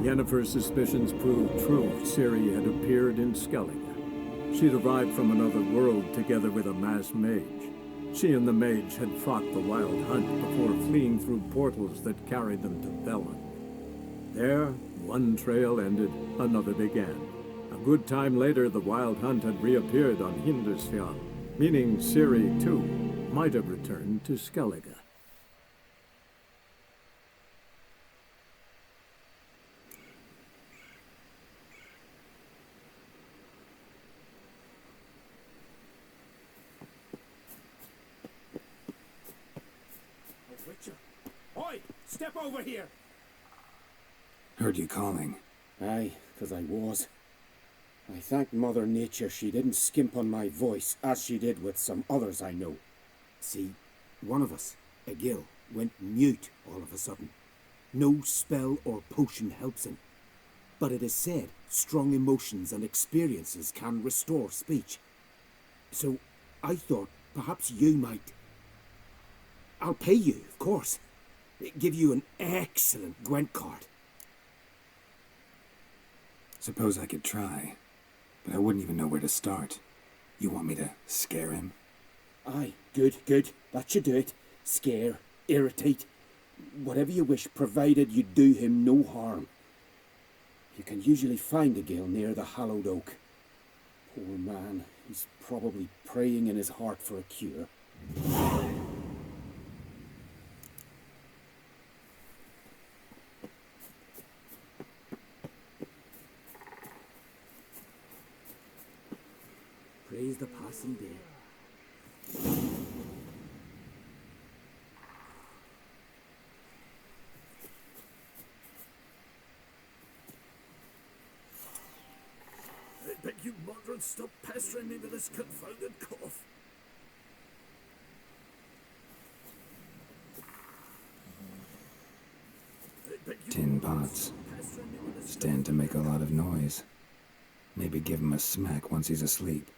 Yennefer's suspicions proved true. Ciri had appeared in Skellige. She'd arrived from another world together with a masked mage. She and the mage had fought the Wild Hunt before fleeing through portals that carried them to Velen. There, one trail ended, another began. A good time later, the Wild Hunt had reappeared on Hindarsfjall, meaning Ciri, too, might have returned to Skellige. Witcher! Oi! Step over here! Heard you calling. Aye, 'cause I was. I thank Mother Nature she didn't skimp on my voice, as she did with some others I know. See, one of us, Egil, went mute all of a sudden. No spell or potion helps him. But it is said strong emotions and experiences can restore speech. So I thought perhaps you might... I'll pay you, of course. Give you an excellent Gwent card. Suppose I could try, but I wouldn't even know where to start. You want me to scare him? Aye, good. That should do it. Scare, irritate, whatever you wish, provided you do him no harm. You can usually find Egil near the Hallowed Oak. Poor man, he's probably praying in his heart for a cure. Praise the passing day. I beg you, Modron, stop pestering me with this confounded cough. Tin pots. Stand to make a lot of noise. Maybe give him a smack once he's asleep.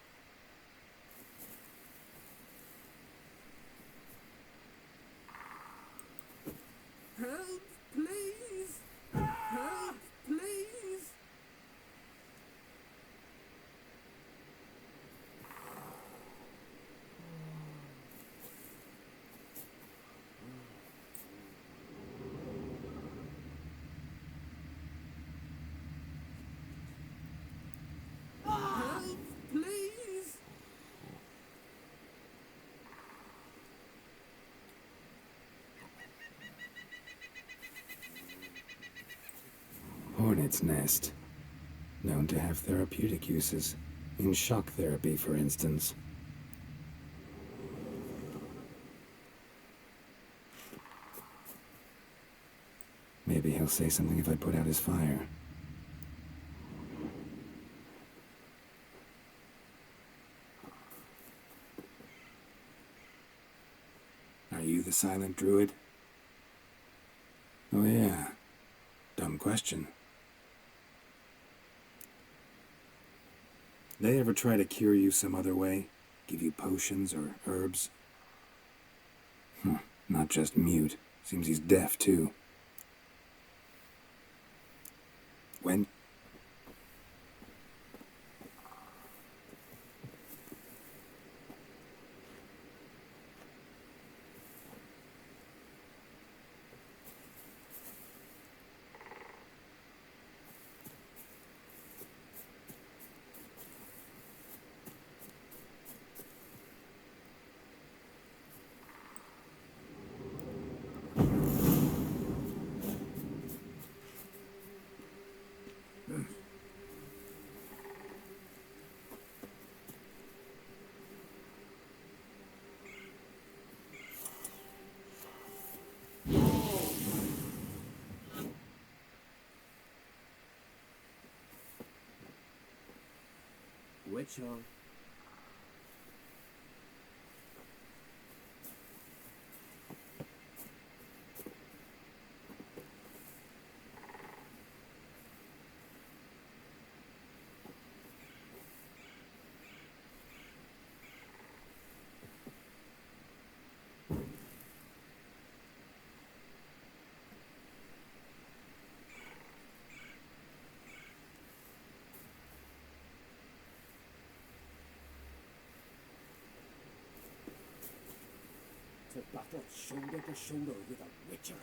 Help, please! Help, please! Help, please! Hornet's nest. Known to have therapeutic uses. In shock therapy, for instance. Maybe he'll say something if I put out his fire. Are you the silent druid? Oh yeah. Dumb question. They ever try to cure you some other way? Give you potions or herbs? Not just mute. Seems he's deaf, too. When? Witcher. battle shoulder to shoulder with a witcher.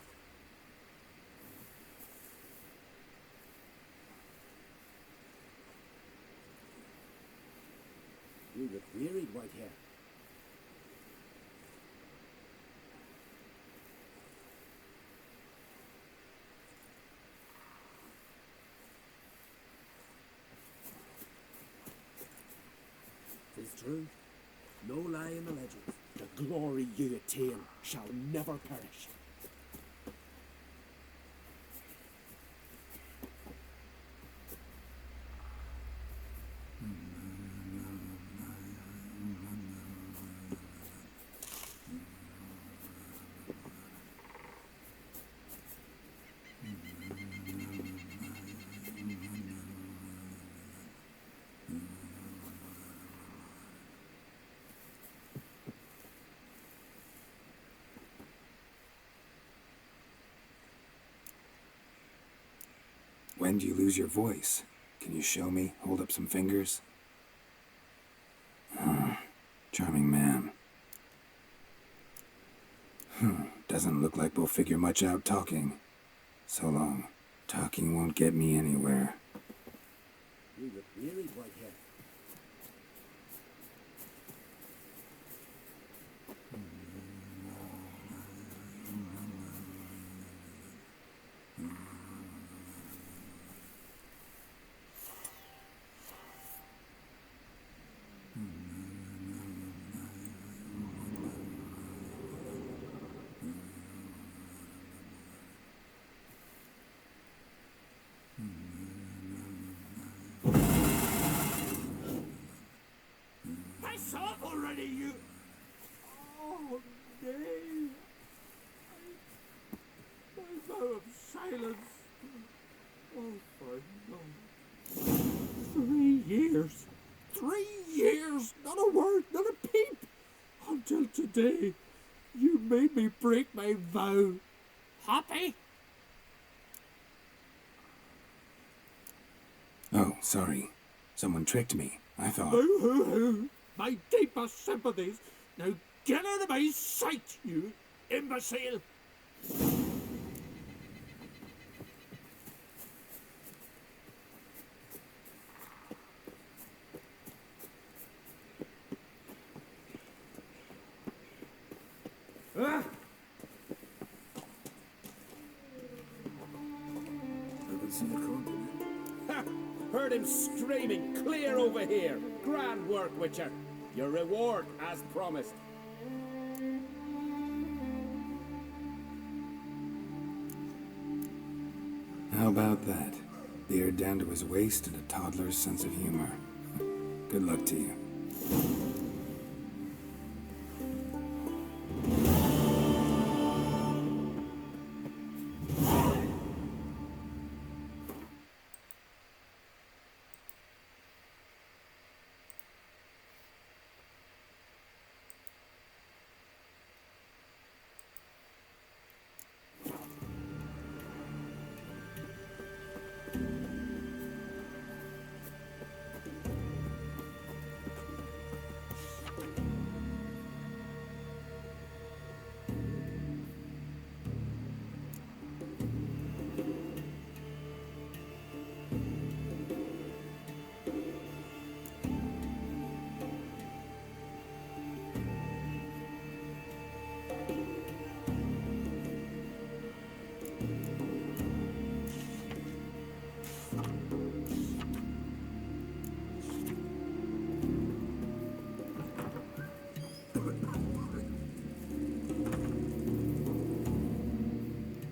You look wearied, Whitehair. Tis true. No lie in the legends. The glory you attain shall never perish. When do you lose your voice? Can you show me? Hold up some fingers? Charming man. Doesn't look like we'll figure much out talking. So long. Talking won't get me anywhere. You look wearied, Whitehair. Piss off already, you... Oh, nay. My vow of silence. Oh, for no. 3 years. 3 years. Not a word, not a peep. Until today, you made me break my vow. Happy? Oh, sorry. Someone tricked me. I thought... Boo-hoo-hoo. My deepest sympathies. Now get out of my sight, you imbecile. Haven't seen a company. Ha! Heard him screaming clear over here. Grand work, Witcher. Your reward as promised. How about that? Beard down to his waist and a toddler's sense of humor. Good luck to you.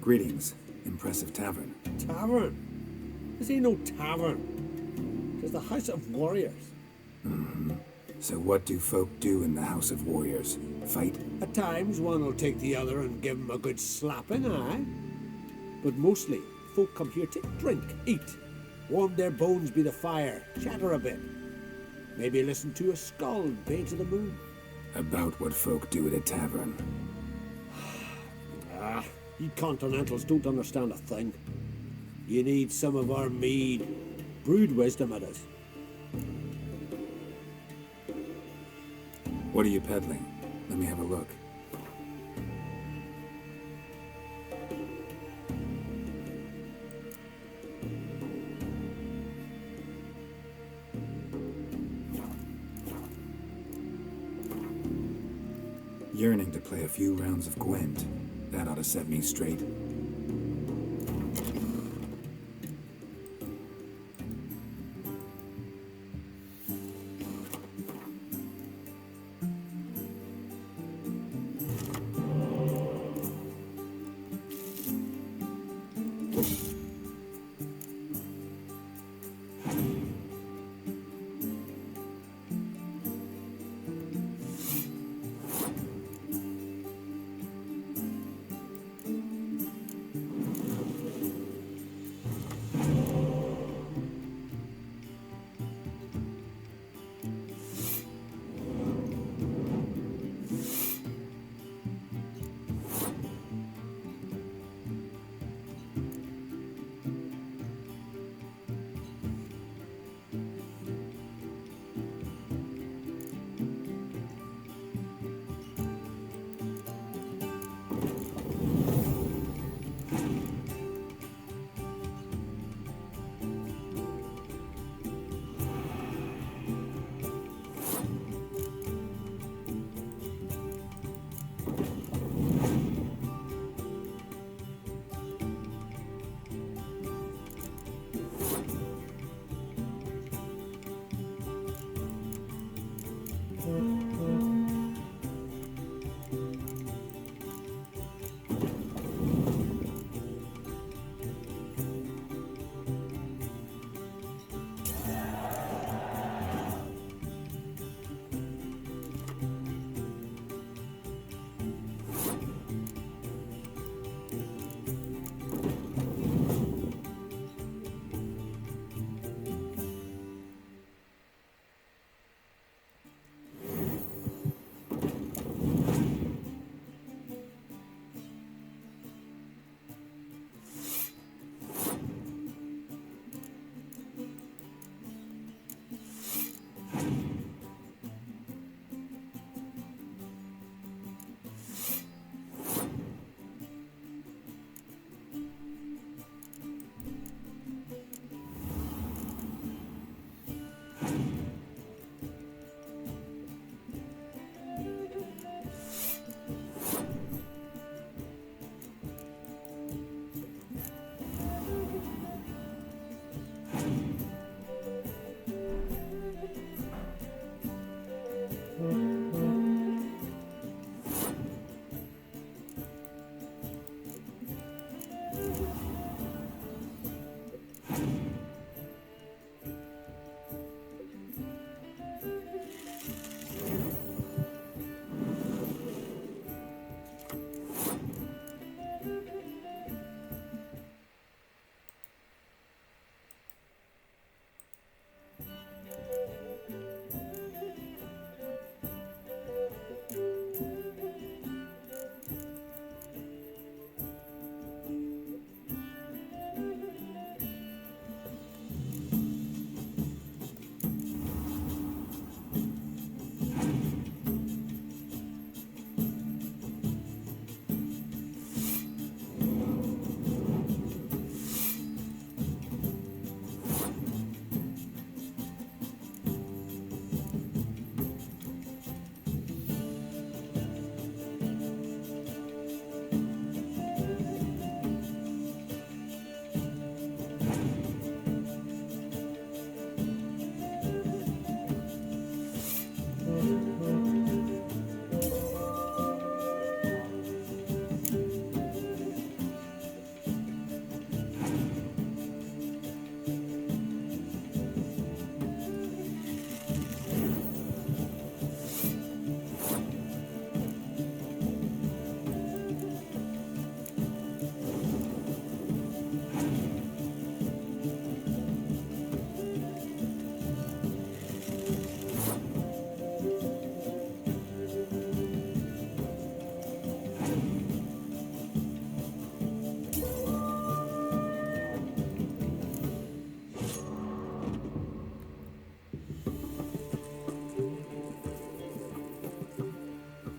Greetings. Impressive tavern. Tavern? This ain't no tavern. It's the House of Warriors. So what do folk do in the House of Warriors? Fight? At times, one will take the other and give 'em a good slapping, aye? But mostly, folk come here to drink, eat, warm their bones by the fire, chatter a bit. Maybe listen to a skull bay to the moon. About what folk do at a tavern. You continentals don't understand a thing. You need some of our mead. Brewed wisdom it is. What are you peddling? Let me have a look. Yearning to play a few rounds of Gwent. That ought to set me straight.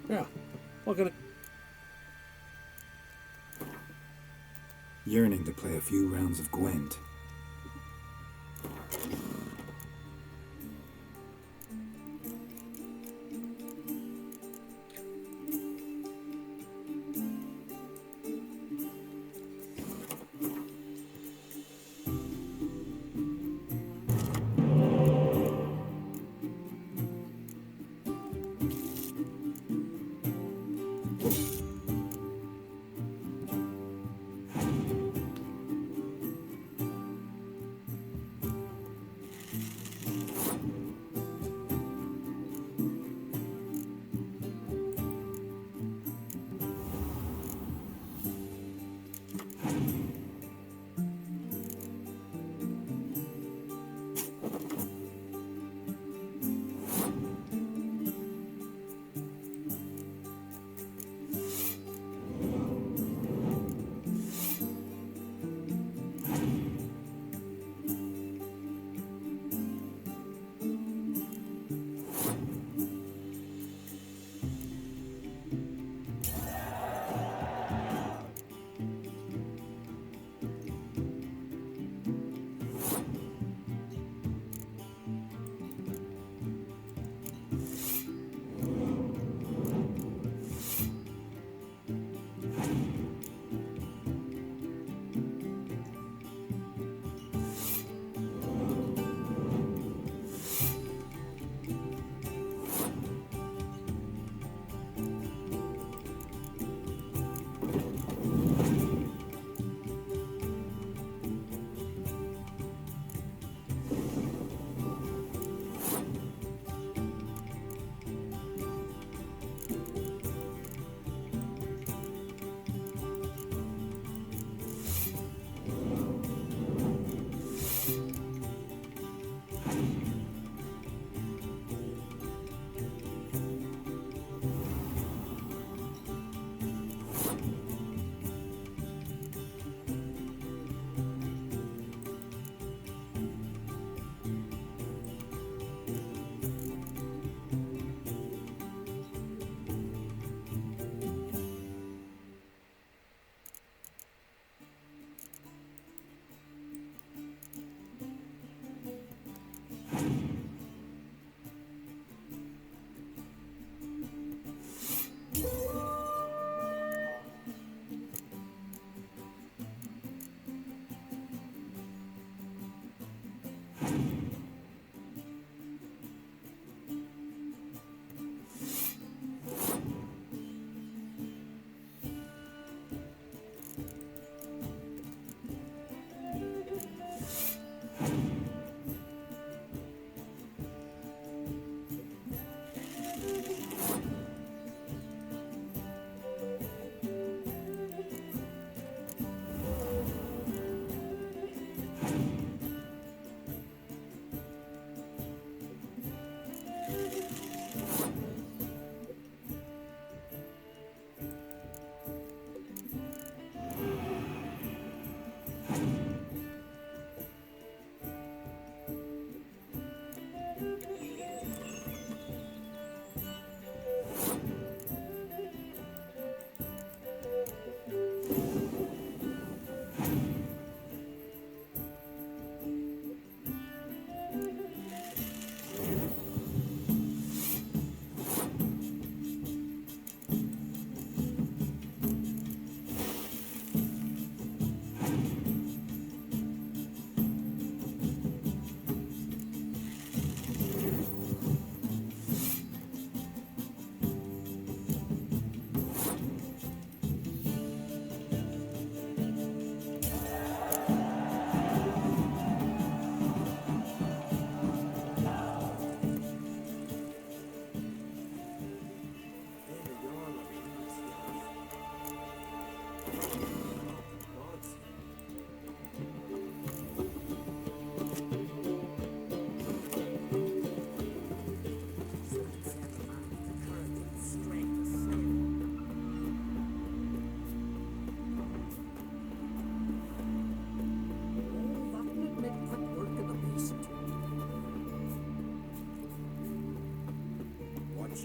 Yeah. What can I... Yearning to play a few rounds of Gwent.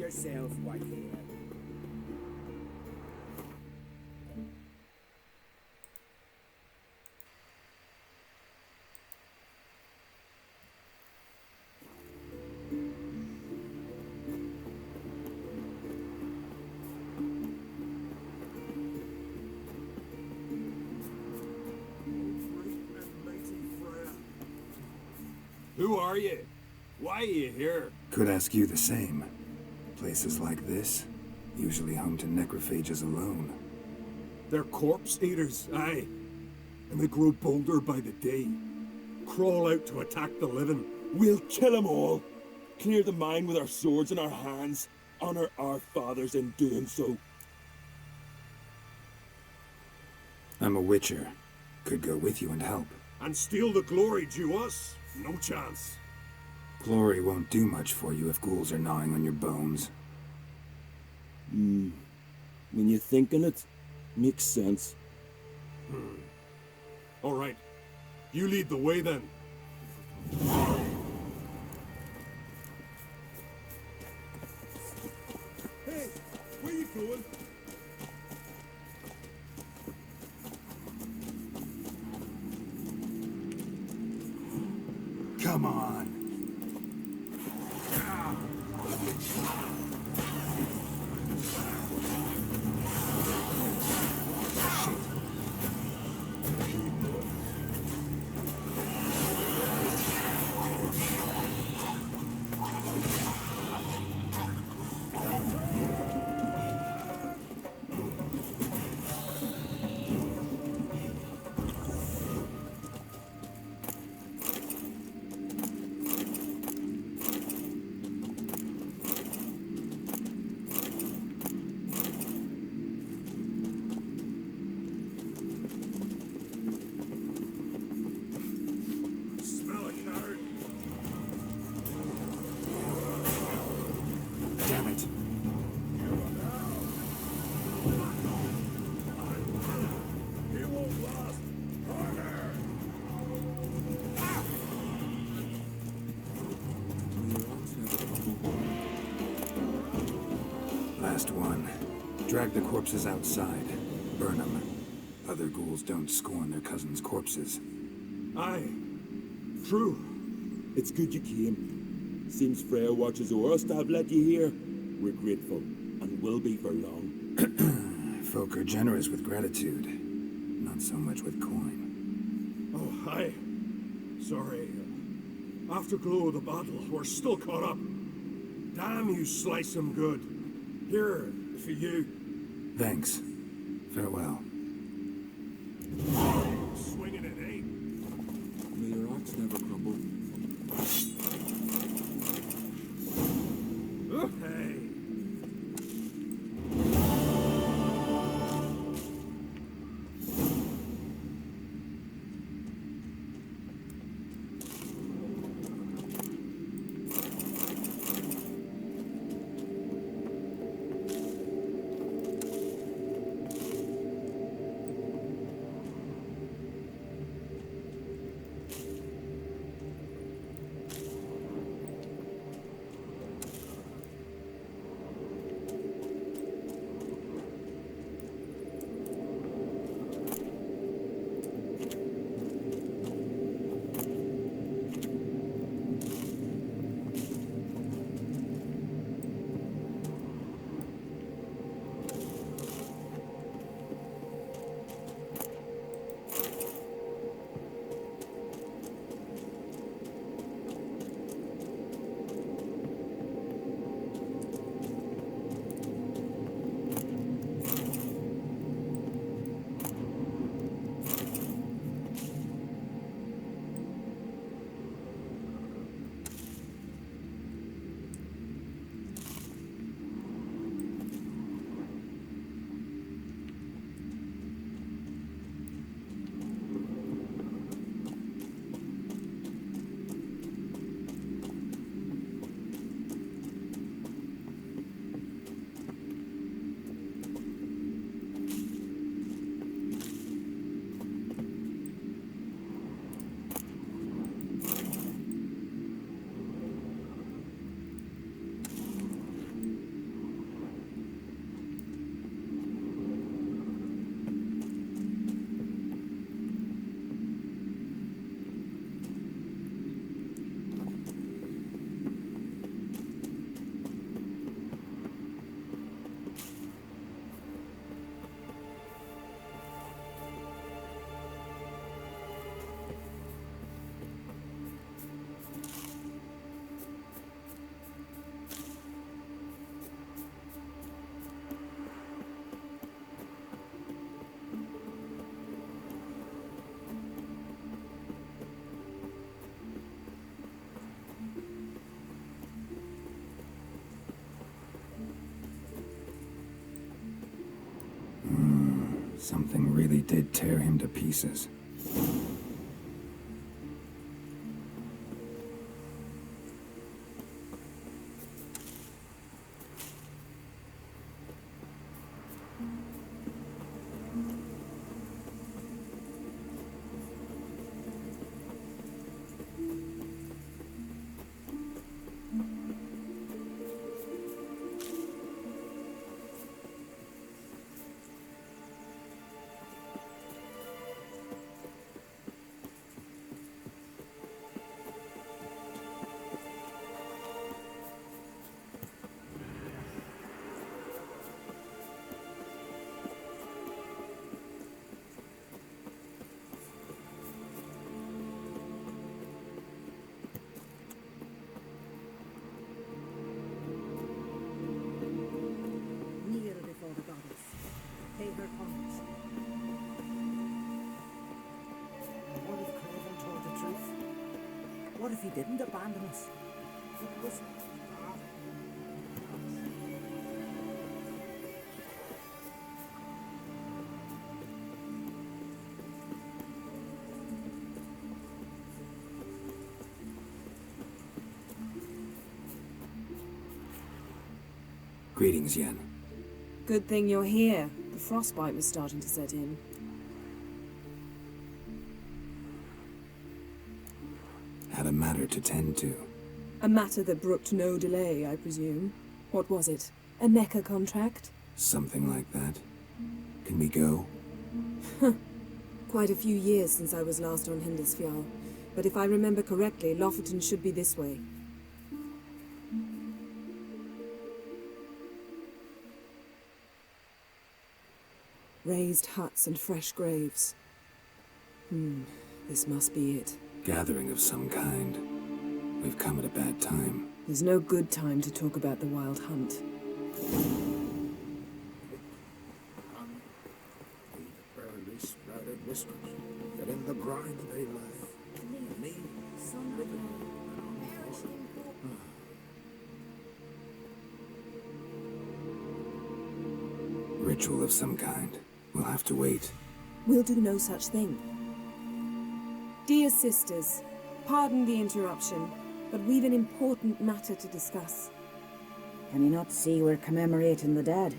yourself, Whitehair. Who are you? Why are you here? Could ask you the same. Places like this, usually home to necrophages alone. They're corpse eaters, aye. And they grow bolder by the day. Crawl out to attack the living. We'll kill 'em all. Clear the mine with our swords in our hands. Honor our fathers in doing so. I'm a witcher. Could go with you and help. And steal the glory due us? No chance. Glory won't do much for you if ghouls are gnawing on your bones. When you're thinking it, makes sense. All right. You lead the way then. Hey, where you going? Come on. Smell a card. Damn it. He won't last. Harder. Last one. Drag the corpses outside. Burn them. Other ghouls don't scorn their cousins' corpses. Aye. True. It's good you came. Seems Freya watches o'er us to have let you here. We're grateful, and will be for long. Folk are generous with gratitude. Not so much with coin. Oh, aye. Sorry. Afterglow of the battle, we're still caught up. Damn, you slice 'em good. Here, for you. Thanks. Farewell. Swinging it, eh? May your ox never crumble. Hey. Something really did tear him to pieces. Kneel before the goddess. Pay her homage. What if Craven told the truth? What if he didn't abandon us? It was... Greetings, Yen. Good thing you're here. The frostbite was starting to set in. Had a matter to tend to. A matter that brooked no delay, I presume. What was it? A NECA contract? Something like that. Can we go? Quite a few years since I was last on Hindisfjall. But if I remember correctly, Lofoten should be this way. Raised huts and fresh graves. This must be it. Gathering of some kind. We've come at a bad time. There's no good time to talk about the Wild Hunt. Barely sprouted whiskers, that in the grind they lay. Me, living Ritual of some kind. We'll have to wait. We'll do no such thing. Dear sisters, pardon the interruption, but we've an important matter to discuss. Can you not see we're commemorating the dead?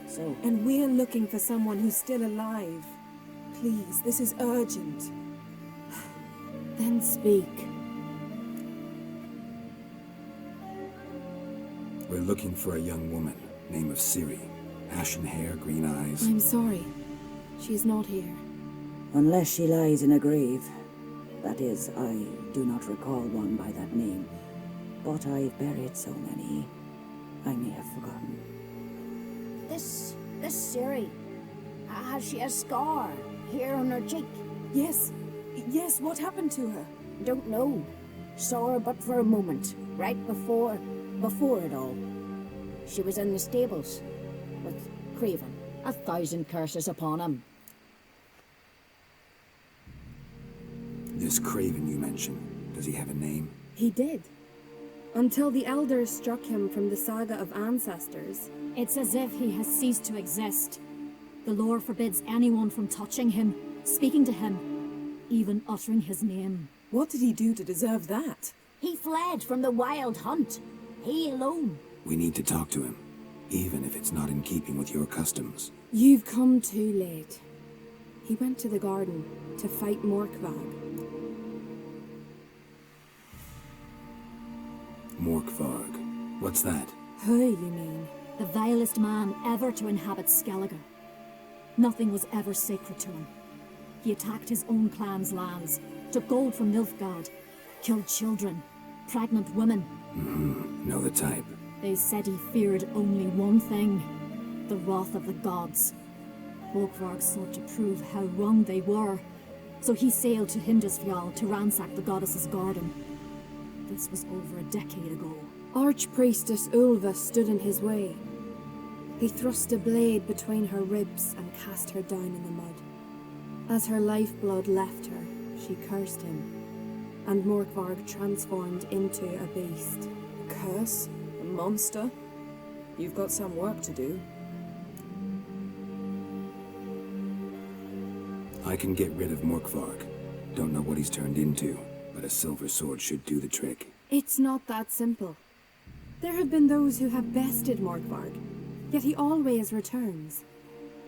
So, And we're looking for someone who's still alive. Please, this is urgent. then speak. We're looking for a young woman, name of Ciri. Ashen hair, green eyes. I'm sorry. She is not here. Unless she lies in a grave. That is, I do not recall one by that name. But I've buried so many, I may have forgotten. This Ciri, has she a scar here on her cheek? Yes, what happened to her? Don't know. Saw her but for a moment, right before it all. She was in the stables with Craven. 1,000 curses upon him. This Craven you mentioned, does he have a name? He did. Until the elders struck him from the saga of ancestors. It's as if he has ceased to exist. The lore forbids anyone from touching him, speaking to him, even uttering his name. What did he do to deserve that? He fled from the Wild Hunt. He alone. We need to talk to him, even if it's not in keeping with your customs. You've come too late. He went to the garden to fight Morkvag. Morkvarg. What's that? Who, you mean? The vilest man ever to inhabit Skellige. Nothing was ever sacred to him. He attacked his own clan's lands, took gold from Nilfgaard, killed children, pregnant women. Know the type. They said he feared only one thing, the wrath of the gods. Morkvarg sought to prove how wrong they were, so he sailed to Hindisfjall to ransack the goddess's garden. This was over a decade ago. Archpriestess Ulva stood in his way. He thrust a blade between her ribs and cast her down in the mud. As her lifeblood left her, she cursed him, and Morkvarg transformed into a beast. A curse? A monster? You've got some work to do. I can get rid of Morkvarg. Don't know what he's turned into, but a silver sword should do the trick. It's not that simple. There have been those who have bested Morkvarg, yet he always returns.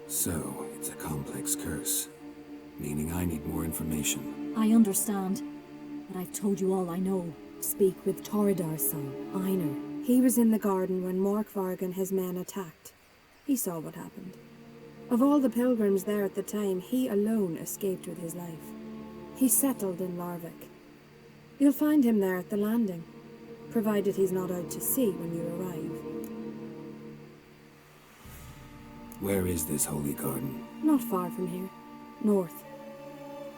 So, it's a complex curse, meaning I need more information. I understand, but I've told you all I know. Speak with Torridar's son, Einar. He was in the garden when Morkvarg and his men attacked. He saw what happened. Of all the pilgrims there at the time, he alone escaped with his life. He settled in Larvik. You'll find him there at the landing, provided he's not out to sea when you arrive. Where is this holy garden? Not far from here. North.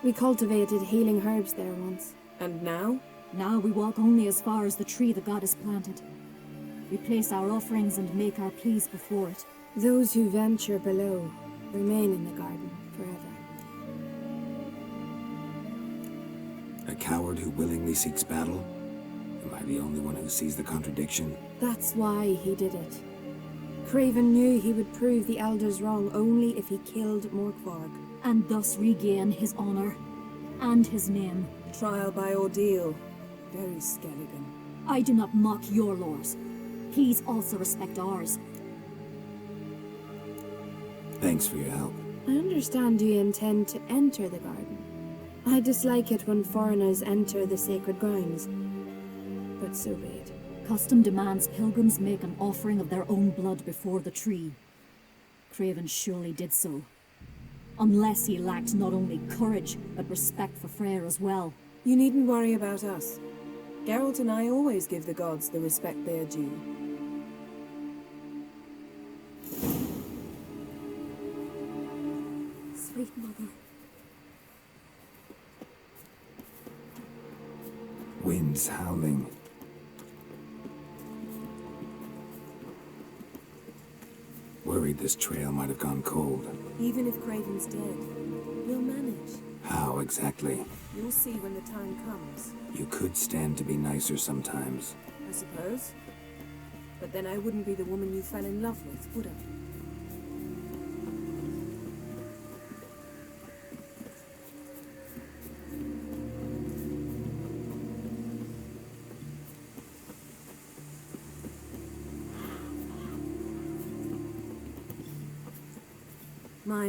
We cultivated healing herbs there once. And now? Now we walk only as far as the tree the goddess planted. We place our offerings and make our pleas before it. Those who venture below remain in the garden forever. A coward who willingly seeks battle? Am I the only one who sees the contradiction? That's why he did it. Craven knew he would prove the elders wrong only if he killed Morkvarg. And thus regain his honor and his name. Trial by ordeal. Very Skelligan. I do not mock your laws. Please also respect ours. Thanks for your help. I understand you intend to enter the garden. I dislike it when foreigners enter the sacred grounds. But so be it. Custom demands pilgrims make an offering of their own blood before the tree. Craven surely did so. Unless he lacked not only courage, but respect for Freyr as well. You needn't worry about us. Geralt and I always give the gods the respect they are due. Sweet mother. Winds howling. Worried this trail might have gone cold. Even if Craven's dead, we'll manage. How exactly? You'll see when the time comes. You could stand to be nicer sometimes. I suppose. But then I wouldn't be the woman you fell in love with, would I?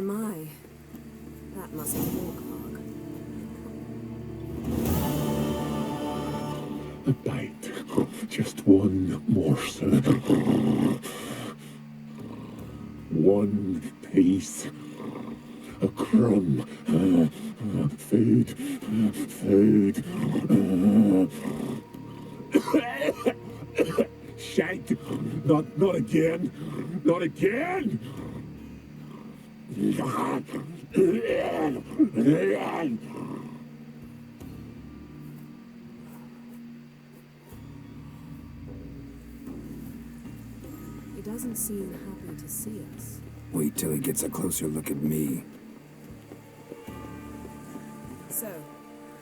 My. That must be Morkvarg. A bite of just one morsel. One piece. A crumb. Food. Shite. Not again. Not again. It doesn't seem happy to see us. Wait till he gets a closer look at me. So,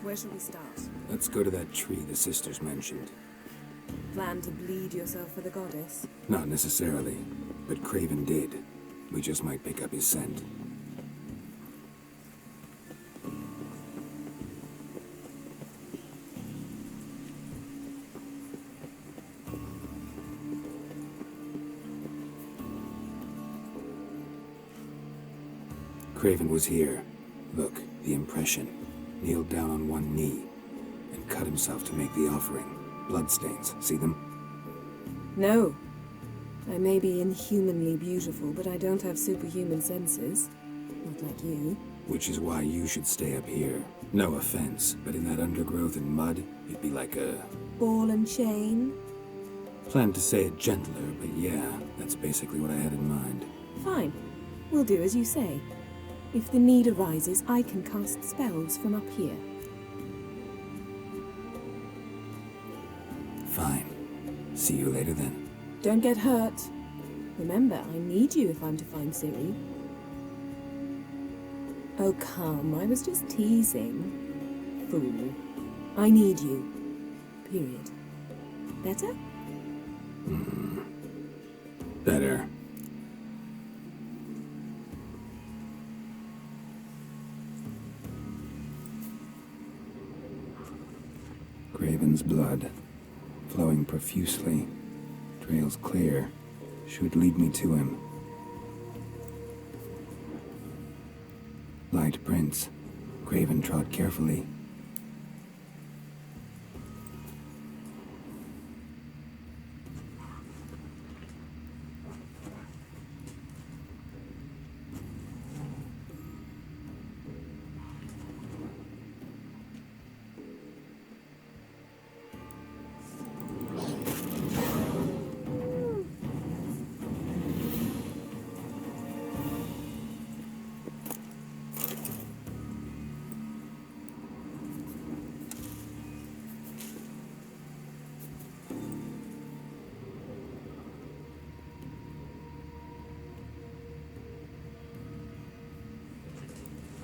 where shall we start? Let's go to that tree the sisters mentioned. Plan to bleed yourself for the goddess? Not necessarily, but Craven did. We just might pick up his scent. Craven was here. Look, the impression. Kneeled down on one knee and cut himself to make the offering. Bloodstains, see them? No. I may be inhumanly beautiful, but I don't have superhuman senses. Not like you. Which is why you should stay up here. No offense, but in that undergrowth and mud, it'd be like a... ball and chain? Planned to say it gentler, but yeah, that's basically what I had in mind. Fine. We'll do as you say. If the need arises, I can cast spells from up here. Fine. See you later then. Don't get hurt. Remember, I need you if I'm to find Ciri. Oh, come, I was just teasing. Fool. I need you. Period. Better? Better. Craven's blood, flowing profusely, trails clear, should lead me to him. Light prints. Craven trod carefully.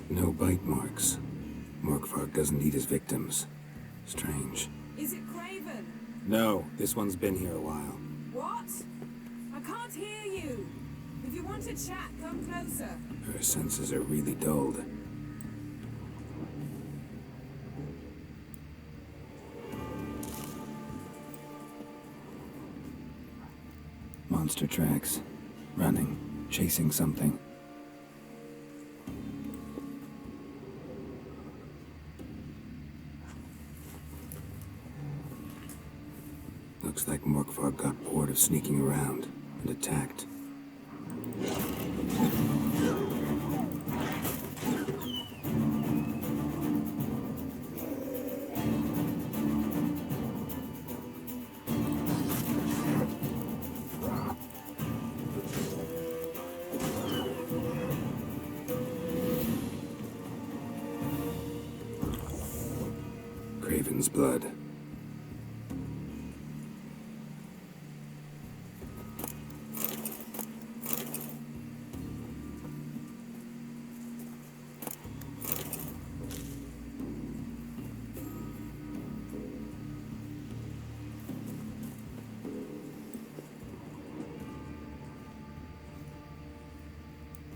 No bite marks. Morkvark doesn't eat his victims. Strange. Is it Craven? No, this one's been here a while. What? I can't hear you. If you want to chat, come closer. Her senses are really dulled. Monster tracks. Running. Chasing something. Looks like Morkvark got bored of sneaking around and attacked. Craven's blood.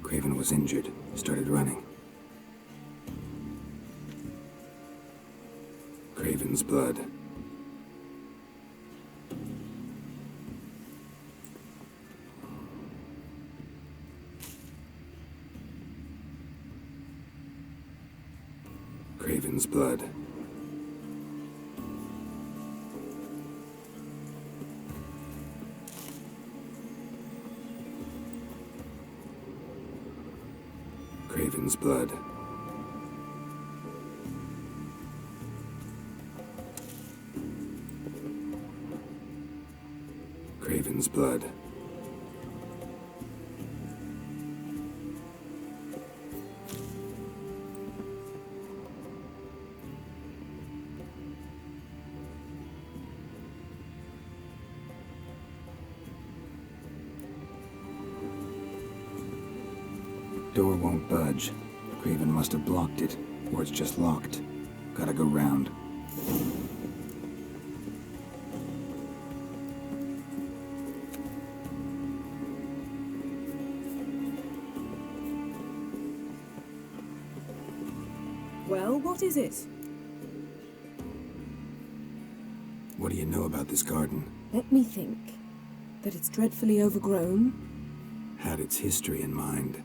Craven was injured, started running. Craven's blood. Craven's blood. Craven's blood. Craven's blood. Door won't budge. Craven must have blocked it, or it's just locked. Gotta go round. Well, what is it? What do you know about this garden? Let me think. That it's dreadfully overgrown. Had its history in mind.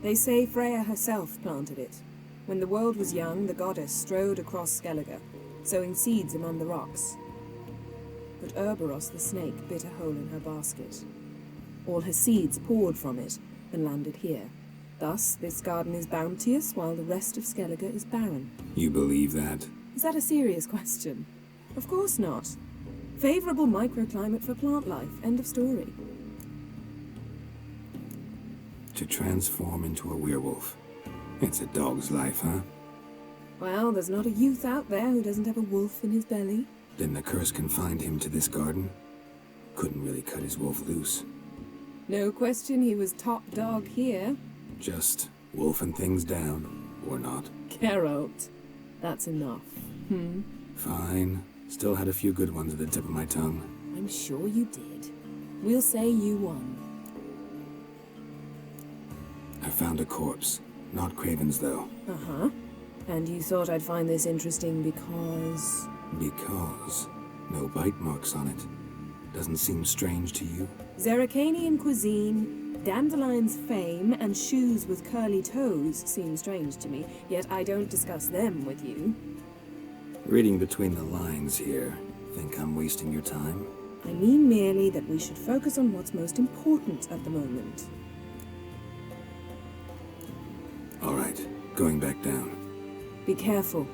They say Freya herself planted it. When the world was young, the goddess strode across Skellige, sowing seeds among the rocks. But Urboros the snake bit a hole in her basket. All her seeds poured from it and landed here. Thus, this garden is bounteous, while the rest of Skellige is barren. You believe that? Is that a serious question? Of course not. Favorable microclimate for plant life. End of story. To transform into a werewolf. It's a dog's life, huh? Well, there's not a youth out there who doesn't have a wolf in his belly. Then the curse confined him to this garden? Couldn't really cut his wolf loose. No question he was top dog here. Just wolfing things down, or not. Geralt. That's enough. Fine. Still had a few good ones at the tip of my tongue. I'm sure you did. We'll say you won. I found a corpse. Not Craven's, though. Uh-huh. And you thought I'd find this interesting because... Because no bite marks on it. Doesn't seem strange to you? Zeracanian cuisine, Dandelion's fame, and shoes with curly toes seem strange to me, yet I don't discuss them with you. Reading between the lines here, think I'm wasting your time? I mean merely that we should focus on what's most important at the moment. All right, going back down. Be careful.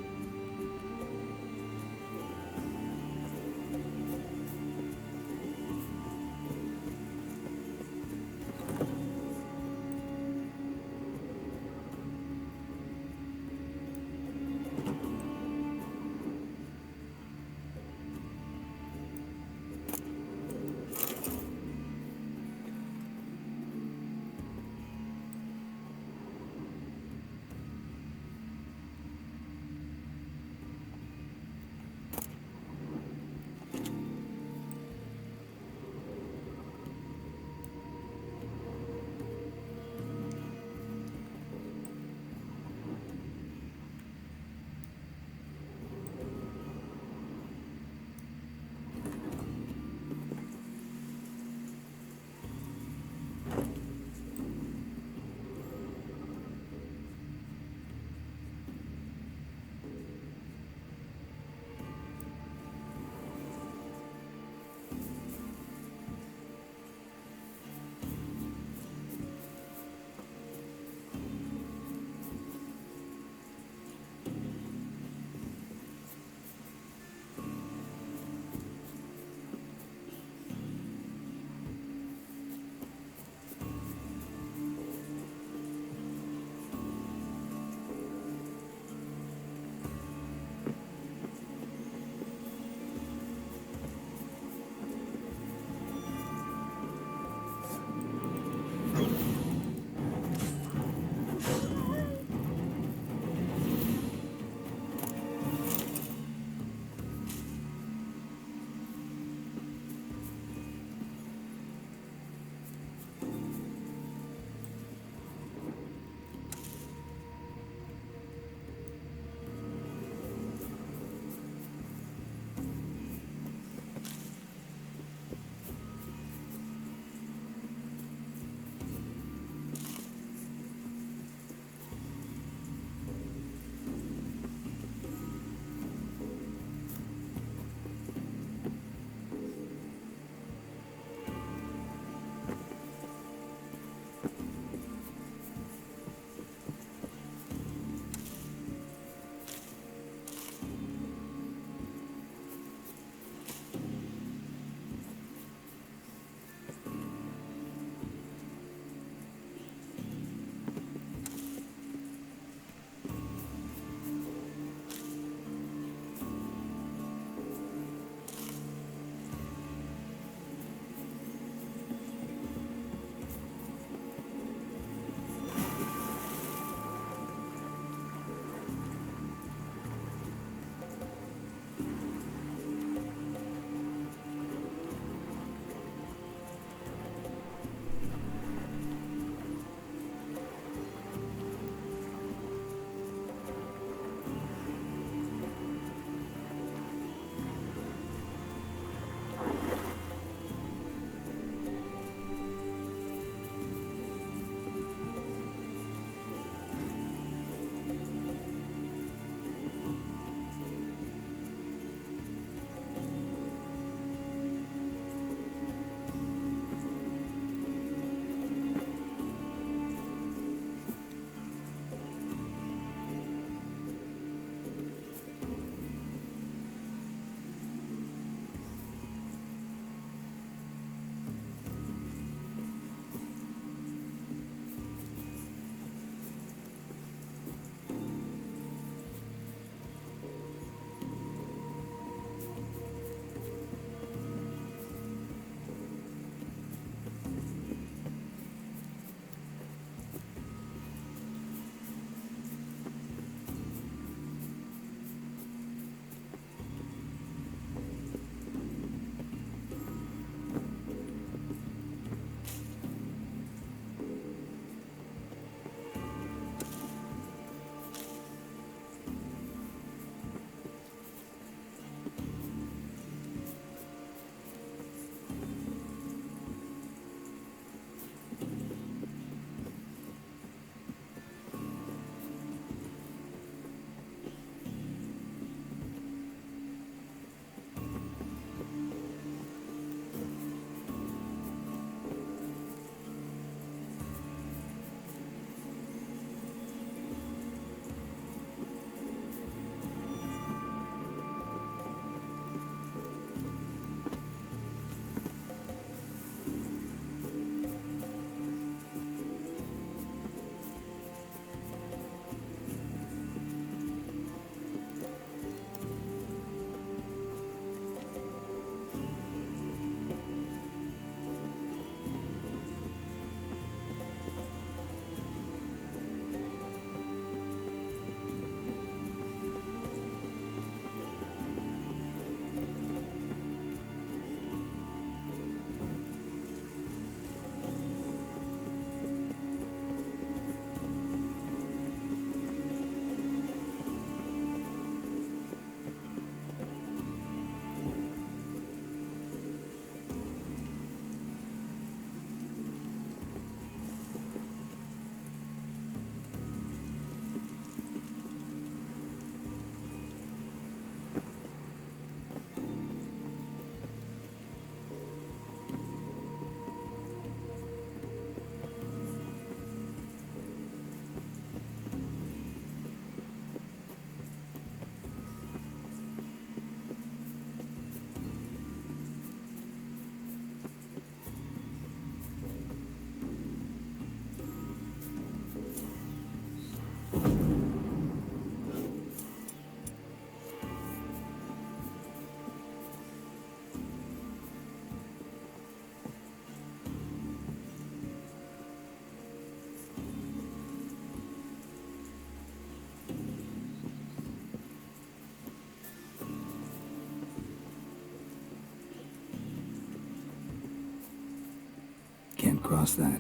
across that.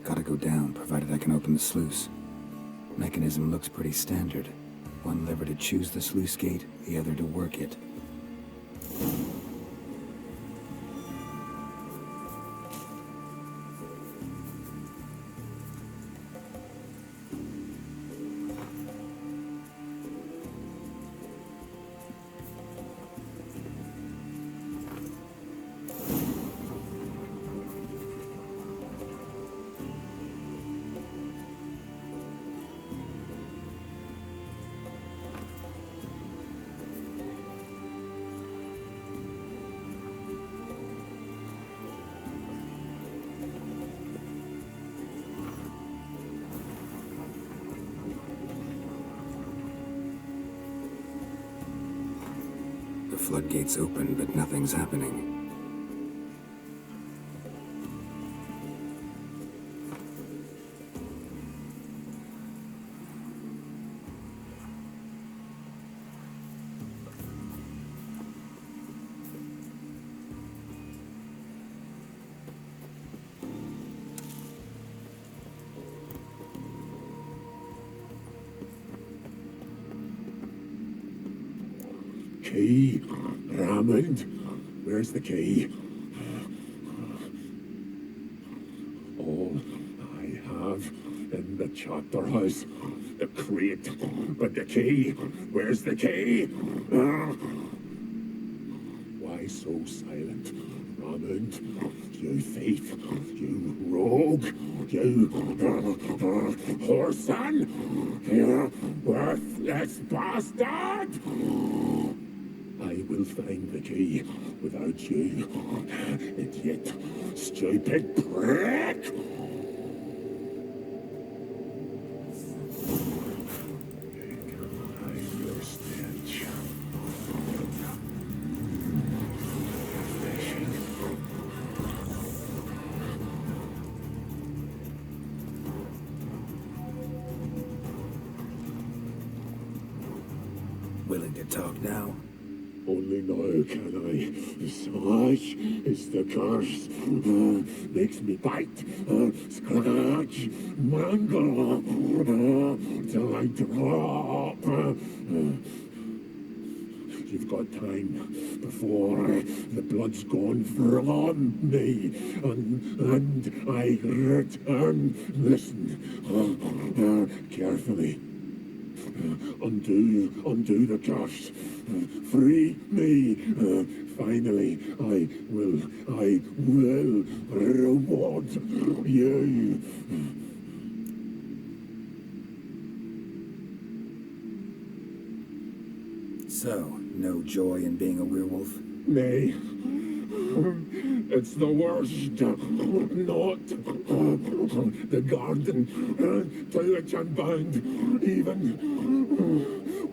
Gotta go down, provided I can open the sluice. Mechanism looks pretty standard. One lever to choose the sluice gate, the other to work it. The floodgates open, but nothing's happening. Key, Raymond. Where's the key? All I have in the chapter house, the crate, but the key. Where's the key? Why so silent, Raymond? You thief, you rogue, you whoreson, you worthless bastard! I will find the key without you, idiot, stupid prick! Your stench. Willing to talk now? Only now can I. Such is the curse. Makes me bite, scratch, mangle, till I drop. You've got time before the blood's gone from me, and I return. Listen, carefully. Undo the curse. Free me. Finally, I will reward you. So, no joy in being a werewolf? Nay. It's the worst. Not the garden to which I'm bound, even.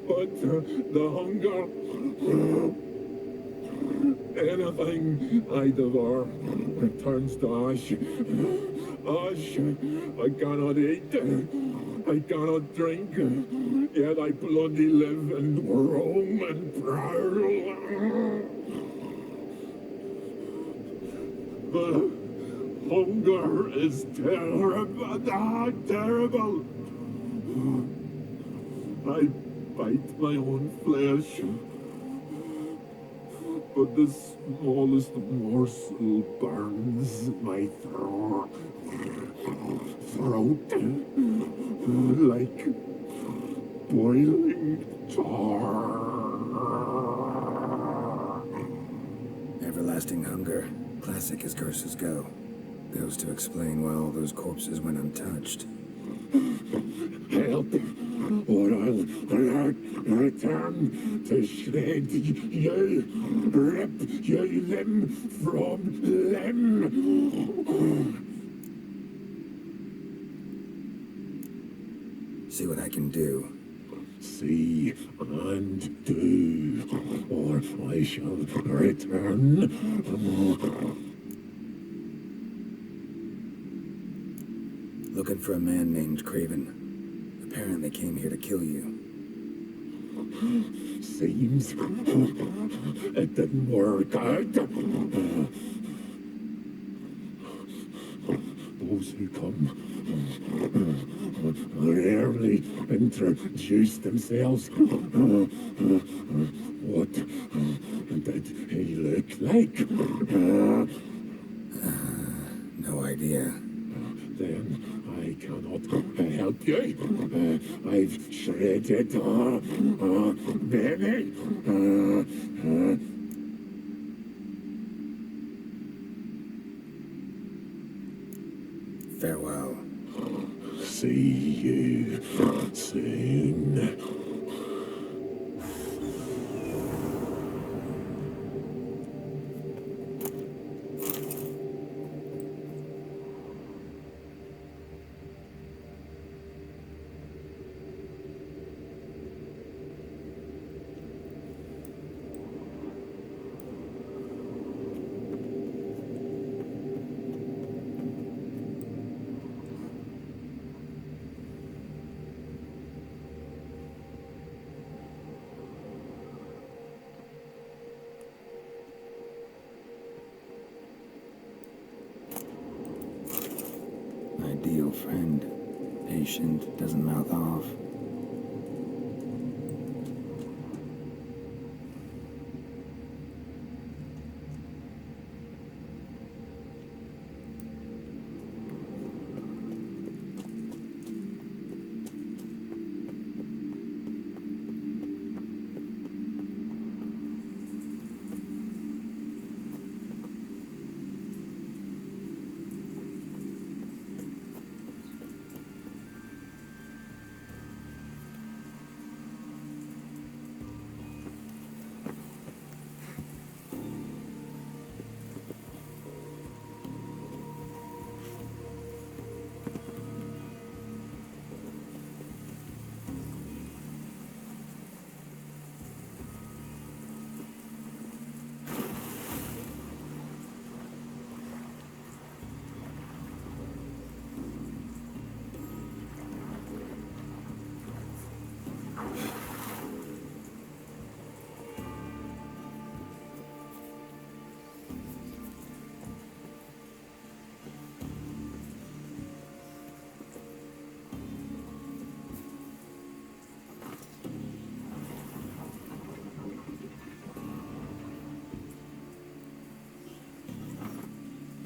But the hunger. Anything I devour returns to ash. Ash. I cannot eat. I cannot drink. Yet I bloody live and roam and prowl. The hunger is terrible. Terrible. I bite my own flesh. But the smallest morsel burns my throat like boiling tar. Everlasting hunger. Classic as curses go. Goes to explain why all those corpses went untouched. Help, or I'll return to shred you, rip you limb from limb. See what I can do. See and do, or I shall return. Looking for a man named Craven. Apparently came here to kill you. Seems it didn't work out. those who come rarely introduce themselves. What did he look like? No idea. Then I cannot help you. I've shredded Benny. Farewell. See you soon. Ideal friend. Patient, doesn't mouth off.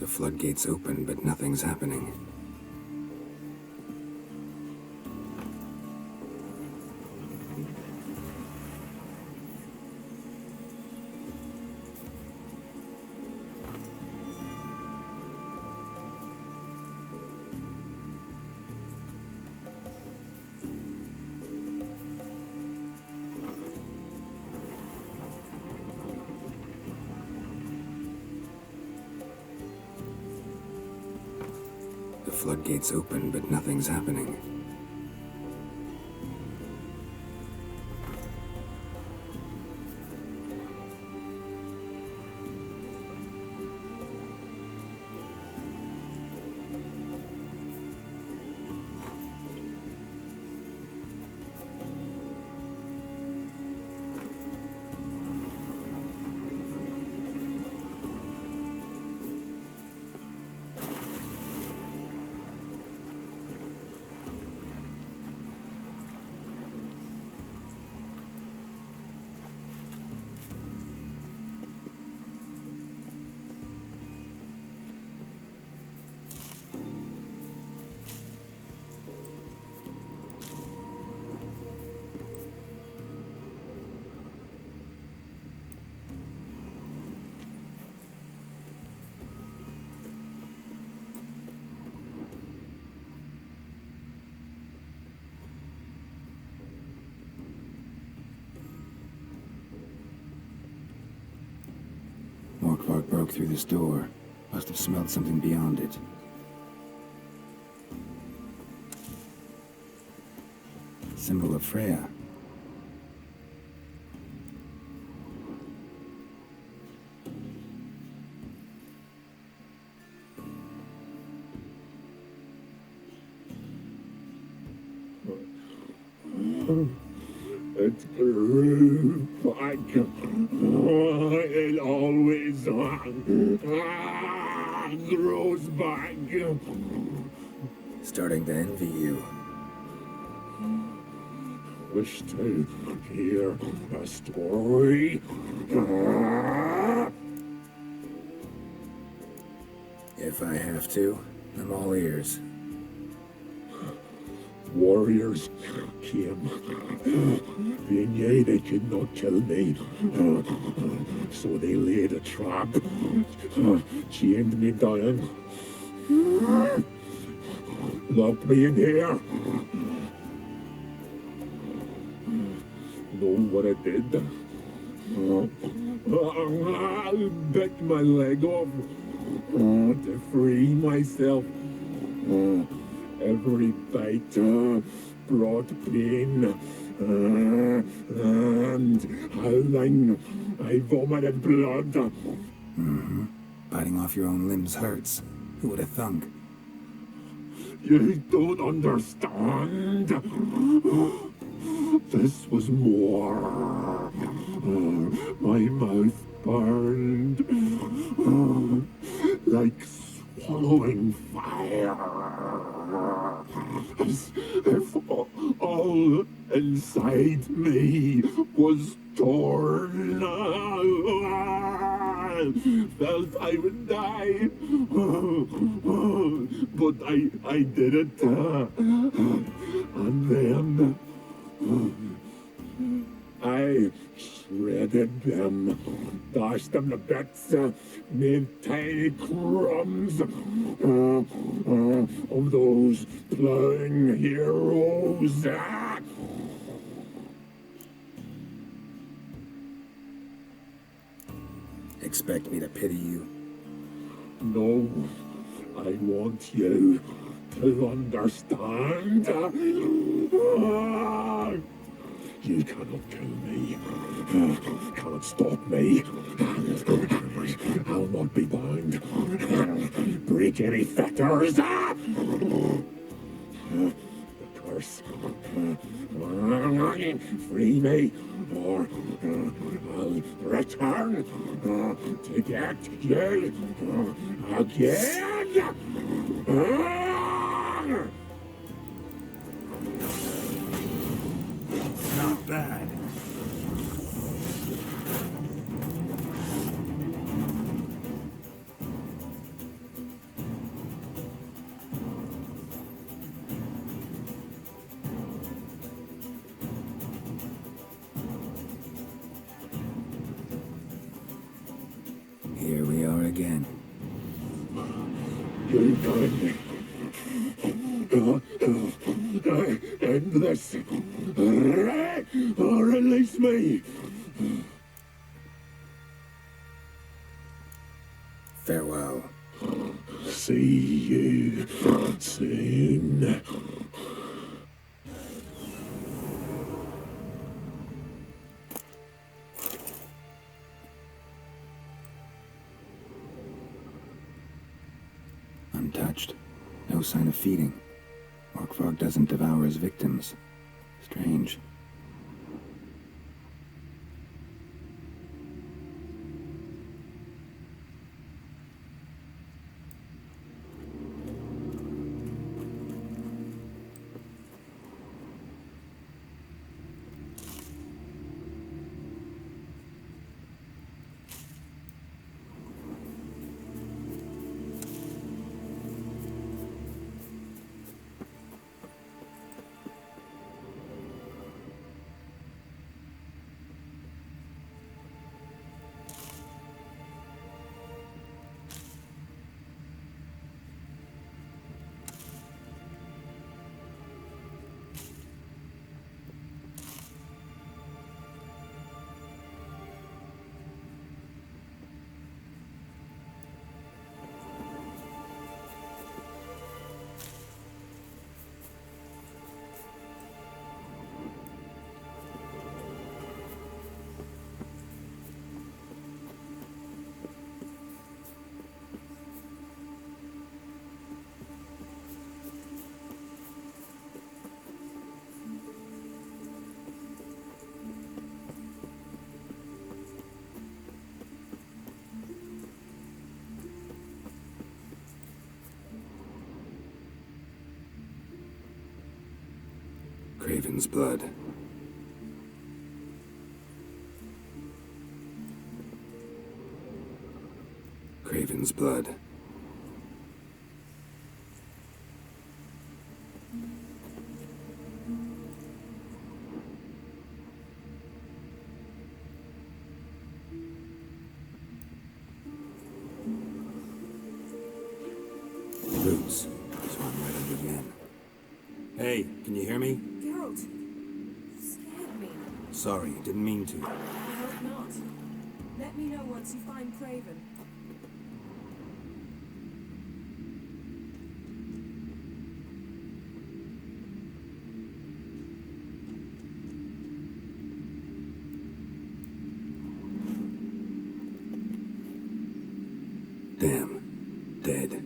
The floodgates open, but nothing's happening. The floodgates open, but nothing's happening. Morkvark broke through this door. Must have smelled something beyond it. Symbol of Freya. It grew back. It always ran. and grows back. Starting to envy you. Wish to hear a story? If I have to, I'm all ears. Warriors came. Being ye, they could not kill me. So they laid a trap. Chained me down. Locked me in here. Know what I did? I bit my leg off to free myself. Every bite brought pain, and howling, I vomited blood. Mm-hmm. Biting off your own limbs hurts. Who would have thunk? You don't understand. This was more. My mouth burned like swallowing fire. As if all inside me was torn. Felt I would die, but I did it. And then I shredded them, dashed them to bits, made tiny crumbs of those plowing heroes. Expect me to pity you? No, I want you to understand. You cannot kill me, cannot stop me. I'll not be bound, break any fetters. The curse, free me, or I'll return to get you again. Not bad. Here we are again. You done. End this. Release me. Farewell. See you soon. Untouched. No sign of feeding. Orkvarg doesn't devour his victims. Strange. Craven's blood. Craven's blood. Roots. So I'm right under Yen. Hey, can you hear me? Geralt, you scared me. Sorry, didn't mean to. I hope not. Let me know once you find Craven. Damn. Dead.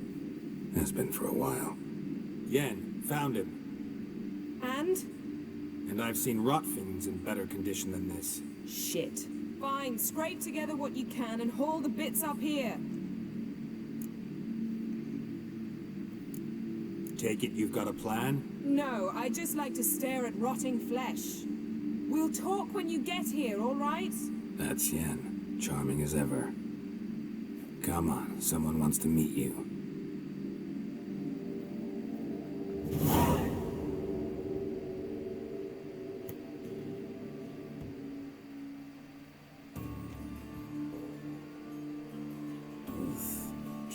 Has been for a while. Yen, found him. And? And I've seen rot fiends in better condition than this. Shit. Fine, scrape together what you can and haul the bits up here. Take it you've got a plan? No, I just like to stare at rotting flesh. We'll talk when you get here, all right? That's Yen. Charming as ever. Come on, someone wants to meet you.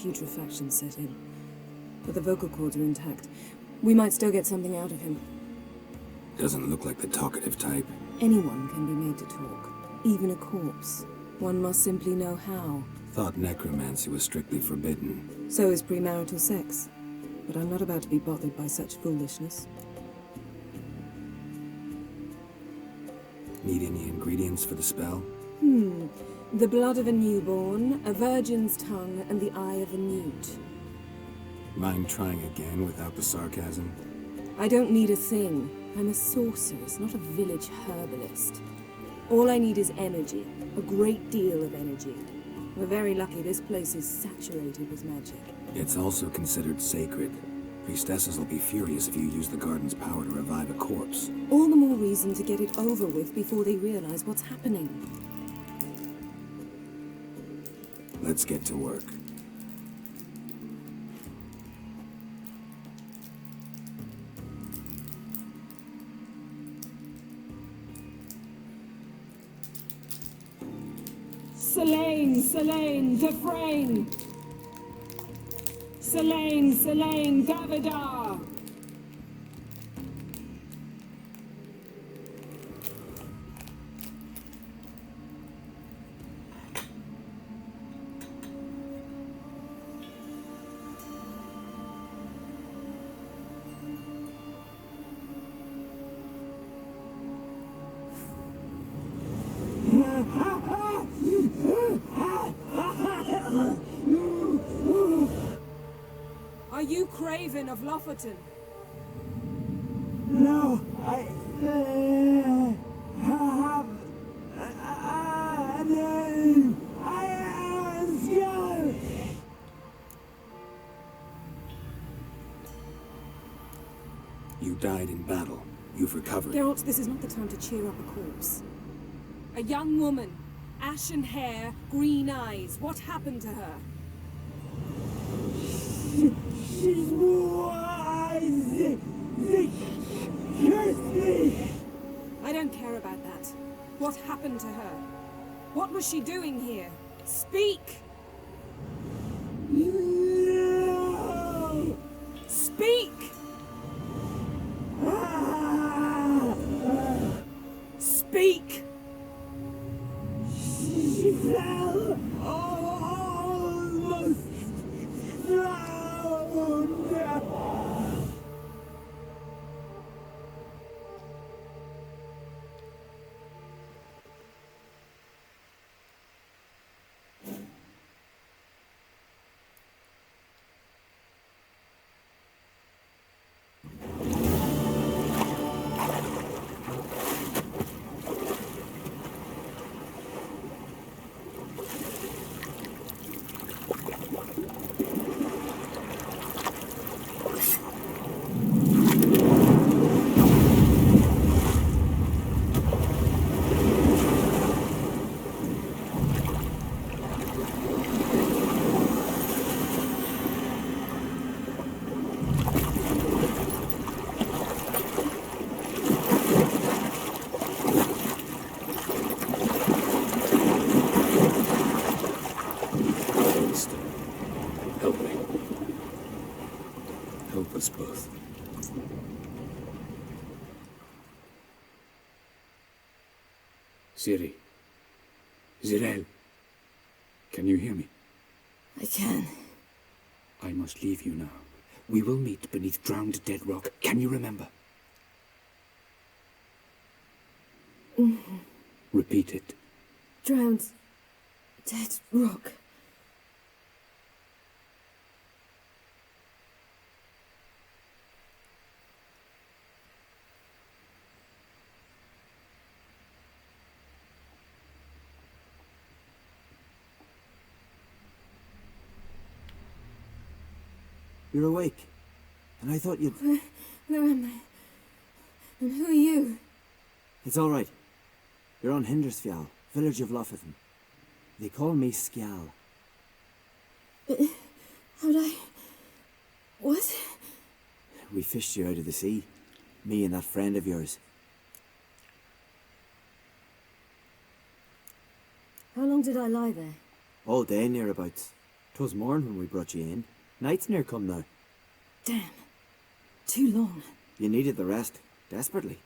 Putrefaction set in. But the vocal cords are intact. We might still get something out of him. Doesn't look like the talkative type. Anyone can be made to talk. Even a corpse. One must simply know how. Thought necromancy was strictly forbidden. So is premarital sex. But I'm not about to be bothered by such foolishness. Need any ingredients for the spell? The blood of a newborn, a virgin's tongue, and the eye of a newt. Mind trying again without the sarcasm? I don't need a thing. I'm a sorceress, not a village herbalist. All I need is energy. A great deal of energy. We're very lucky this place is saturated with magic. It's also considered sacred. Priestesses will be furious if you use the garden's power to revive a corpse. All the more reason to get it over with before they realize what's happening. Let's get to work. Selene, Dufresne! Selene, Davidar! Are you Craven of Lofferton? No, I have a name. I am scared. You died in battle. You've recovered. Geralt, this is not the time to cheer up a corpse. A young woman, ashen hair, green eyes. What happened to her? She's wise. They cursed me. I don't care about that. What happened to her? What was she doing here? Speak! No. Speak! Speak! She fell. Almost drowned. us both. Ciri. Zirael. Can you hear me? I can. I must leave you now. We will meet beneath drowned dead rock. Can you remember? Repeat it. Drowned. Dead rock. You're awake. And I thought you'd... Where am I? And who are you? It's all right. You're on Hindersfjall, village of Lofothin. They call me Skjal. But how'd I... What? We fished you out of the sea. Me and that friend of yours. How long did I lie there? All day nearabouts. 'Twas morn when we brought you in. Night's near come now. Damn. Too long. You needed the rest. Desperately.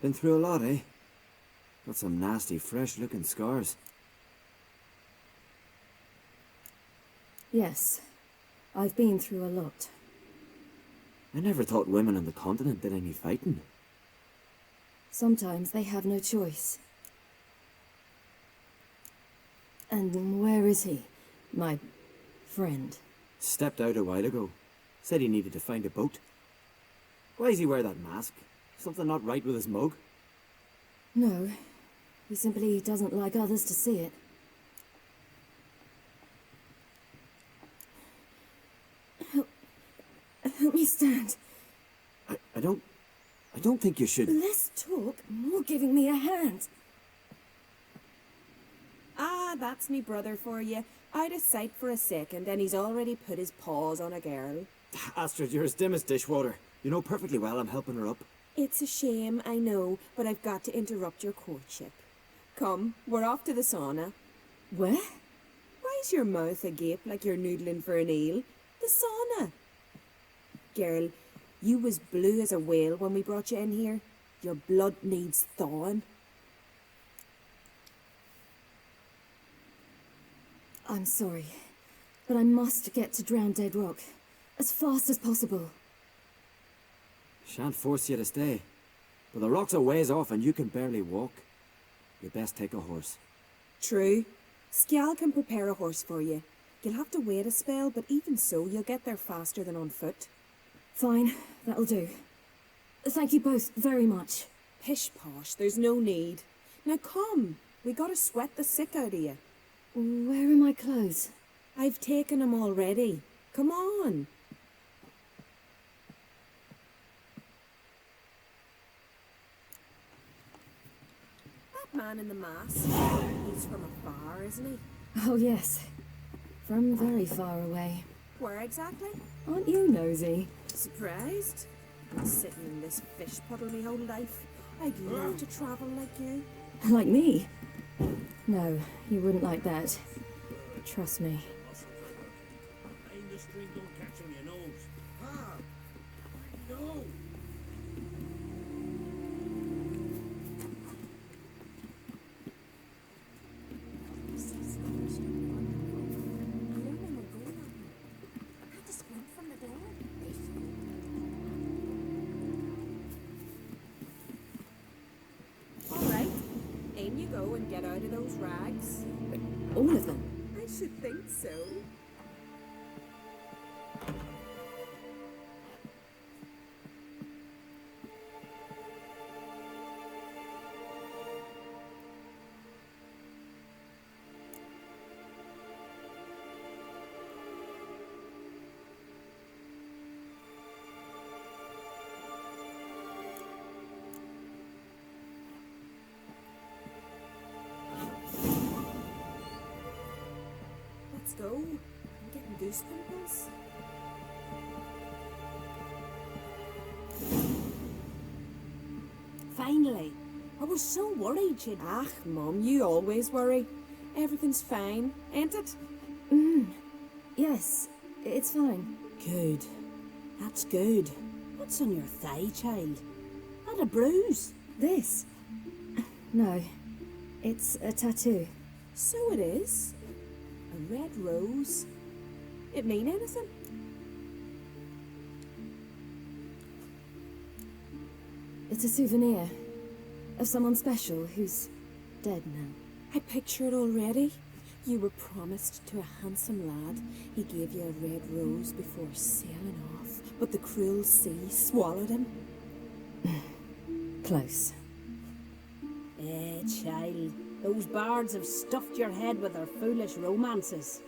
Been through a lot, eh? Got some nasty, fresh-looking scars. Yes. I've been through a lot. I never thought women on the continent did any fighting. Sometimes they have no choice. And where is he? My friend. Stepped out a while ago. Said he needed to find a boat. Why's he wear that mask? Something not right with his mug? No. He simply doesn't like others to see it. Help me stand. I don't think you should... Less talk, more giving me a hand. Ah, that's me brother for you. Out of sight for a second, and he's already put his paws on a girl. Astrid, you're as dim as dishwater. You know perfectly well I'm helping her up. It's a shame, I know, but I've got to interrupt your courtship. Come, we're off to the sauna. Where? Why's your mouth agape like you're noodling for an eel? The sauna. Girl, you was blue as a whale when we brought you in here. Your blood needs thawing. I'm sorry, but I must get to Drowned Dead Rock as fast as possible. Shan't force you to stay. But the rock's a ways off and you can barely walk. You best take a horse. True. Skjal can prepare a horse for you. You'll have to wait a spell, but even so, you'll get there faster than on foot. Fine, that'll do. Thank you both very much. Pish-posh, there's no need. Now come, we gotta sweat the sick out of you. Where are my clothes? I've taken them already. Come on. That man in the mask, he's from afar, isn't he? Oh yes, from very far away. Where exactly? Aren't you nosy? Surprised? Been sitting in this fish puddle me whole life. I'd love to travel like you. Like me? No, you wouldn't like that. Trust me. Aim the string, don't catch on your nose. Ah! No! Alright, aim you go and get out of those rags. All of them? I should think so. Let's go. I'm getting goose pimples. Finally. I was so worried you'd... Ah, Mum, you always worry. Everything's fine, ain't it? Yes. It's fine. Good. That's good. What's on your thigh, child? Not a bruise. This? No. It's a tattoo. So it is. A red rose. It mean anything? It's a souvenir of someone special who's dead now. I picture it already. You were promised to a handsome lad. He gave you a red rose before sailing off, but the cruel sea swallowed him. Close. Child, those bards have stuffed your head with their foolish romances.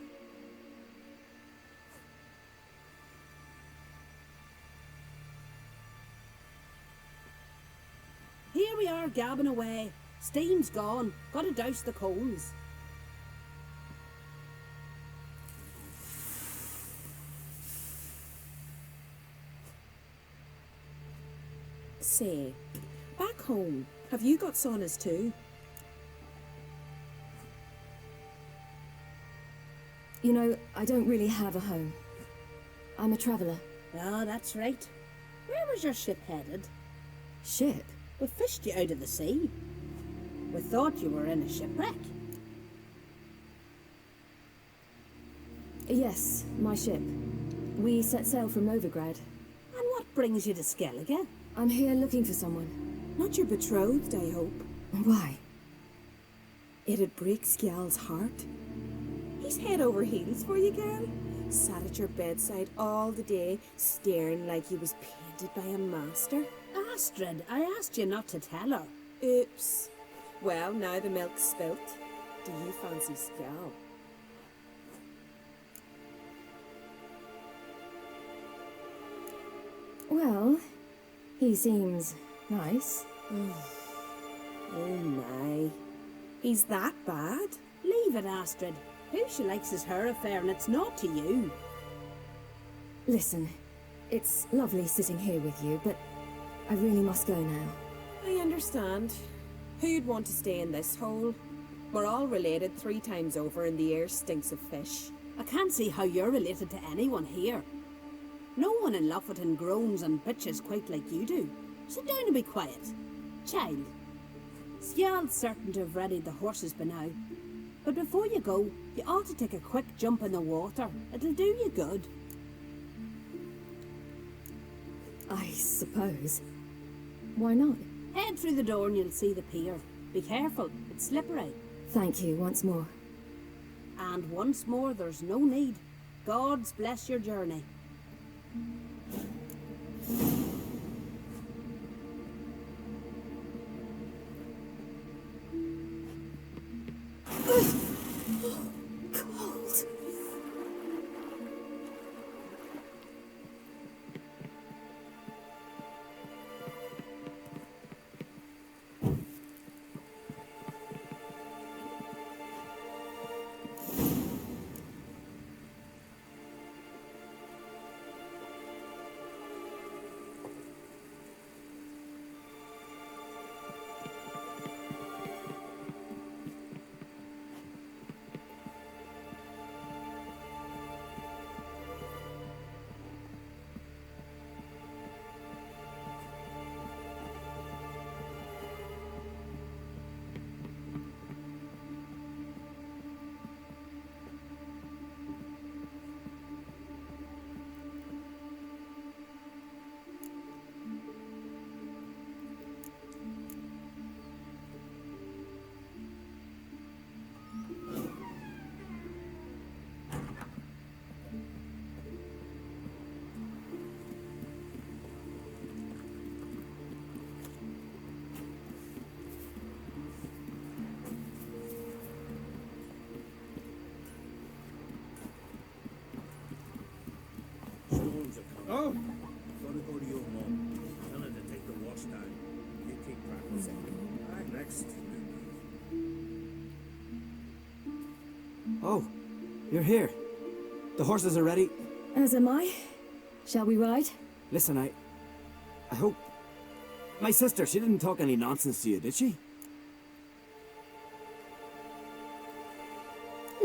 Here we are gabbing away. Steam's gone. Gotta douse the coals. Say, back home, have you got saunas too? You know, I don't really have a home. I'm a traveller. Ah, that's right. Where was your ship headed? Ship? We fished you out of the sea. We thought you were in a shipwreck. Yes, my ship. We set sail from Novigrad. And what brings you to Skellige? I'm here looking for someone. Not your betrothed, I hope. Why? It'd break Skjal's heart. He's head over heels for you, girl. Sat at your bedside all the day, staring like he was painted by a master. Astrid, I asked you not to tell her. Oops. Well, now the milk's spilt. Do you fancy Skjal? Well, he seems nice. Oh my. He's that bad? Leave it, Astrid. Who she likes is her affair, and it's not to you. Listen, it's lovely sitting here with you, but I really must go now. I understand. Who'd want to stay in this hole? We're all related 3 times over, and the air stinks of fish. I can't see how you're related to anyone here. No one in Lofoten groans and bitches quite like you do. Sit down and be quiet. Child, Skjal's certain to have readied the horses by now. But before you go, you ought to take a quick jump in the water. It'll do you good. I suppose. Why not? Head through the door and you'll see the pier. Be careful, it's slippery. Thank you once more. And once more, there's no need. God's bless your journey. Cold. Oh! Gotta go to your mom. Tell her to take the wash down. You keep practicing. Right, next. Oh, you're here. The horses are ready. As am I. Shall we ride? Listen, I hope... My sister, she didn't talk any nonsense to you, did she?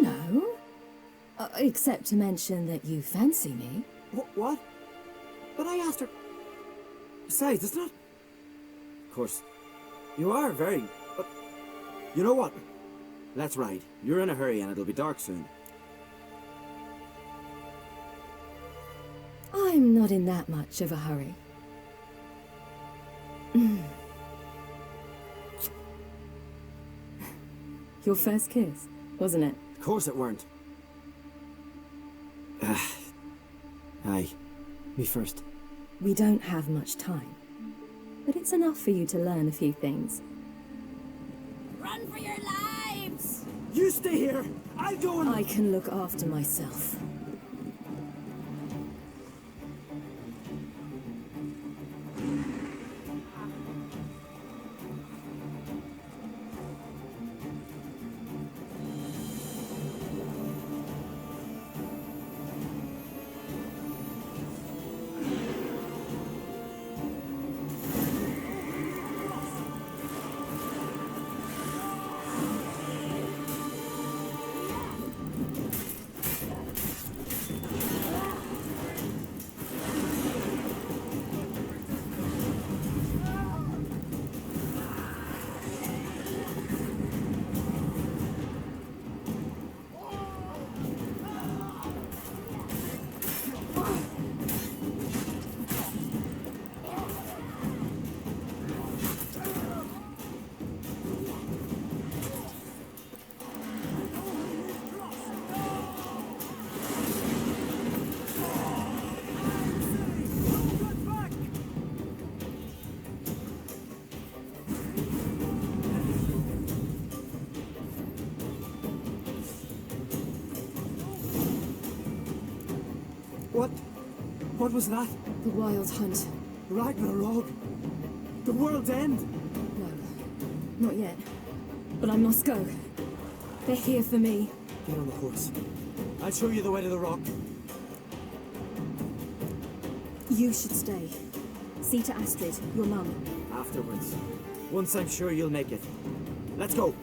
No. Except to mention that you fancy me. What? But I asked her... Besides, it's not... Of course, you are very... But... You know what? Let's ride. You're in a hurry and it'll be dark soon. I'm not in that much of a hurry. Your first kiss, wasn't it? Of course it weren't. Aye. Me first. We don't have much time. But it's enough for you to learn a few things. Run for your lives! You stay here! I'll go and... I can look after myself. What was that? The Wild Hunt. Ragnarok? The world's end? No, not yet. But I must go. They're here for me. Get on the horse. I'll show you the way to the rock. You should stay. See to Astrid, your mum. Afterwards. Once I'm sure you'll make it. Let's go.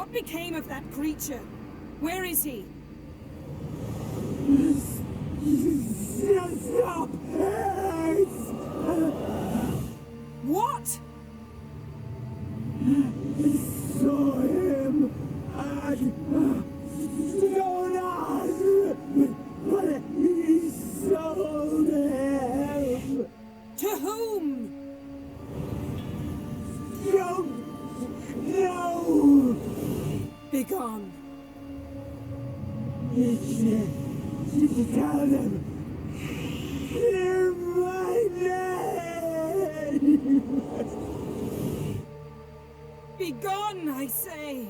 What became of that creature? Where is he? Stop! What? Saw him at Jonas, but he sold him. To whom? Don't know. Begone. Tell them. Hear my name. Begone, I say.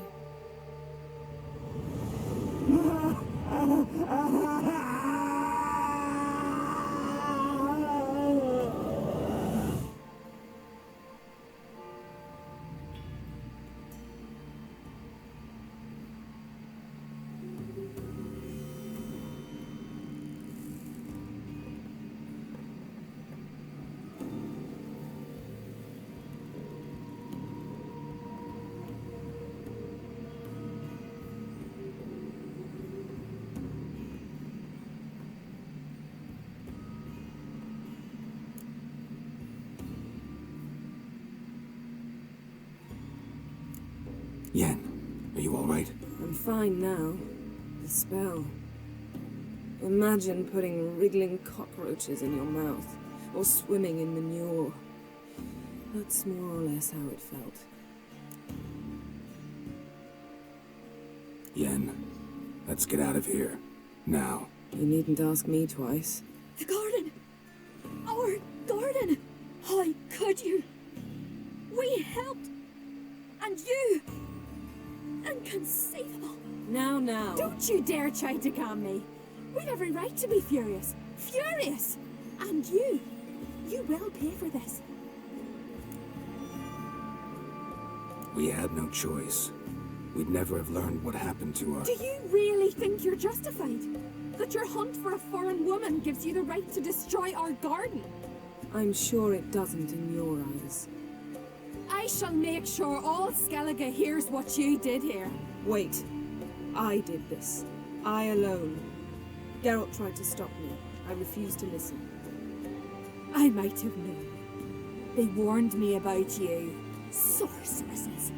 Yen, are you all right? I'm fine now. The spell. Imagine putting wriggling cockroaches in your mouth, or swimming in manure. That's more or less how it felt. Yen, let's get out of here. Now. You needn't ask me twice. The garden! Our garden! How could you? We helped! And you! Inconceivable! Now. Don't you dare try to calm me. We've every right to be furious. Furious! And you will pay for this. We had no choice. We'd never have learned what happened to us. Do you really think you're justified? That your hunt for a foreign woman gives you the right to destroy our garden? I'm sure it doesn't in your eyes. I shall make sure all Skellige hears what you did here. Wait. I did this. I alone. Geralt tried to stop me. I refused to listen. I might have known. They warned me about you. Sorceresses.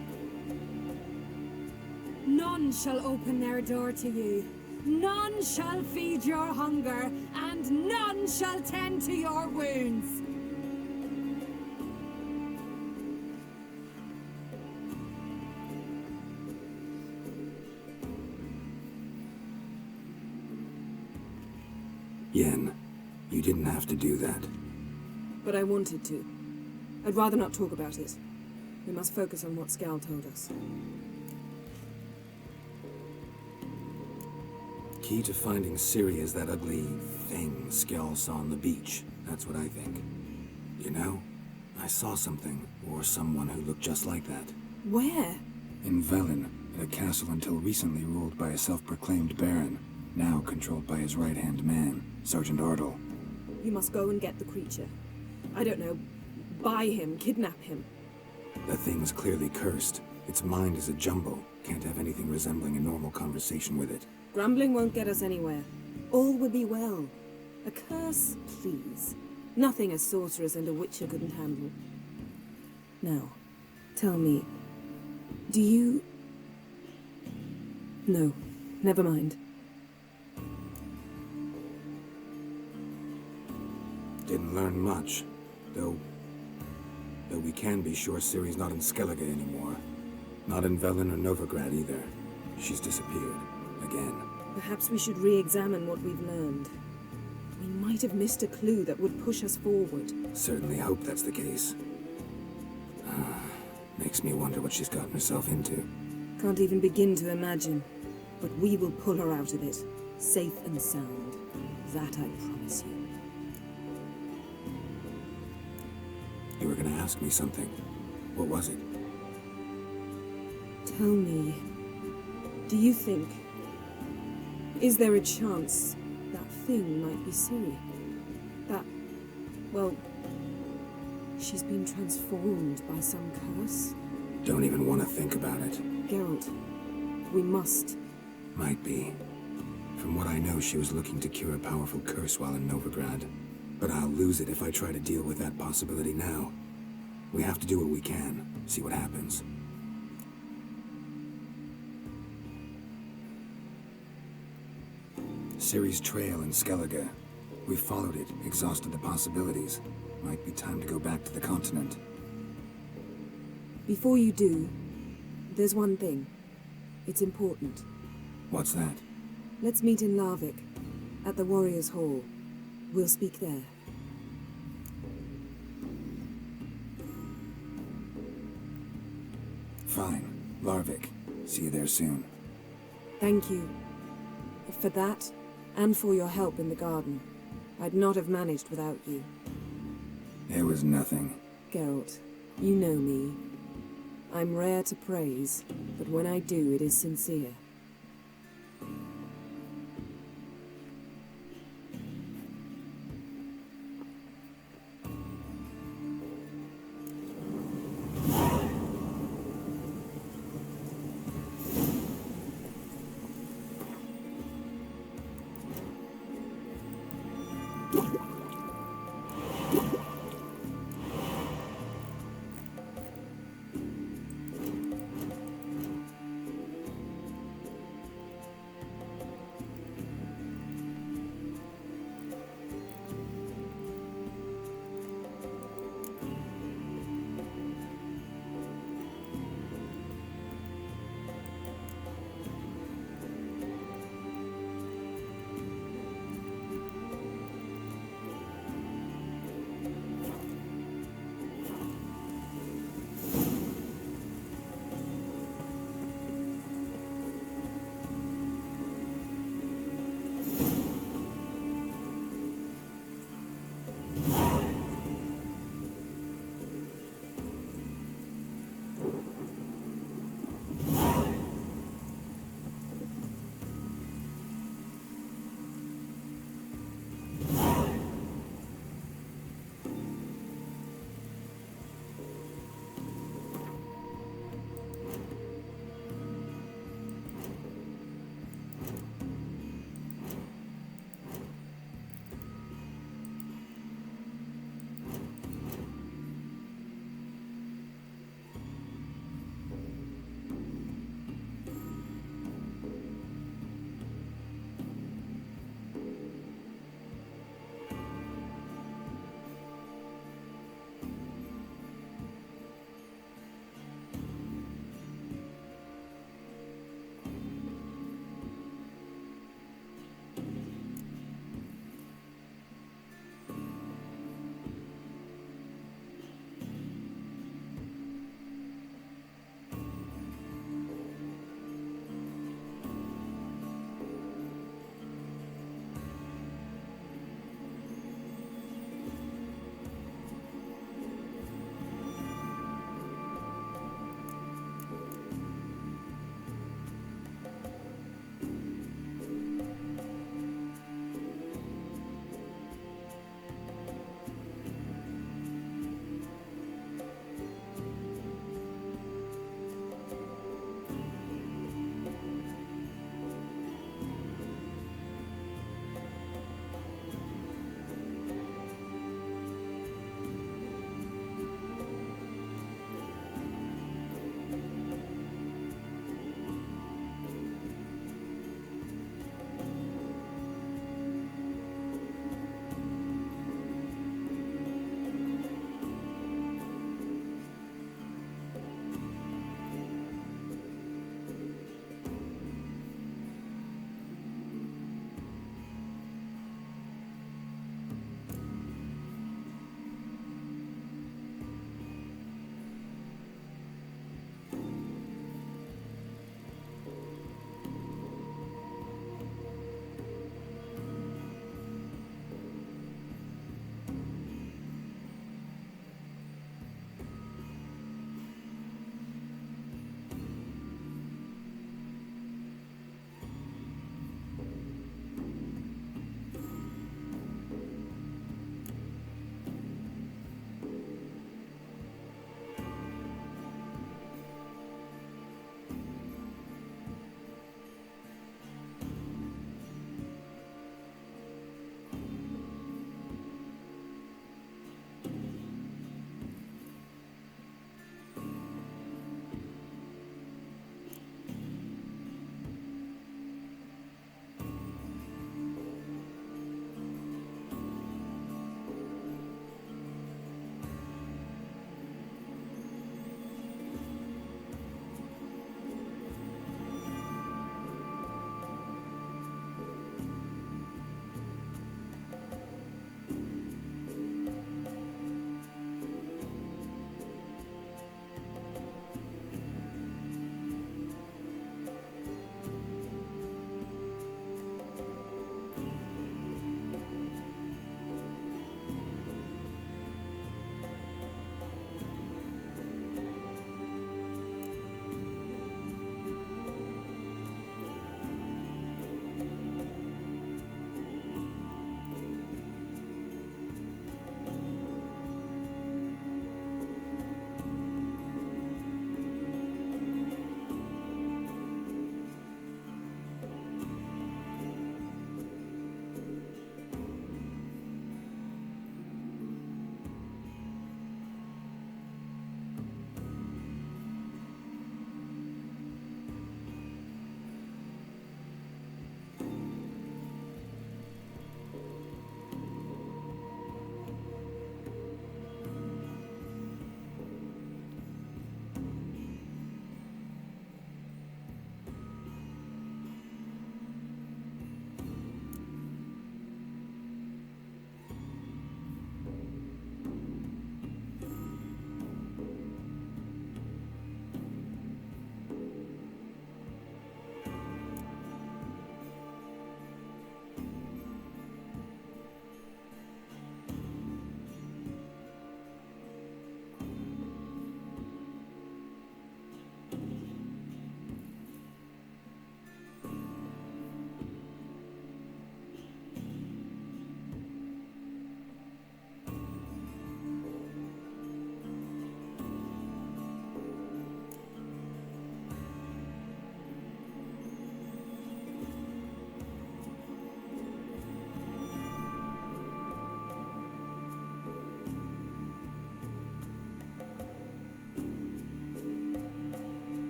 None shall open their door to you. None shall feed your hunger, and none shall tend to your wounds. Yen, you didn't have to do that. But I wanted to. I'd rather not talk about it. We must focus on what Skal told us. Key to finding Ciri is that ugly thing Skell saw on the beach. That's what I think. You know, I saw something, or someone who looked just like that. Where? In Velen, at a castle until recently ruled by a self-proclaimed baron, now controlled by his right-hand man, Sergeant Ardle. You must go and get the creature. I don't know, buy him, kidnap him. The thing's clearly cursed. Its mind is a jumble. Can't have anything resembling a normal conversation with it. Grumbling won't get us anywhere. All will be well. A curse, please. Nothing a sorceress and a witcher couldn't handle. Now, tell me, do you... No, never mind. Didn't learn much, though we can be sure Ciri's not in Skellige anymore. Not in Velen or Novigrad either. She's disappeared. Again. Perhaps we should re-examine what we've learned. We might have missed a clue that would push us forward. Certainly hope that's the case. Makes me wonder what she's gotten herself into. Can't even begin to imagine. But we will pull her out of it. Safe and sound. That I promise you. You were gonna ask me something. What was it? Tell me, do you think... Is there a chance that thing might be Ciri? That... well... she's been transformed by some curse? Don't even want to think about it. Geralt, We must. Might be. From what I know, she was looking to cure a powerful curse while in Novigrad. But I'll lose it if I try to deal with that possibility now. We have to do what we can, see what happens. Ciri's trail in Skellige. We followed it, exhausted the possibilities. Might be time to go back to the continent. Before you do, there's one thing. It's important. What's that? Let's meet in Larvik, at the Warriors' Hall. We'll speak there. Fine. Larvik. See you there soon. Thank you. For that, and for your help in the garden. I'd not have managed without you. It was nothing. Geralt, you know me. I'm rare to praise, but when I do, it is sincere.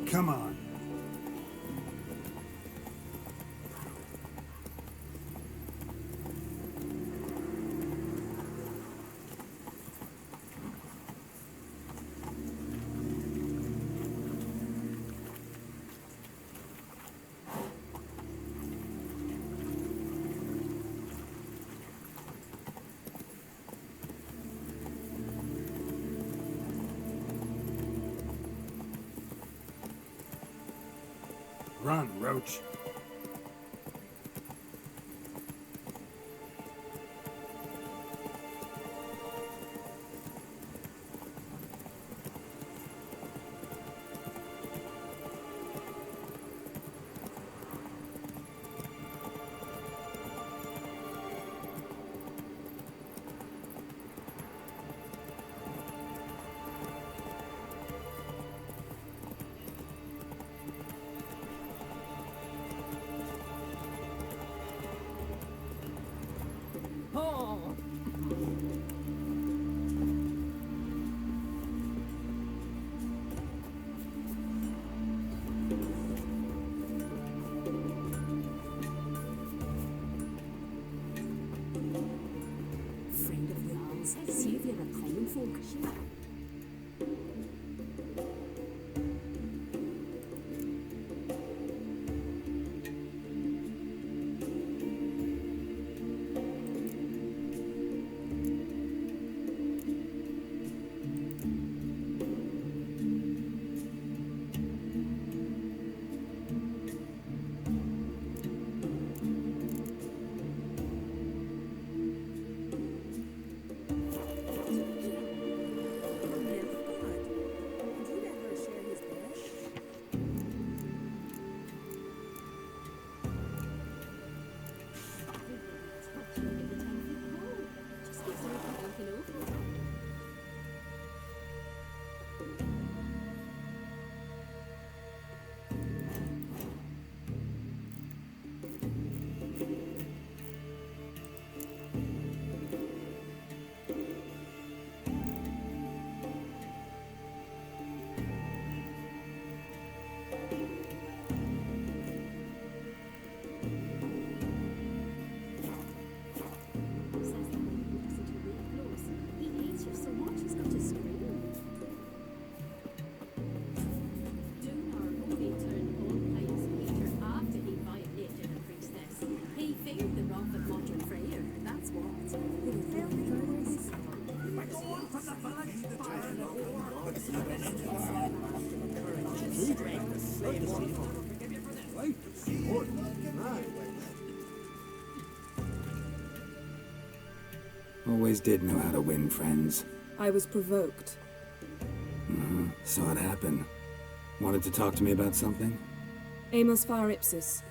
Come on. Run, Roach. Friend of yours, see if you're a common folk. Always did know how to win friends. I was provoked. Saw it happen. Wanted to talk to me about something? Amos Far Ipsis,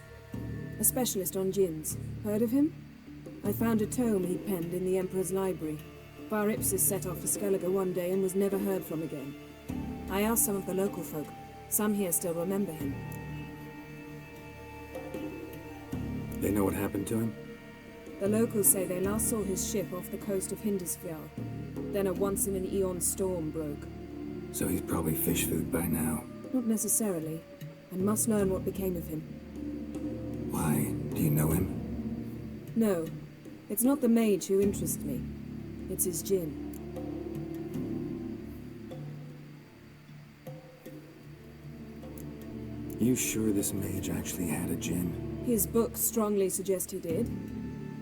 a specialist on djinns. Heard of him? I found a tome he'd penned in the Emperor's library. Far Ipsis set off for Skellige one day and was never heard from again. I asked some of the local folk. Some here still remember him. They know what happened to him? The locals say they last saw his ship off the coast of Hindisfjall. Then a once-in-an-eon storm broke. So he's probably fish food by now. Not necessarily. I must learn what became of him. Why? Do you know him? No. It's not the mage who interests me. It's his djinn. You sure this mage actually had a djinn? His books strongly suggest he did.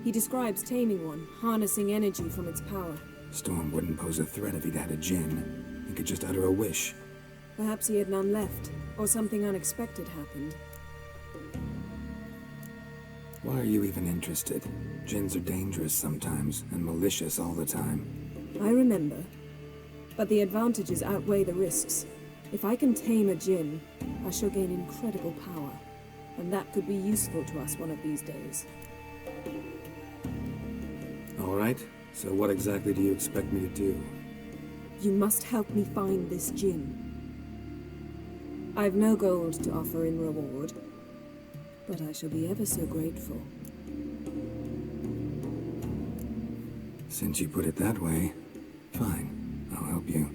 He describes taming one, harnessing energy from its power. Storm wouldn't pose a threat if he'd had a djinn. He could just utter a wish. Perhaps he had none left, or something unexpected happened. Why are you even interested? Djinns are dangerous sometimes, and malicious all the time. I remember. But the advantages outweigh the risks. If I can tame a djinn, I shall gain incredible power. And that could be useful to us one of these days. All right. So what exactly do you expect me to do? You must help me find this djinn. I've no gold to offer in reward, but I shall be ever so grateful. Since you put it that way, fine. I'll help you.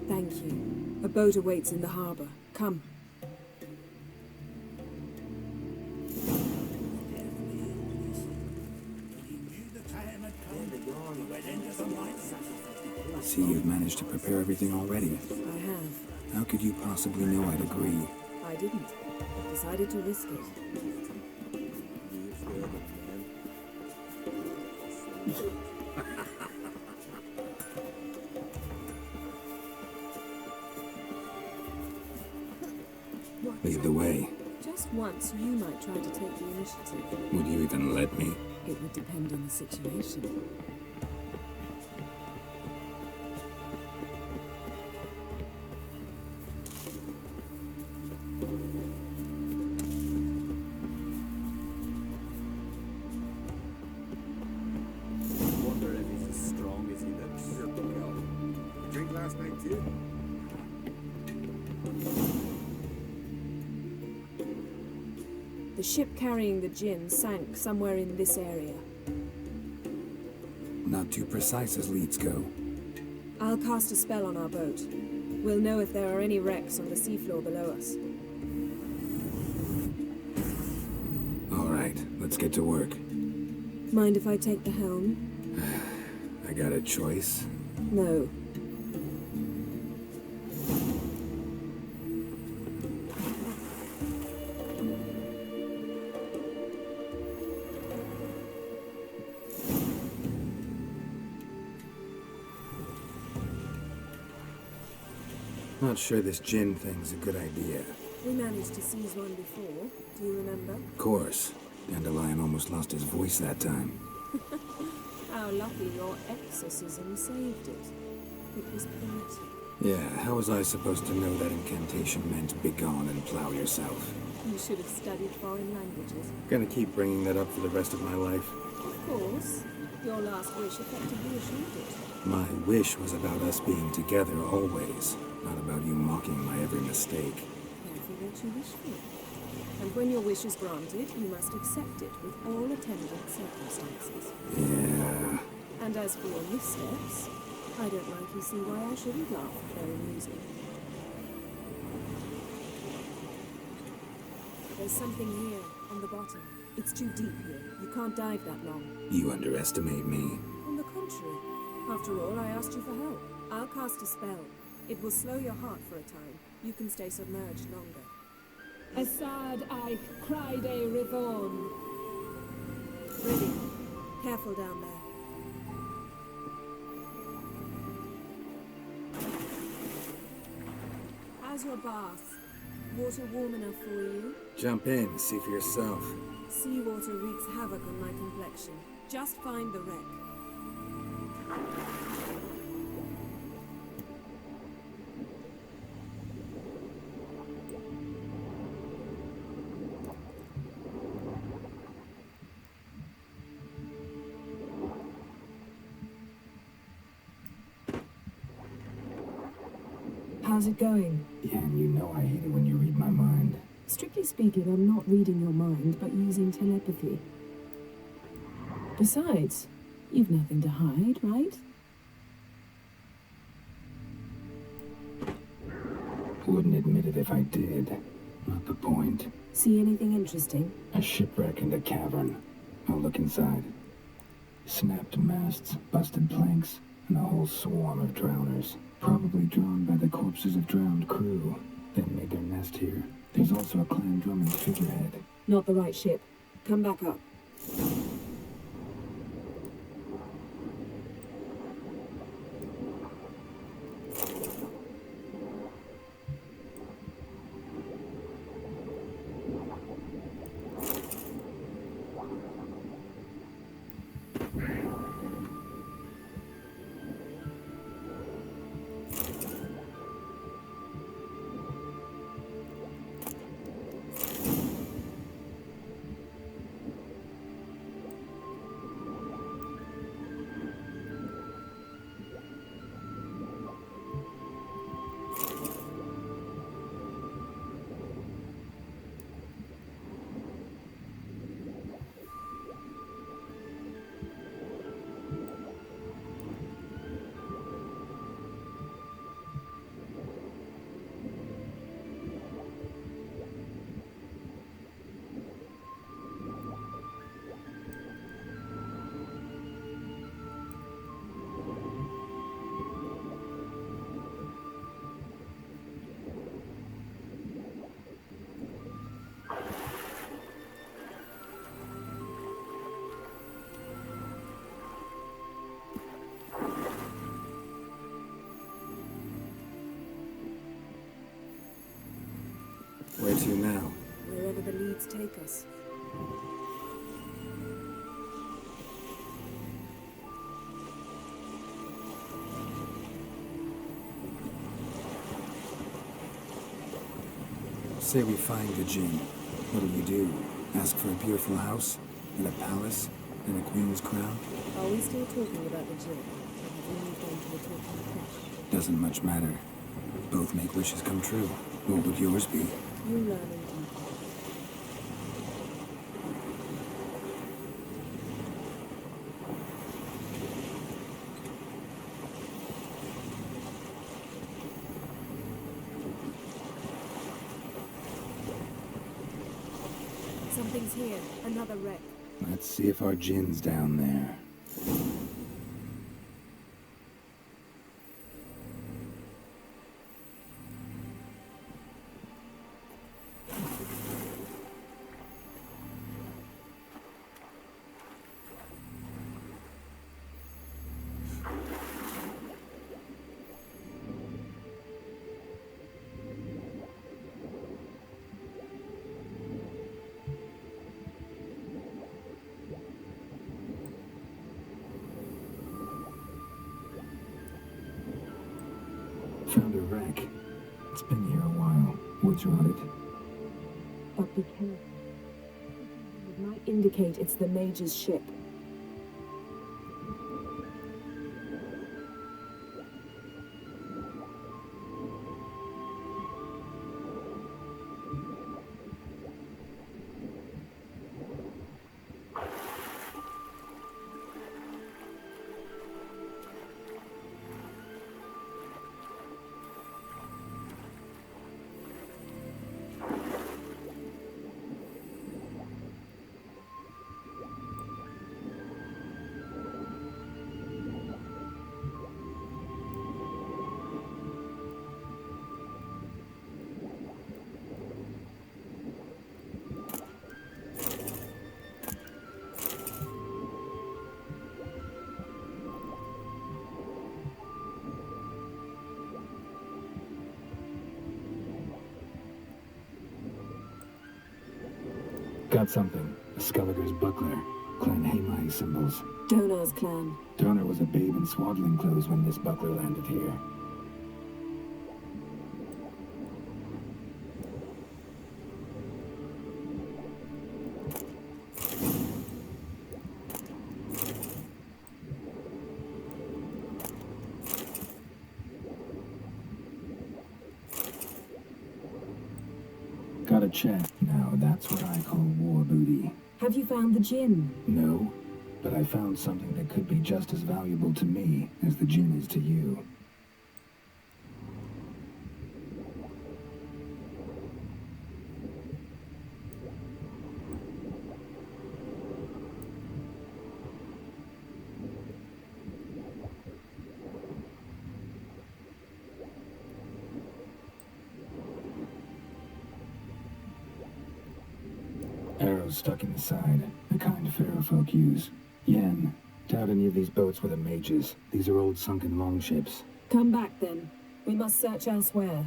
Thank you. A boat awaits in the harbor. Come. See, you've managed to prepare everything already. I have. How could you possibly know I'd agree? I didn't. I decided to risk it. Lead the way. Just once, you might try to take the initiative. Would you even let me? It would depend on the situation. Wonder if he's as strong as he looks. You drink last night too? The ship carrying the gin sank somewhere in this area. Not too precise as leads go. I'll cast a spell on our boat. We'll know if there are any wrecks on the seafloor below us. All right, let's get to work. Mind if I take the helm? I got a choice. No. Not sure this gin thing's a good idea. We managed to seize one before. Do you remember? Of course. Dandelion almost lost his voice that time. How lucky your exorcism saved it. It was permitted. Yeah, how was I supposed to know that incantation meant begone and plow yourself? You should have studied foreign languages. Gonna keep bringing that up for the rest of my life. Of course. Your last wish effectively assured it. My wish was about us being together always, not about you mocking my every mistake. Careful what you wish for. And when your wish is granted, you must accept it with all attendant circumstances. Yeah. And as for your missteps, I don't likely see why I shouldn't laugh if they're amusing. There's something here, on the bottom. It's too deep here. You can't dive that long. You underestimate me. On the contrary. After all, I asked you for help. I'll cast a spell. It will slow your heart for a time. You can stay submerged longer. Assad I cried a Rivon. Ready. Careful down there. How's your bath? Water warm enough for you? Jump in, see for yourself. Seawater wreaks havoc on my complexion. Just find the wreck. How's it going? Yeah, and you know I hate it when you read my mind. Strictly speaking, I'm not reading your mind, but using telepathy. Besides, you've nothing to hide, right? Wouldn't admit it if I did. Not the point. See anything interesting? A shipwreck and a cavern. I'll look inside. Snapped masts, busted planks, and a whole swarm of drowners. Probably drawn by the corpses of drowned crew. Then made their nest here. There's also a clan drumming figurehead. Not the right ship. Come back up. us. Say we find the Jinn. What'll you do? Ask for a beautiful house? And a palace? And a queen's crown? Are we still talking about the Jinn? Or have we moved on to the talking fish? Doesn't much matter. Both make wishes come true. What would yours be? You learn and deepen. Something's here. Another wreck. Let's see if our Jinn's down there. Found a wreck. It's been here a while. Wood's rotted. But be careful. It might indicate it's the Mage's ship. Got something. A Skelliger's buckler. Clan Hamai symbols. Donar's clan. Donar was a babe in swaddling clothes when this buckler landed here. Got a check. Now that's what I call war booty. Have you found the Jinn? No, but I found something that could be just as valuable to me as the Jinn is to you. Arrows stuck in the side, the kind Pharaoh folk use. Yen, doubt any of these boats were the mages. These are old sunken longships. Come back then. We must search elsewhere.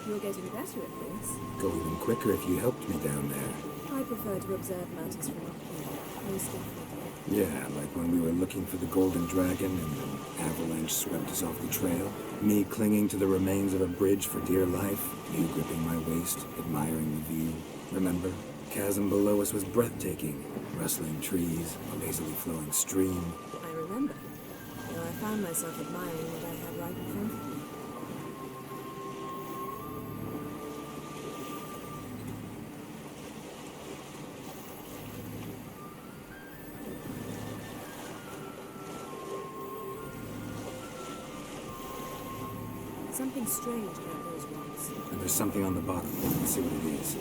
You're getting better at this. Go even quicker if you helped me down there. I prefer to observe matters from up here. Most definitely. Yeah, like when we were looking for the Golden Dragon and an avalanche swept us off the trail. Me clinging to the remains of a bridge for dear life. You gripping my waist, admiring the view. Remember? Chasm below us was breathtaking. Rustling trees, a lazily flowing stream. I remember. Though I found myself admiring what I had right in front of me. Something strange about those rocks. And there's something on the bottom. Let's see what it is.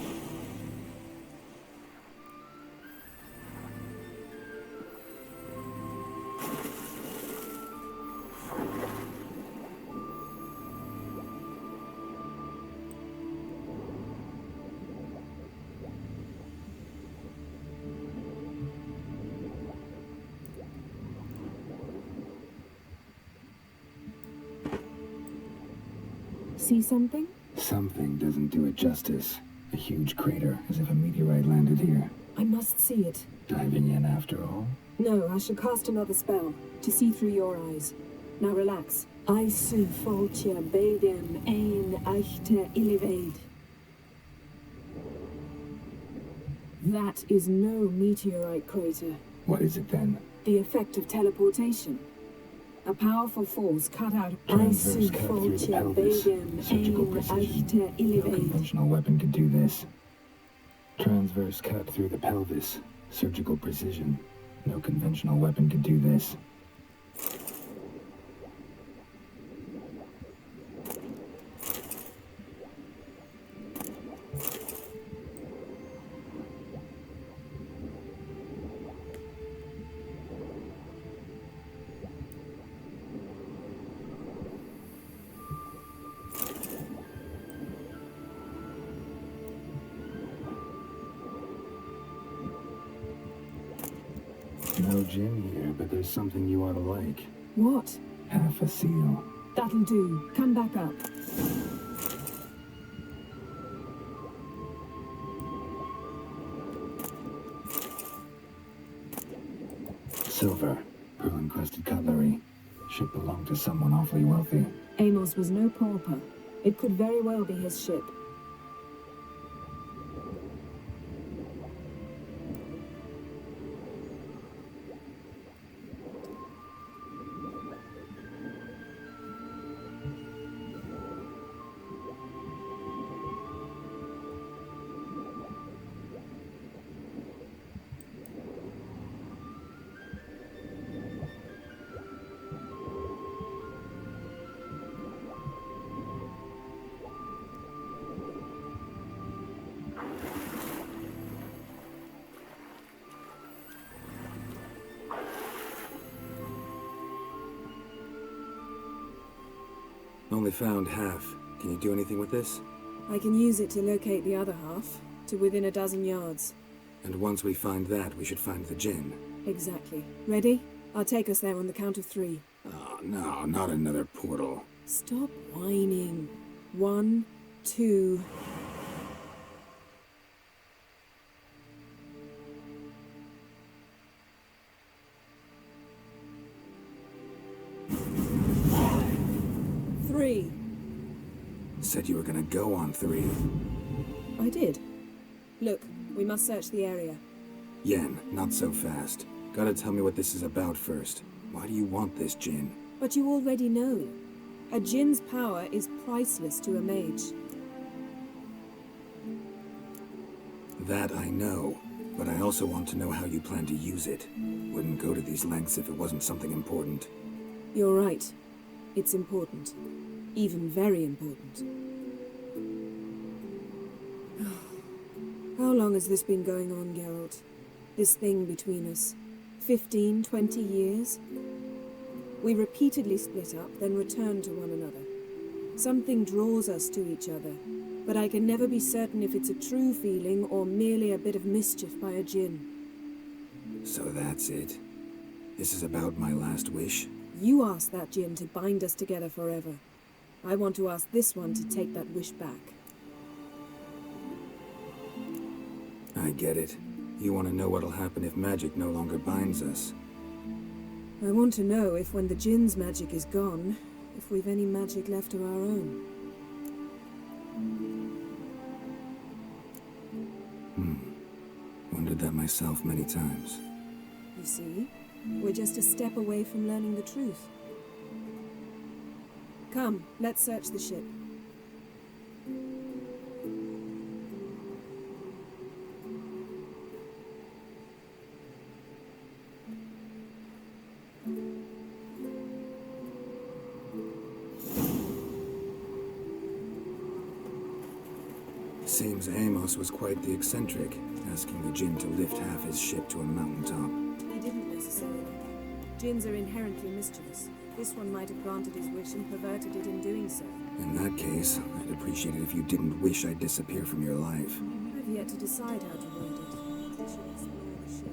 See something? Something doesn't do it justice. A huge crater, as if a meteorite landed here. I must see it. Diving in after all? No, I shall cast another spell, to see through your eyes. Now relax. I su foltia bedem ein eichte illivaid. That is no meteorite crater. What is it then? The effect of teleportation. A powerful force cut out Transverse cut through the pelvis. Surgical precision. No conventional weapon could do this. Transverse cut through the pelvis. Surgical precision. No conventional weapon could do this. No gin here, but there's something you ought to like. What? Half a seal. That'll do. Come back up. Silver. Pearl-encrusted cutlery. Should belong to someone awfully wealthy. Amos was no pauper. It could very well be his ship. Only found half. Can you do anything with this? I can use it to locate the other half, to within a dozen yards. And once we find that, we should find the gin. Exactly. Ready? I'll take us there on the count of 3. Oh, no, not another portal. Stop whining. 1, 2... Said you were gonna go on 3. I did. Look, we must search the area. Yen, not so fast. Gotta tell me what this is about first. Why do you want this gin? But you already know. A gin's power is priceless to a mage. That I know, but I also want to know how you plan to use it. Wouldn't go to these lengths if it wasn't something important. You're right. It's important. Even very important. How long has this been going on, Geralt? This thing between us? 15, 20 years? We repeatedly split up, then return to one another. Something draws us to each other, but I can never be certain if it's a true feeling or merely a bit of mischief by a djinn. So that's it? This is about my last wish? You asked that djinn to bind us together forever. I want to ask this one to take that wish back. I get it. You want to know what'll happen if magic no longer binds us. I want to know if when the djinn's magic is gone, if we've any magic left of our own. Wondered that myself many times. You see, we're just a step away from learning the truth. Come, let's search the ship. Seems Amos was quite the eccentric, asking the djinn to lift half his ship to a mountaintop. He didn't necessarily. Djinns are inherently mischievous. This one might have granted his wish and perverted it in doing so. In that case, I'd appreciate it if you didn't wish I'd disappear from your life. I've yet to decide how to word it. We should explore the ship.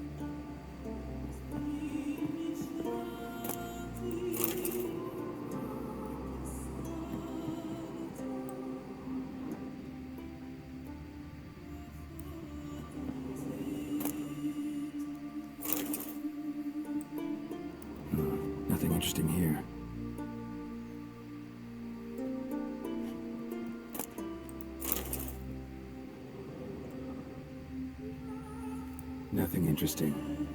Nothing interesting here. Nothing interesting.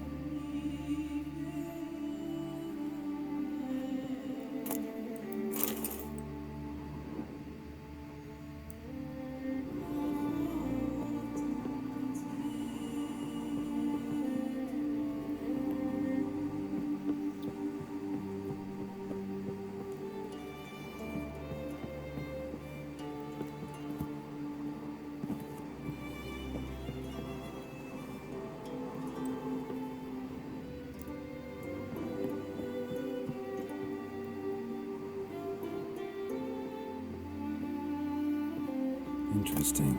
Interesting.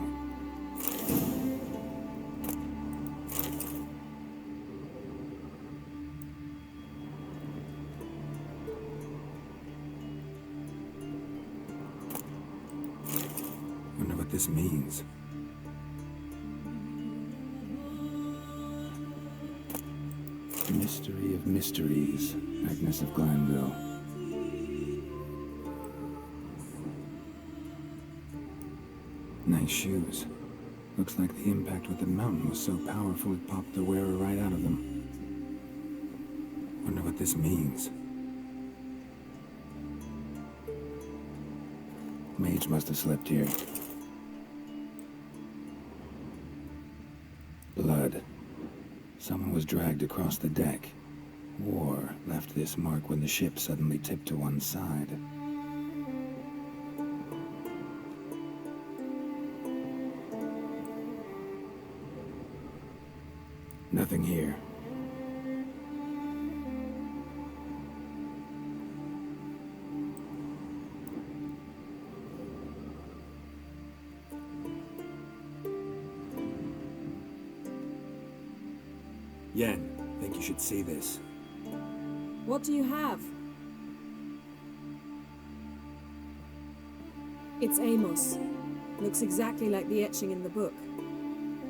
Wonder what this means. Mystery of mysteries, Agnes of Glanville. Nice shoes. Looks like the impact with the mountain was so powerful it popped the wearer right out of them. Wonder what this means. Mage must have slept here. Blood. Someone was dragged across the deck. War left this mark when the ship suddenly tipped to one side. Nothing here. Yen, think you should see this. What do you have? It's Amos. Looks exactly like the etching in the book.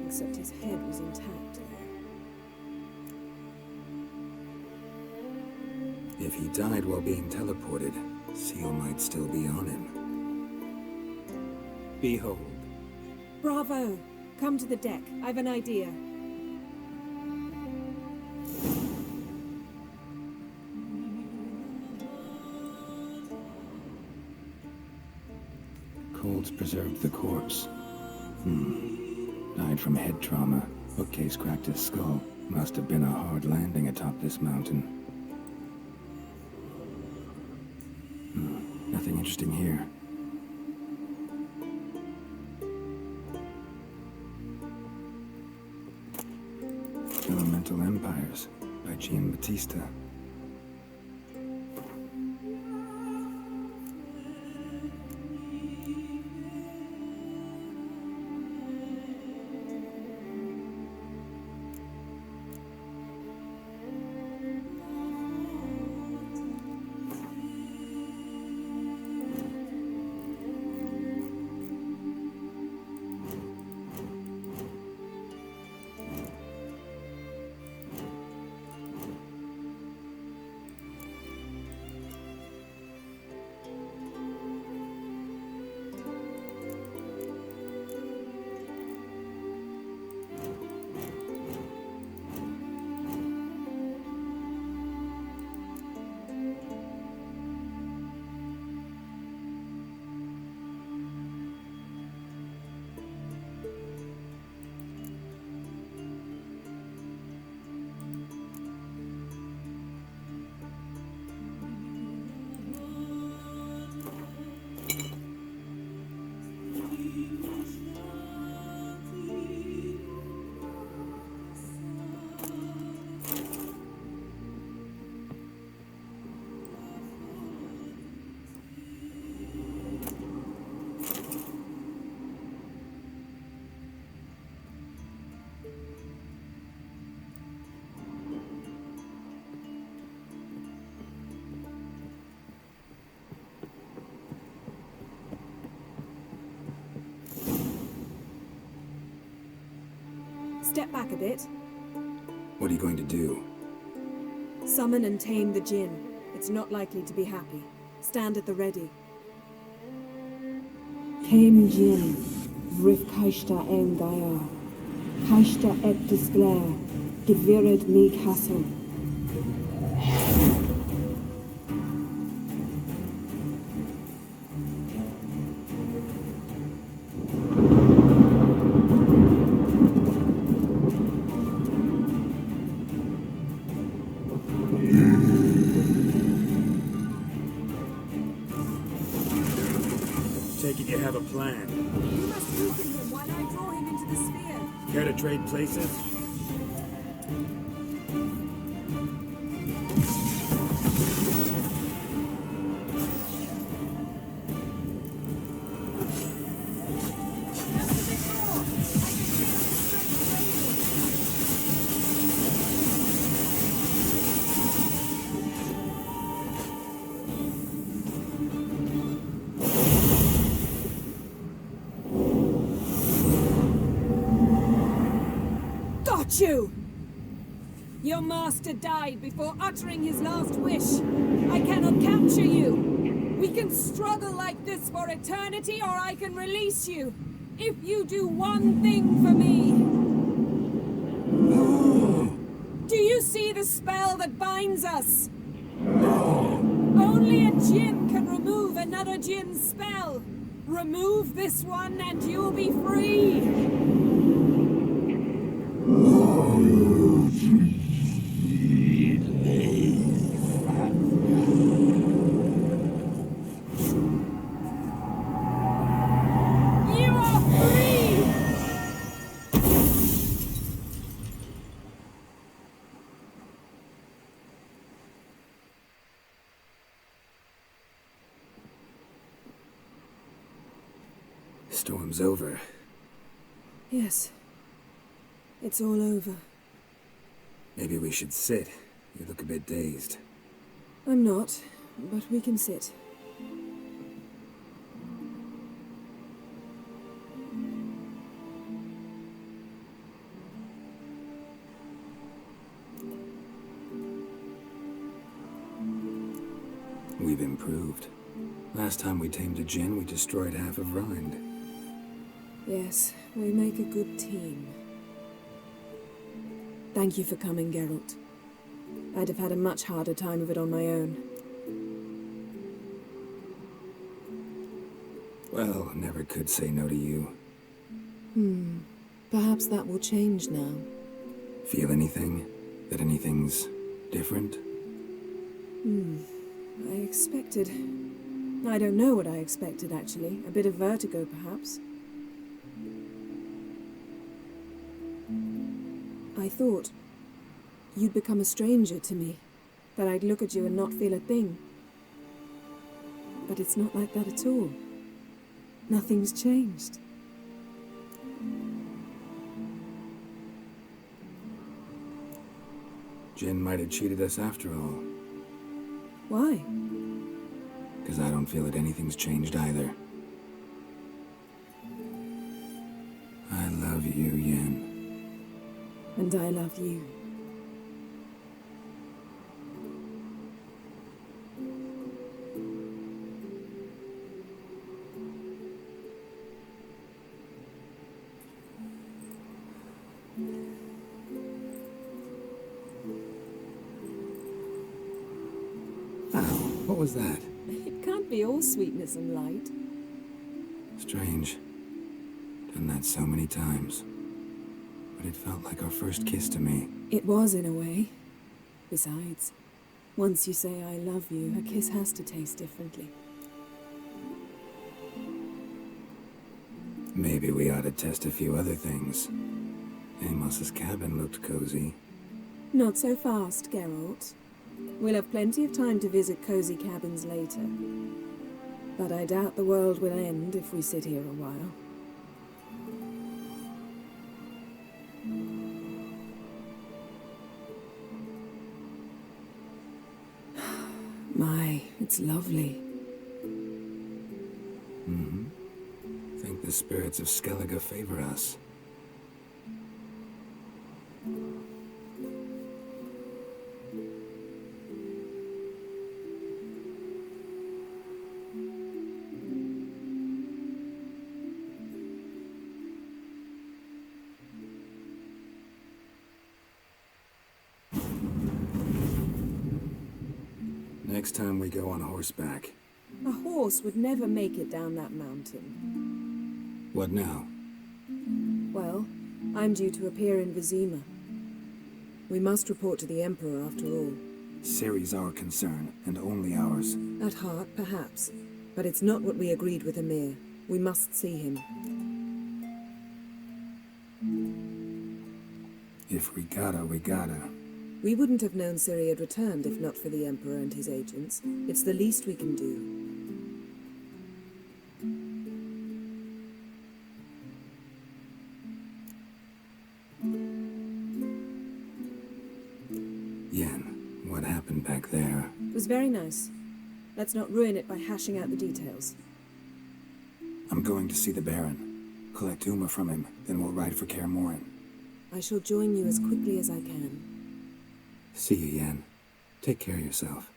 Except his head was intact. If he died while being teleported, Seal might still be on him. Behold. Bravo! Come to the deck. I've an idea. Colds preserved the corpse. Died from head trauma. Bookcase cracked his skull. Must have been a hard landing atop this mountain. Nothing interesting here. Elemental Empires by Gian Battista. Step back a bit. What are you going to do? Summon and tame the Jinn. It's not likely to be happy. Stand at the ready. Came Jin, Rif Kaishta en Gaia, Kaishta et Disglare, Gevirid me Castle. Take it you have a plan. You must weaken him while I draw him into the sphere. Care to trade places? You! Your master died before uttering his last wish. I cannot capture you. We can struggle like this for eternity, or I can release you. If you do one thing for me. Do you see the spell that binds us? Only a djinn can remove another djinn's spell. Remove this one and you'll be free. Storm's over. Yes. It's all over. Maybe we should sit. You look a bit dazed. I'm not, but we can sit. We've improved. Last time we tamed a djinn, we destroyed half of Rind. Yes, we make a good team. Thank you for coming, Geralt. I'd have had a much harder time of it on my own. Well, never could say no to you. Perhaps that will change now. Feel anything? That anything's different? I expected... I don't know what I expected, actually. A bit of vertigo, perhaps. I thought you'd become a stranger to me, that I'd look at you and not feel a thing. But it's not like that at all. Nothing's changed. Jinn might have cheated us after all. Why? Because I don't feel that anything's changed either. I love you, Yen. And I love you. What was that? It can't be all sweetness and light. Strange. Done that so many times. But it felt like our first kiss to me. It was, in a way. Besides, once you say I love you, a kiss has to taste differently. Maybe we ought to test a few other things. Amos's cabin looked cozy. Not so fast, Geralt. We'll have plenty of time to visit cozy cabins later. But I doubt the world will end if we sit here a while. My, it's lovely. Think the spirits of Skellige favor us. Next time we go on horseback. A horse would never make it down that mountain. What now? Well, I'm due to appear in Vizima. We must report to the Emperor after all. Ciri's our concern, and only ours. At heart, perhaps. But it's not what we agreed with Emir. We must see him. If we gotta, we gotta. We wouldn't have known Ciri had returned if not for the Emperor and his agents. It's the least we can do. Yen, what happened back there? It was very nice. Let's not ruin it by hashing out the details. I'm going to see the Baron. Collect Uma from him, then we'll ride for Kaer Morhen. I shall join you as quickly as I can. See you, Yen. Take care of yourself.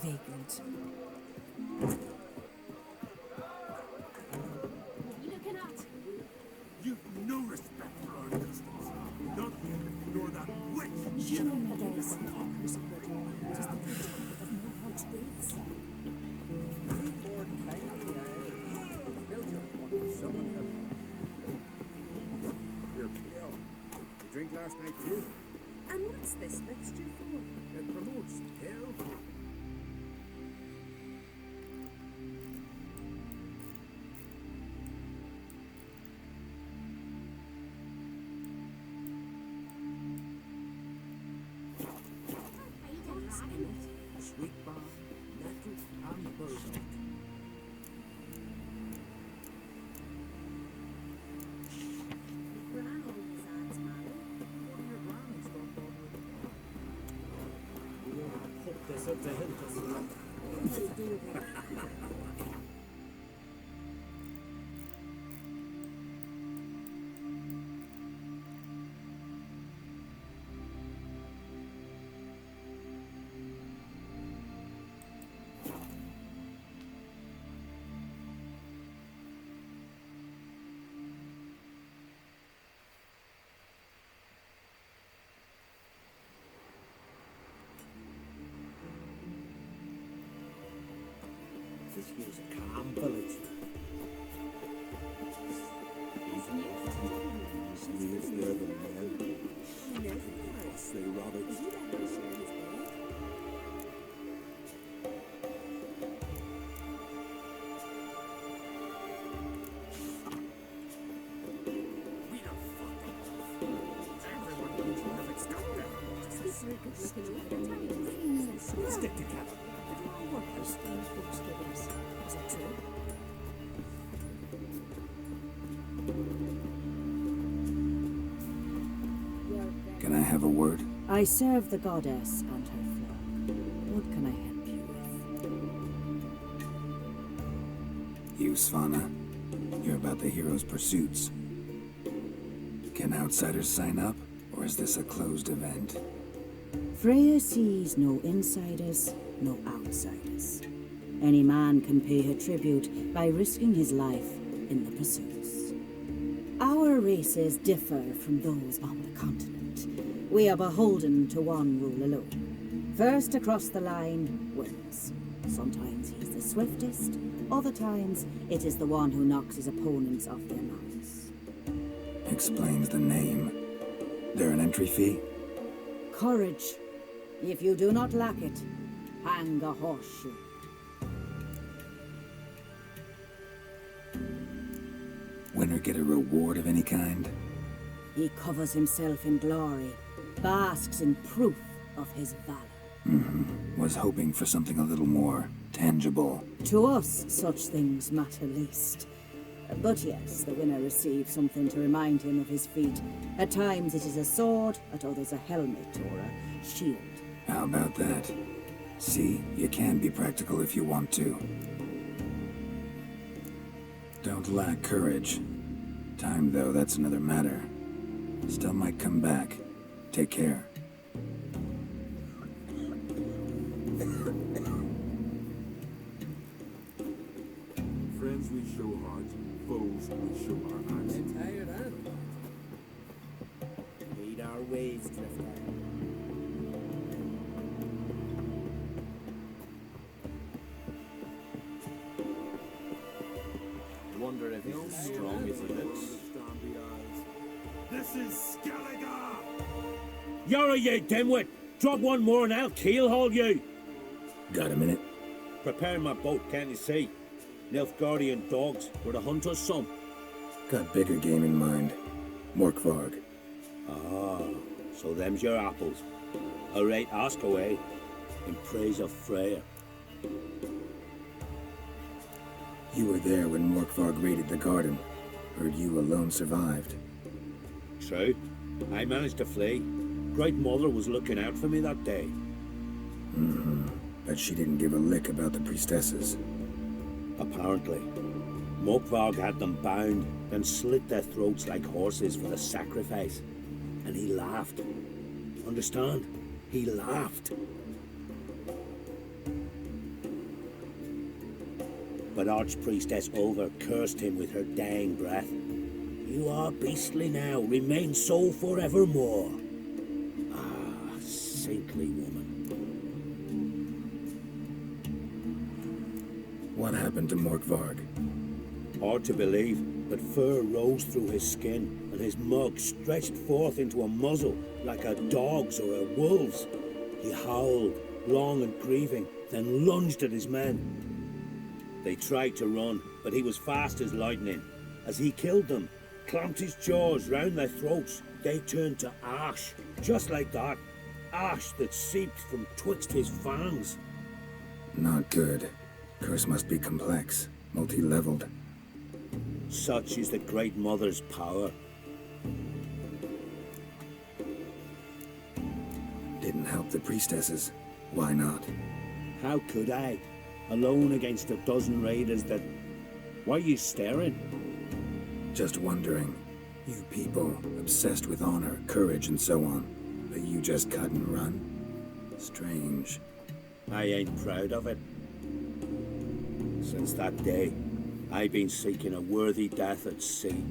Vagrant. You've no respect for our customs. Not you, nor that witch. Surely there is some talkers of the door. It is the good talk of Mohawk's days. You drink last night too? And what's this mixture for? It promotes health. Sweet bar, natural and burdock. This up to him. This here's a calm village. Slaves there than men. Plus they rob it. We don't fuck them. Everyone knows where it's got there. Stick together. What those strange books give us? Is it true? Can I have a word? I serve the goddess and her flock. What can I help you with? You, Svanna. You're about the hero's pursuits. Can outsiders sign up, or is this a closed event? Freya sees no insiders, no outsiders. Any man can pay her tribute by risking his life in the pursuits. Our races differ from those on the continent. We are beholden to one rule alone. First across the line wins. Sometimes he's the swiftest, other times it is the one who knocks his opponents off their mounts. Explains the name. There an entry fee? Courage. If you do not lack it, hang a horseshoe. Winner get a reward of any kind? He covers himself in glory, basks in proof of his valor. Was hoping for something a little more tangible. To us, such things matter least. But yes, the winner receives something to remind him of his feat. At times it is a sword, at others a helmet or a shield. How about that? See, you can be practical if you want to. Don't lack courage. Time, though, that's another matter. Still might come back. Take care. Friends we show heart, foes we show our axe. Tired animal. Lead our ways, Drifter. Wonder if he's as strong as he looks. This is Skellige! You're you dimwit! Drop one more and I'll keelhaul you! Got a minute? Prepare my boat, can't you see? Nilfgaardian dogs were the hunter's son. Got bigger game in mind. Morkvarg. Ah, so them's your apples. Alright, ask away. In praise of Freya. You were there when Morkvarg raided the garden. Heard you alone survived. True. I managed to flee. Great Mother was looking out for me that day. But she didn't give a lick about the priestesses. Apparently. Morkvarg had them bound, then slit their throats like horses for the sacrifice. And he laughed. Understand? He laughed. But Archpriestess Ulver cursed him with her dying breath. You are beastly now, remain so forevermore. Ah, saintly woman. What happened to Morkvarg? Hard to believe, but fur rose through his skin, and his mug stretched forth into a muzzle like a dog's or a wolf's. He howled, long and grieving, then lunged at his men. They tried to run, but he was fast as lightning. As he killed them, clamped his jaws round their throats, they turned to ash, just like that. Ash that seeped from twixt his fangs. Not good. Curse must be complex, multi-leveled. Such is the Great Mother's power. Didn't help the priestesses. Why not? How could I? Alone against a dozen raiders that... Why are you staring? Just wondering. You people, obsessed with honor, courage, and so on. But you just cut and run? Strange. I ain't proud of it. Since that day, I've been seeking a worthy death at sea.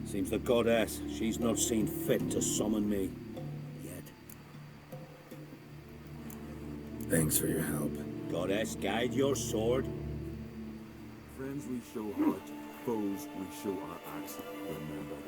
Seems the goddess, she's not seen fit to summon me. Yet. Thanks for your help. Goddess, guide your sword. Friends we show heart, foes we show our axe. Remember that.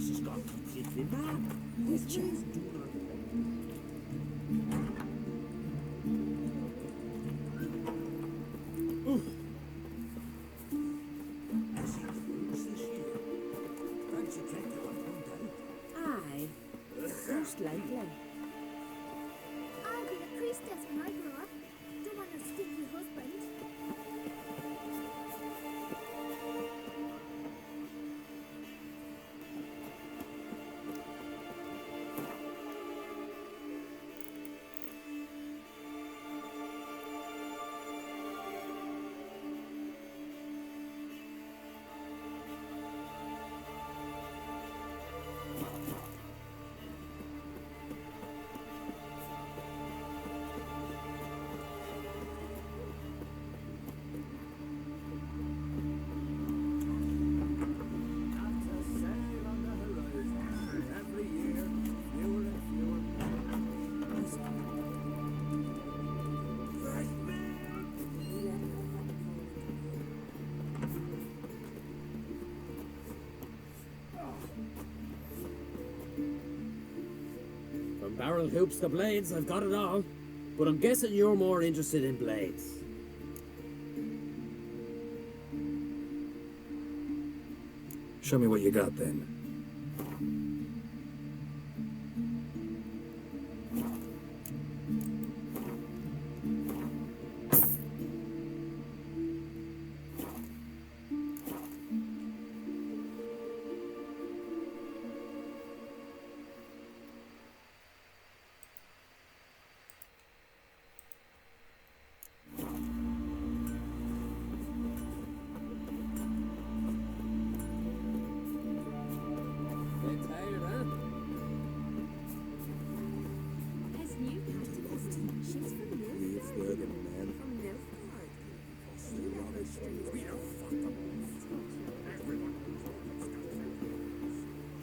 Argus has gone completely mad. Aye, most likely. I'll be a priestess when I grow up. Don't want a stinky husband. From barrel hoops to blades, I've got it all. But I'm guessing you're more interested in blades. Show me what you got then.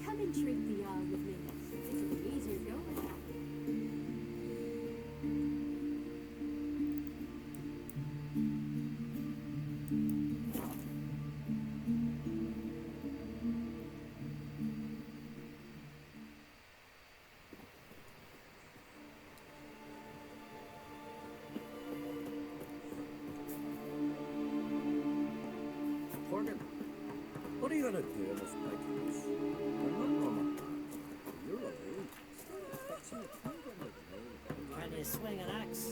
Come and drink the ale with me. It'll be easier going. Morgan, what are you gonna do in this place? You're not normal. You're a rude. Can you swing an axe?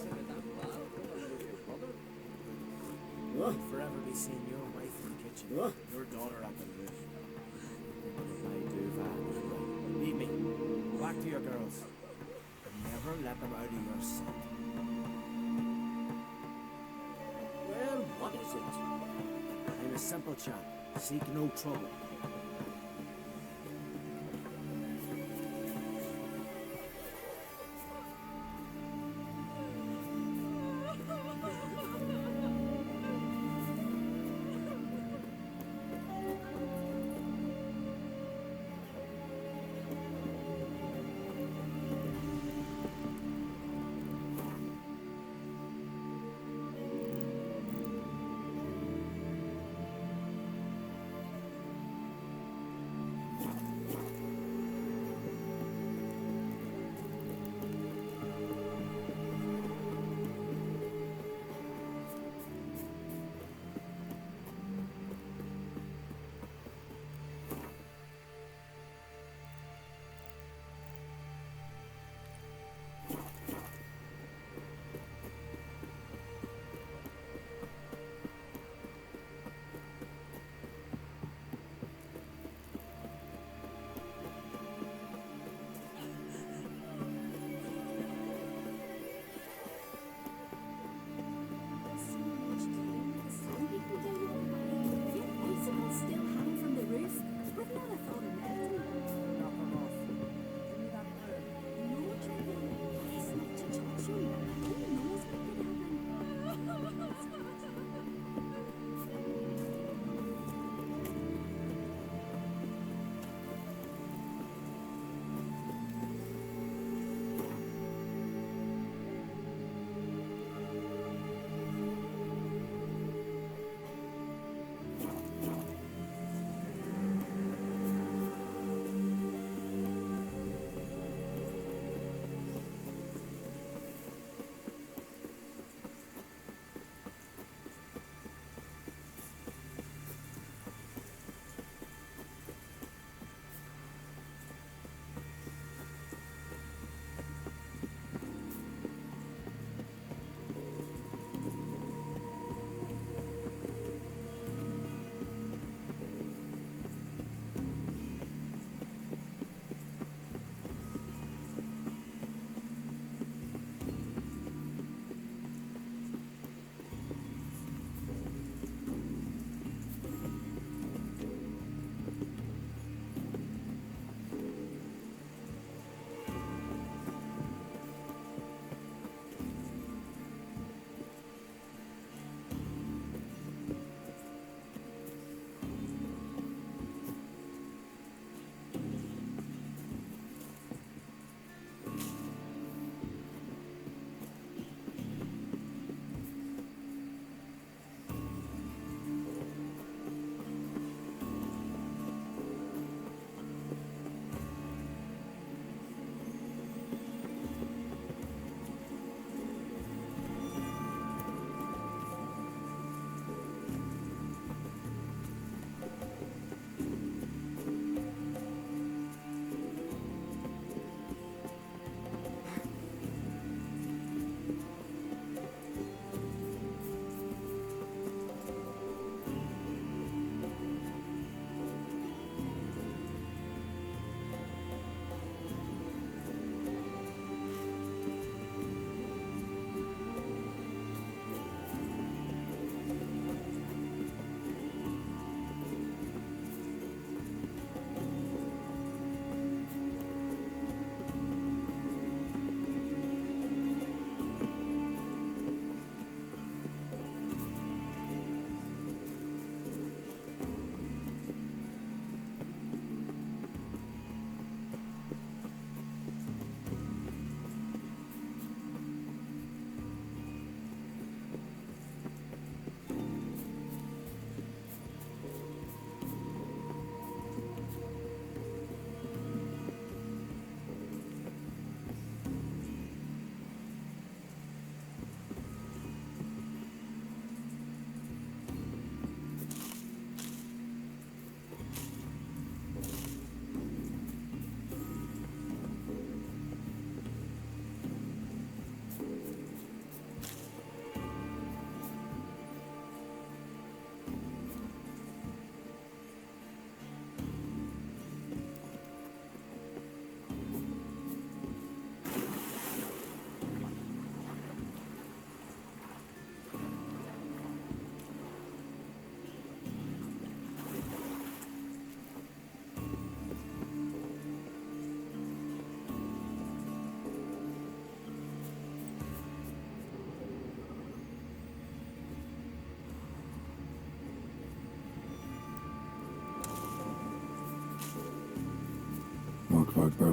What? Forever be seeing your wife in the kitchen. What? Your daughter at the roof. I do that. Leave me. Back to your girls. And never let them out of your sight. Well, what is it? I'm a simple chap. Seek no trouble.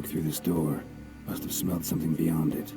smoke through this door. Must have smelled something beyond it.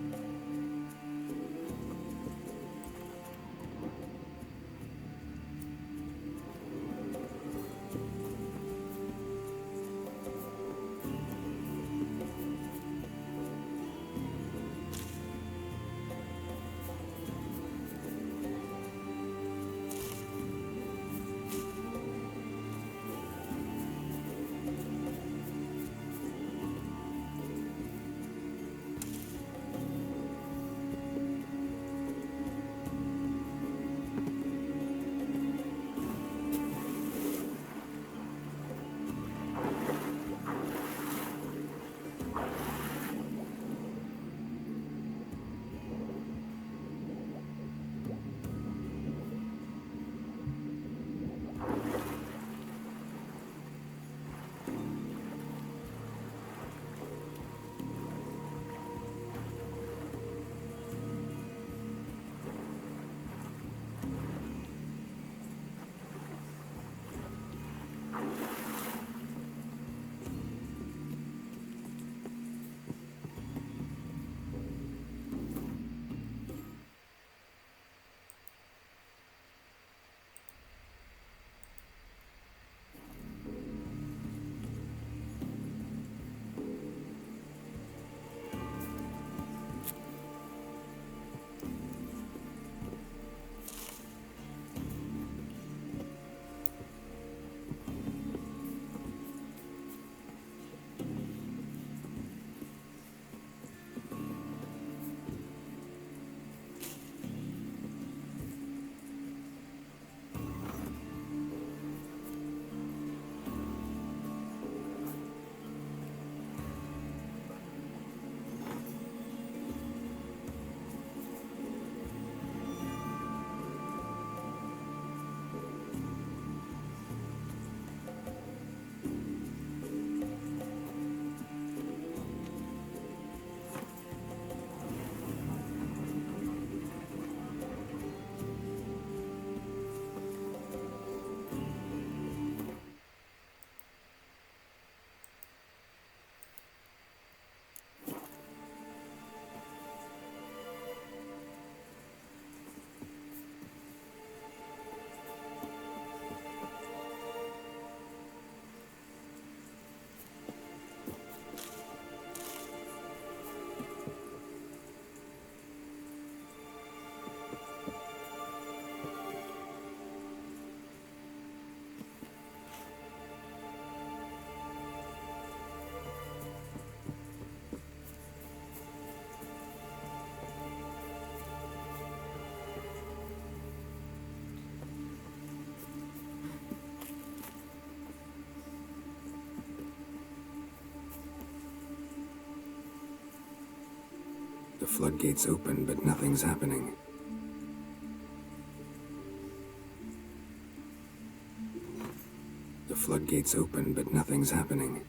The floodgates open, but nothing's happening. The floodgates open, but nothing's happening.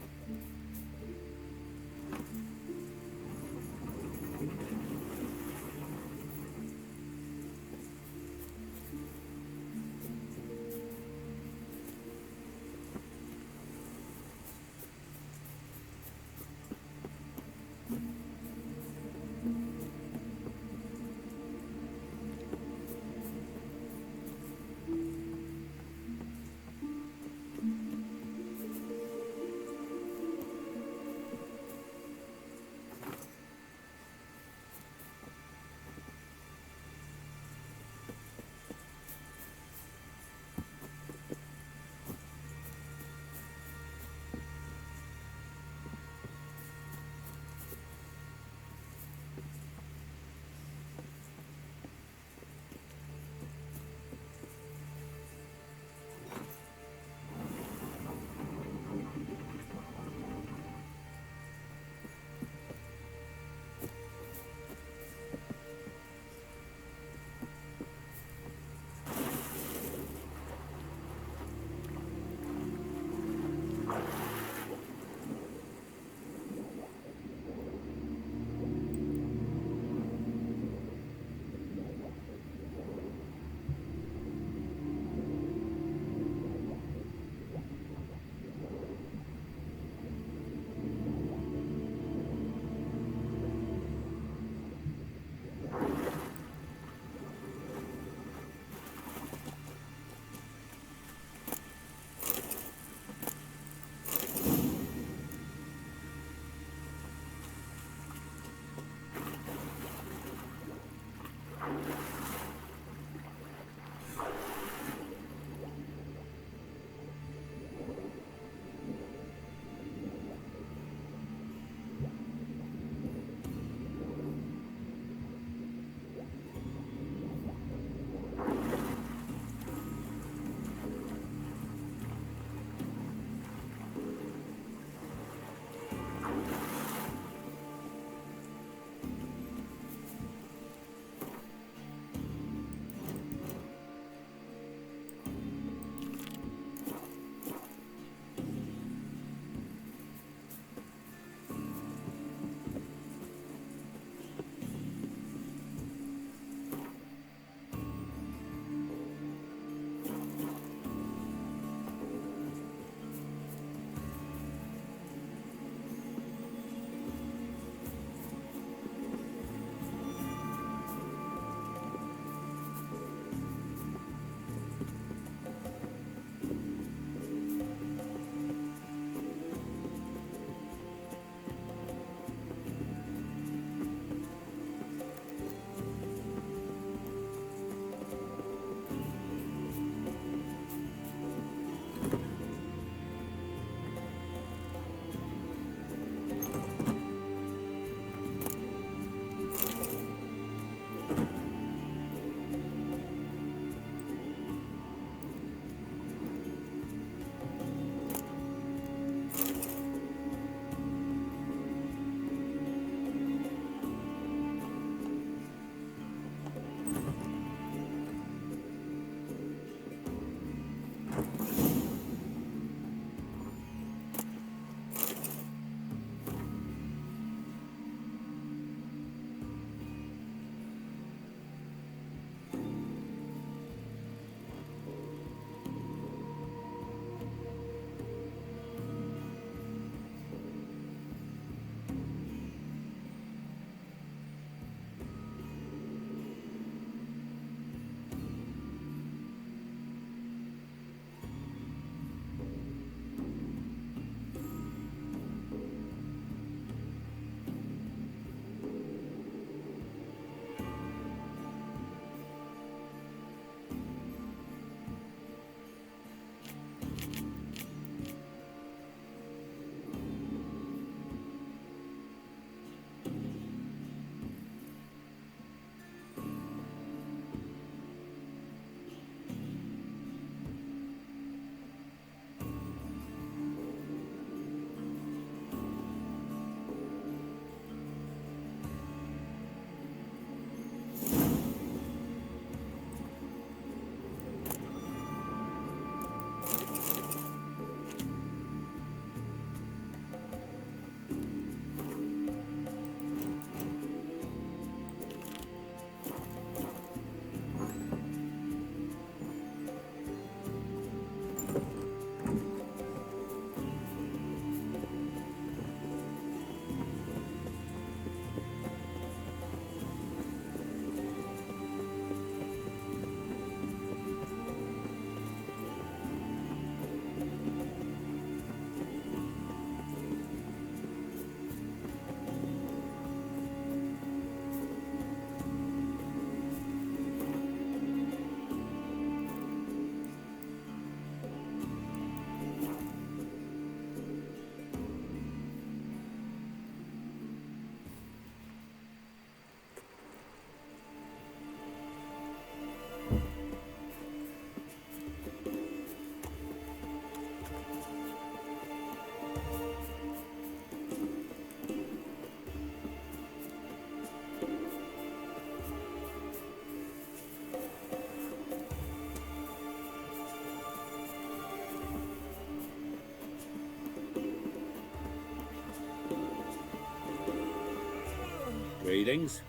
Greetings.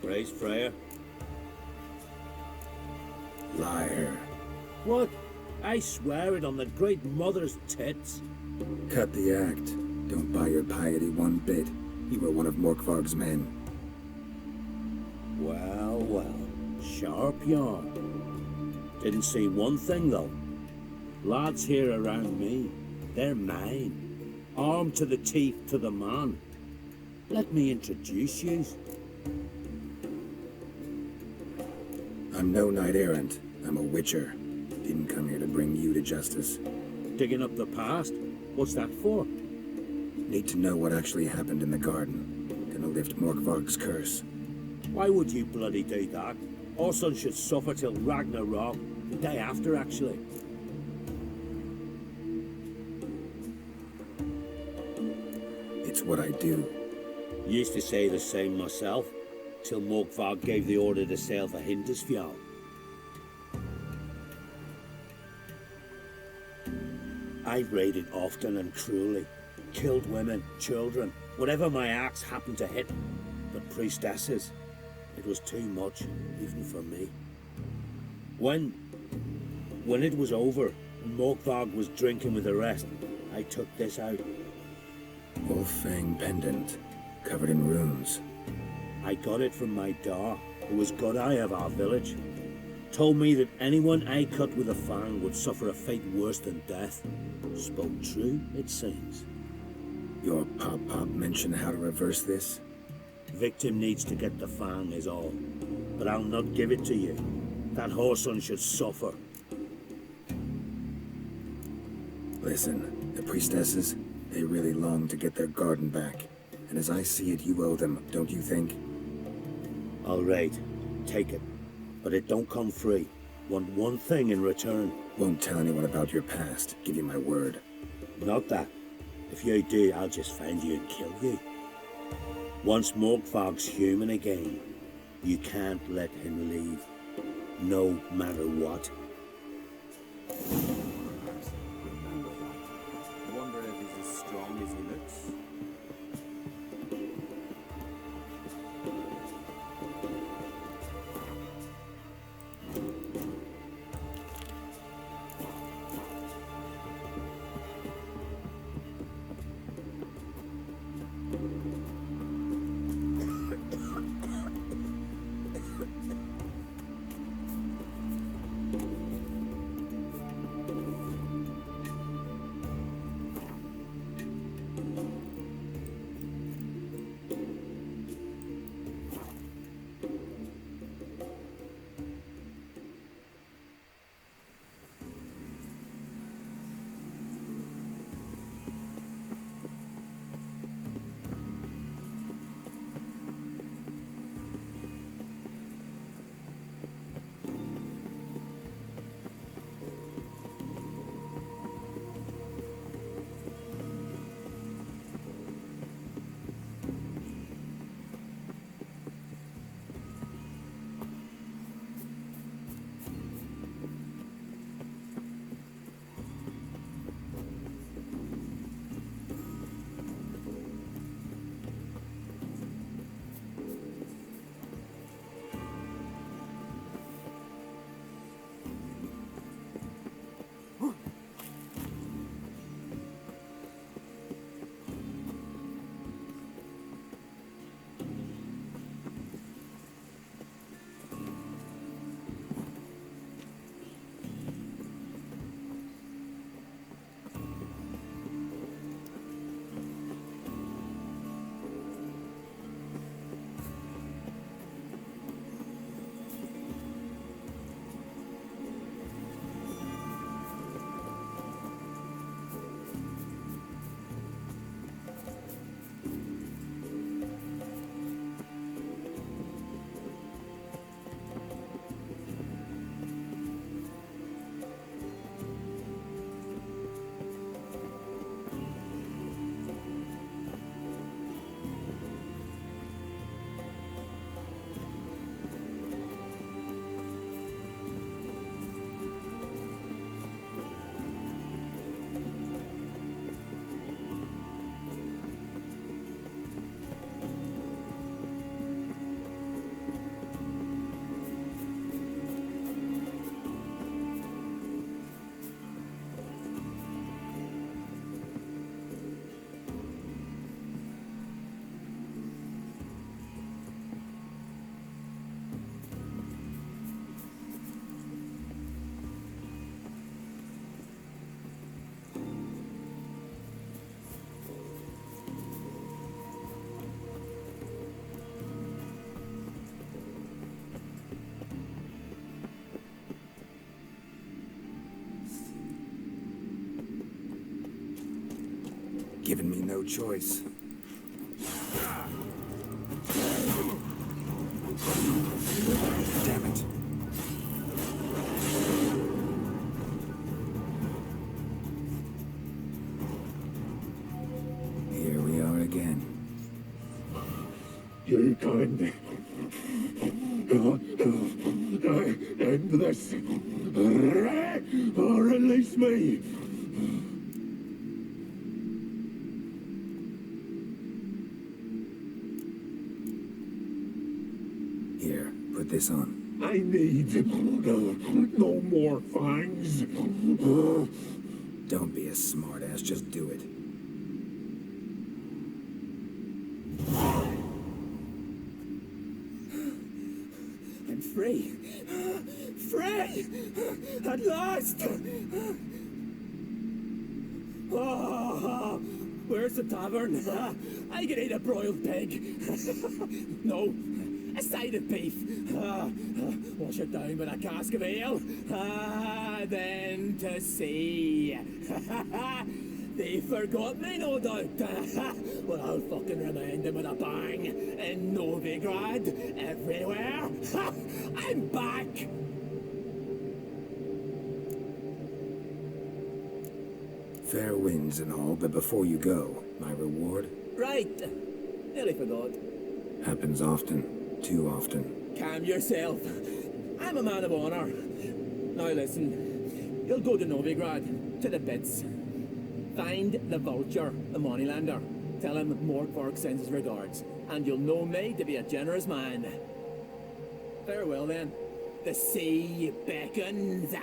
Grace Freya. Liar. What? I swear it on the Great Mother's tits. Cut the act. Don't buy your piety one bit. You were one of Morkvarg's men. Well, well. Sharp yarn. Didn't see one thing, though. Lads here around me, they're mine. Armed to the teeth to the man. Let me introduce you. I'm no knight-errant. I'm a witcher. Didn't come here to bring you to justice. Digging up the past? What's that for? Need to know what actually happened in the garden. Gonna lift Morkvarg's curse. Why would you bloody do that? Our son should suffer till Ragnarok. The day after, actually. It's what I do. Used to say the same myself, till Morkvarg gave the order to sail for Hindisfjall. I raided often and cruelly, killed women, children, whatever my axe happened to hit. But priestesses, it was too much, even for me. When it was over, and Morkvarg was drinking with the rest, I took this out. Wolf-fang pendant, covered in runes. I got it from my da, who was Godai of our village. Told me that anyone I cut with a fang would suffer a fate worse than death. Spoke true, it seems. Your pop-pop mentioned how to reverse this? Victim needs to get the fang is all. But I'll not give it to you. That whoreson should suffer. Listen, the priestesses, they really long to get their garden back. And as I see it, you owe them, don't you think? All right, take it. But it don't come free. Want one thing in return. Won't tell anyone about your past, give you my word. Not that. If you do, I'll just find you and kill you. Once Morkvarg's human again, you can't let him leave. No matter what. I wonder if he's as strong as he looks. given me no choice. Damn it. Here we are again. You can't. End this. Or release me. Here, put this on. I need no more fangs. Don't be a smartass, just do it. I'm free. Free! At last! Oh, where's the tavern? I can eat a broiled pig. No, a side of beef. Wash it down with a cask of ale. Then to sea. They forgot me, no doubt. Well, I'll fucking remind them with a bang. In Novigrad, everywhere. I'm back! Fair winds and all, but before you go, my reward Right. Nearly forgot. happens often, too often. Calm yourself. I'm a man of honor. Now listen. You'll go to Novigrad, to the pits. Find the vulture, the moneylender. Tell him Morkvark sends his regards, and you'll know me to be a generous man. Farewell then. The sea beckons.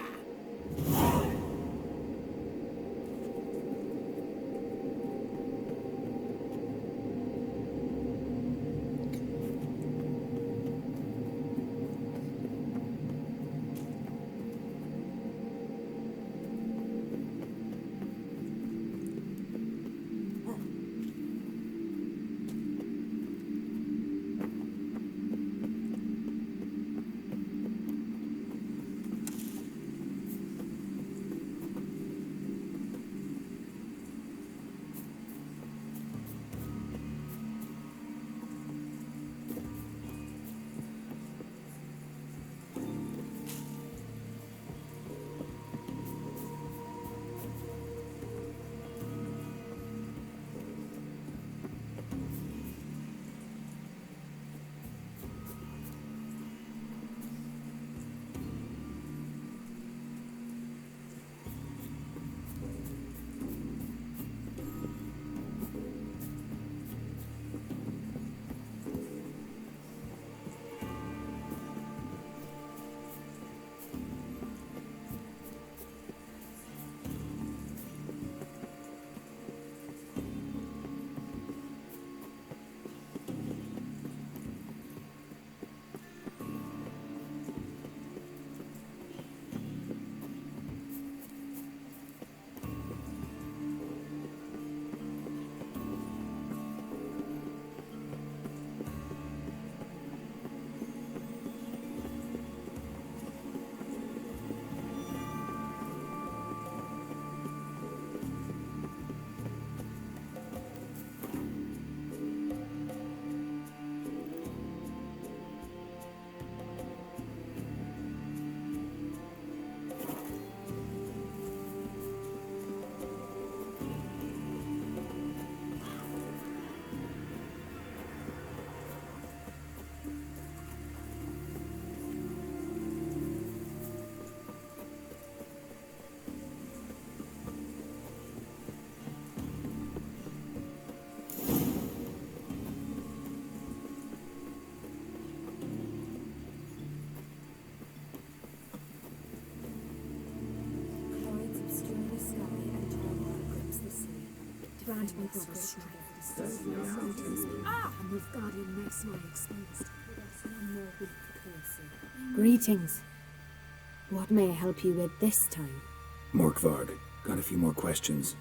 Grant my brother strength. And with Guardian makes my exposed. Greetings. What may I help you with this time? Morkvarg, got a few more questions.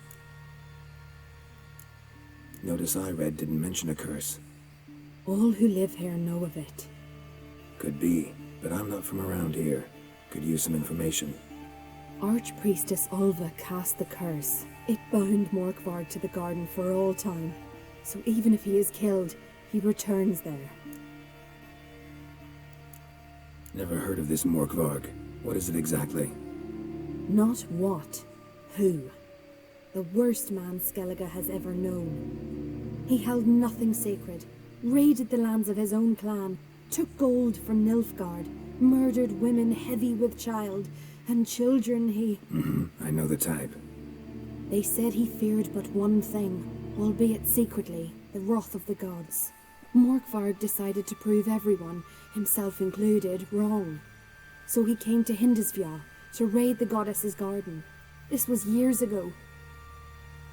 Notice I read didn't mention a curse. All who live here know of it. Could be, but I'm not from around here. Could use some information. Archpriestess Ulva cast the curse. It bound Morkvarg to the garden for all time. So even if he is killed, he returns there. Never heard of this Morkvarg. What is it exactly? Not what, who. The worst man Skellige has ever known. He held nothing sacred, raided the lands of his own clan, took gold from Nilfgaard, murdered women heavy with child, and children he... I know the type. They said he feared but one thing, albeit secretly, the wrath of the gods. Morkvarg decided to prove everyone, himself included, wrong. So he came to Hindisfjall to raid the goddess's garden. This was years ago.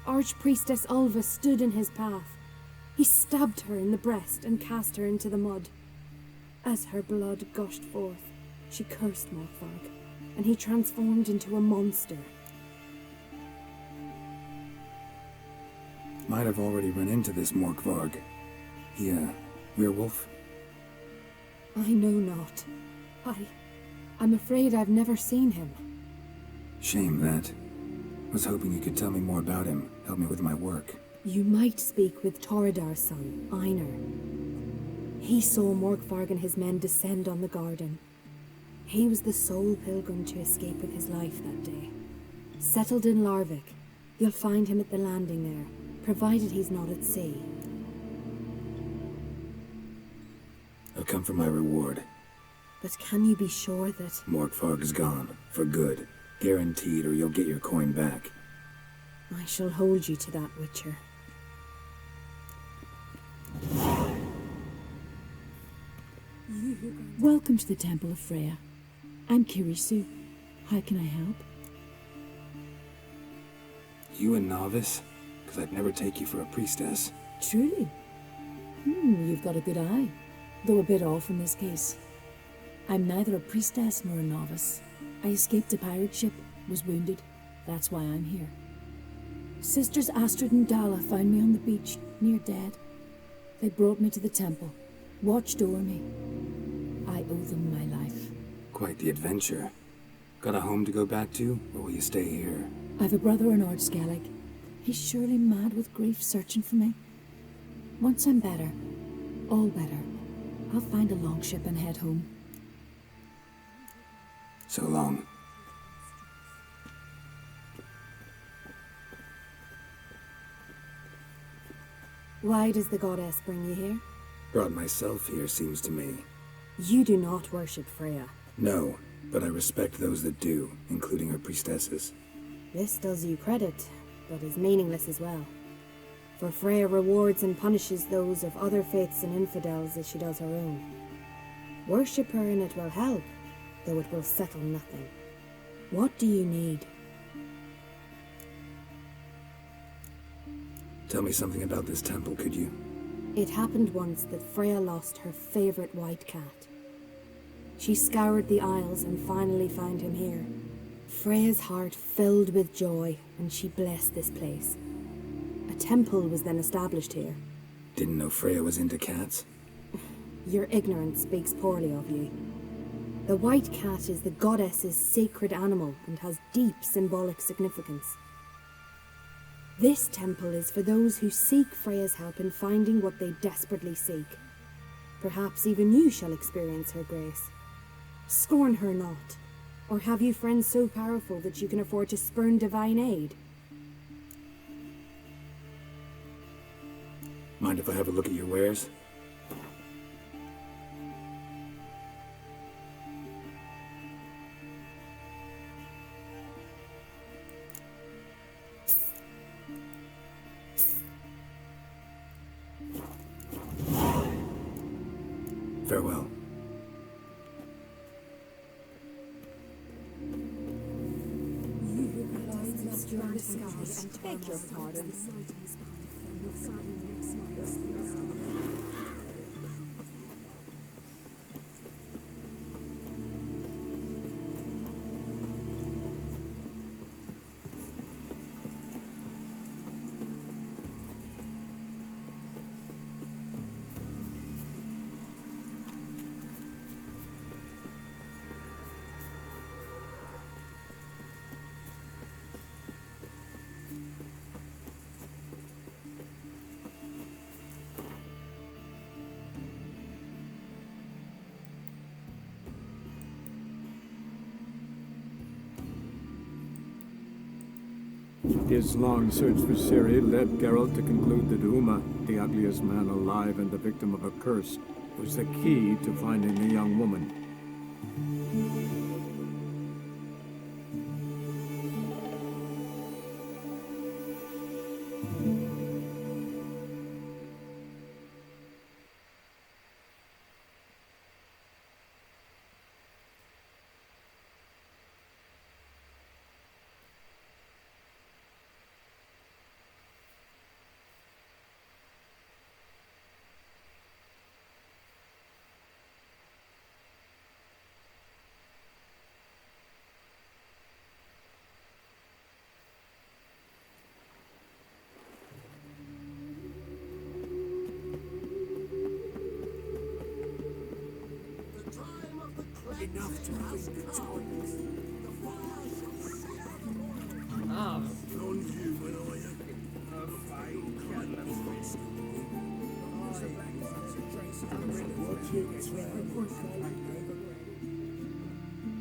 Archpriestess Ulva stood in his path. He stabbed her in the breast and cast her into the mud. As her blood gushed forth, she cursed Morkvarg, and he transformed into a monster. Might have already run into this Morkvarg. He, werewolf? I know not. I'm afraid I've never seen him. Shame that. Was hoping you could tell me more about him, help me with my work. You might speak with Toradar's son, Einar. He saw Morkvarg and his men descend on the garden. He was the sole pilgrim to escape with his life that day. Settled in Larvik, you'll find him at the landing there, provided he's not at sea. I've come for my reward. But can you be sure that... Morkvarg is gone, for good. Guaranteed, or you'll get your coin back. I shall hold you to that, Witcher. Welcome to the Temple of Freya. I'm Kirisu. How can I help? You a novice? Because I'd never take you for a priestess. Truly? You've got a good eye, though a bit off in this case. I'm neither a priestess nor a novice. I escaped a pirate ship, was wounded. That's why I'm here. Sisters Astrid and Dala found me on the beach, near dead. They brought me to the temple, watched over me. I owe them my life. Quite the adventure. Got a home to go back to, or will you stay here? I've a brother in Ardskellig. He's surely mad with grief searching for me. Once I'm better, all better, I'll find a longship and head home. So long. Why does the goddess bring you here? Brought myself here, seems to me. You do not worship Freya. No, but I respect those that do, including her priestesses. This does you credit, but is meaningless as well. For Freya rewards and punishes those of other faiths and infidels as she does her own. Worship her and it will help, though it will settle nothing. What do you need? Tell me something about this temple, could you? It happened once that Freya lost her favorite white cat. She scoured the Isles and finally found him here. Freya's heart filled with joy, and she blessed this place. A temple was then established here. Didn't know Freya was into cats? Your ignorance speaks poorly of you. The white cat is the goddess's sacred animal and has deep symbolic significance. This temple is for those who seek Freya's help in finding what they desperately seek. Perhaps even you shall experience her grace. Scorn her not. Or have you friends so powerful that you can afford to spurn divine aid? Mind if I have a look at your wares? Farewell. Beg your pardon. His long search for Ciri led Geralt to conclude that Uma, the ugliest man alive and the victim of a curse, was the key to finding the young woman. Enough to think it's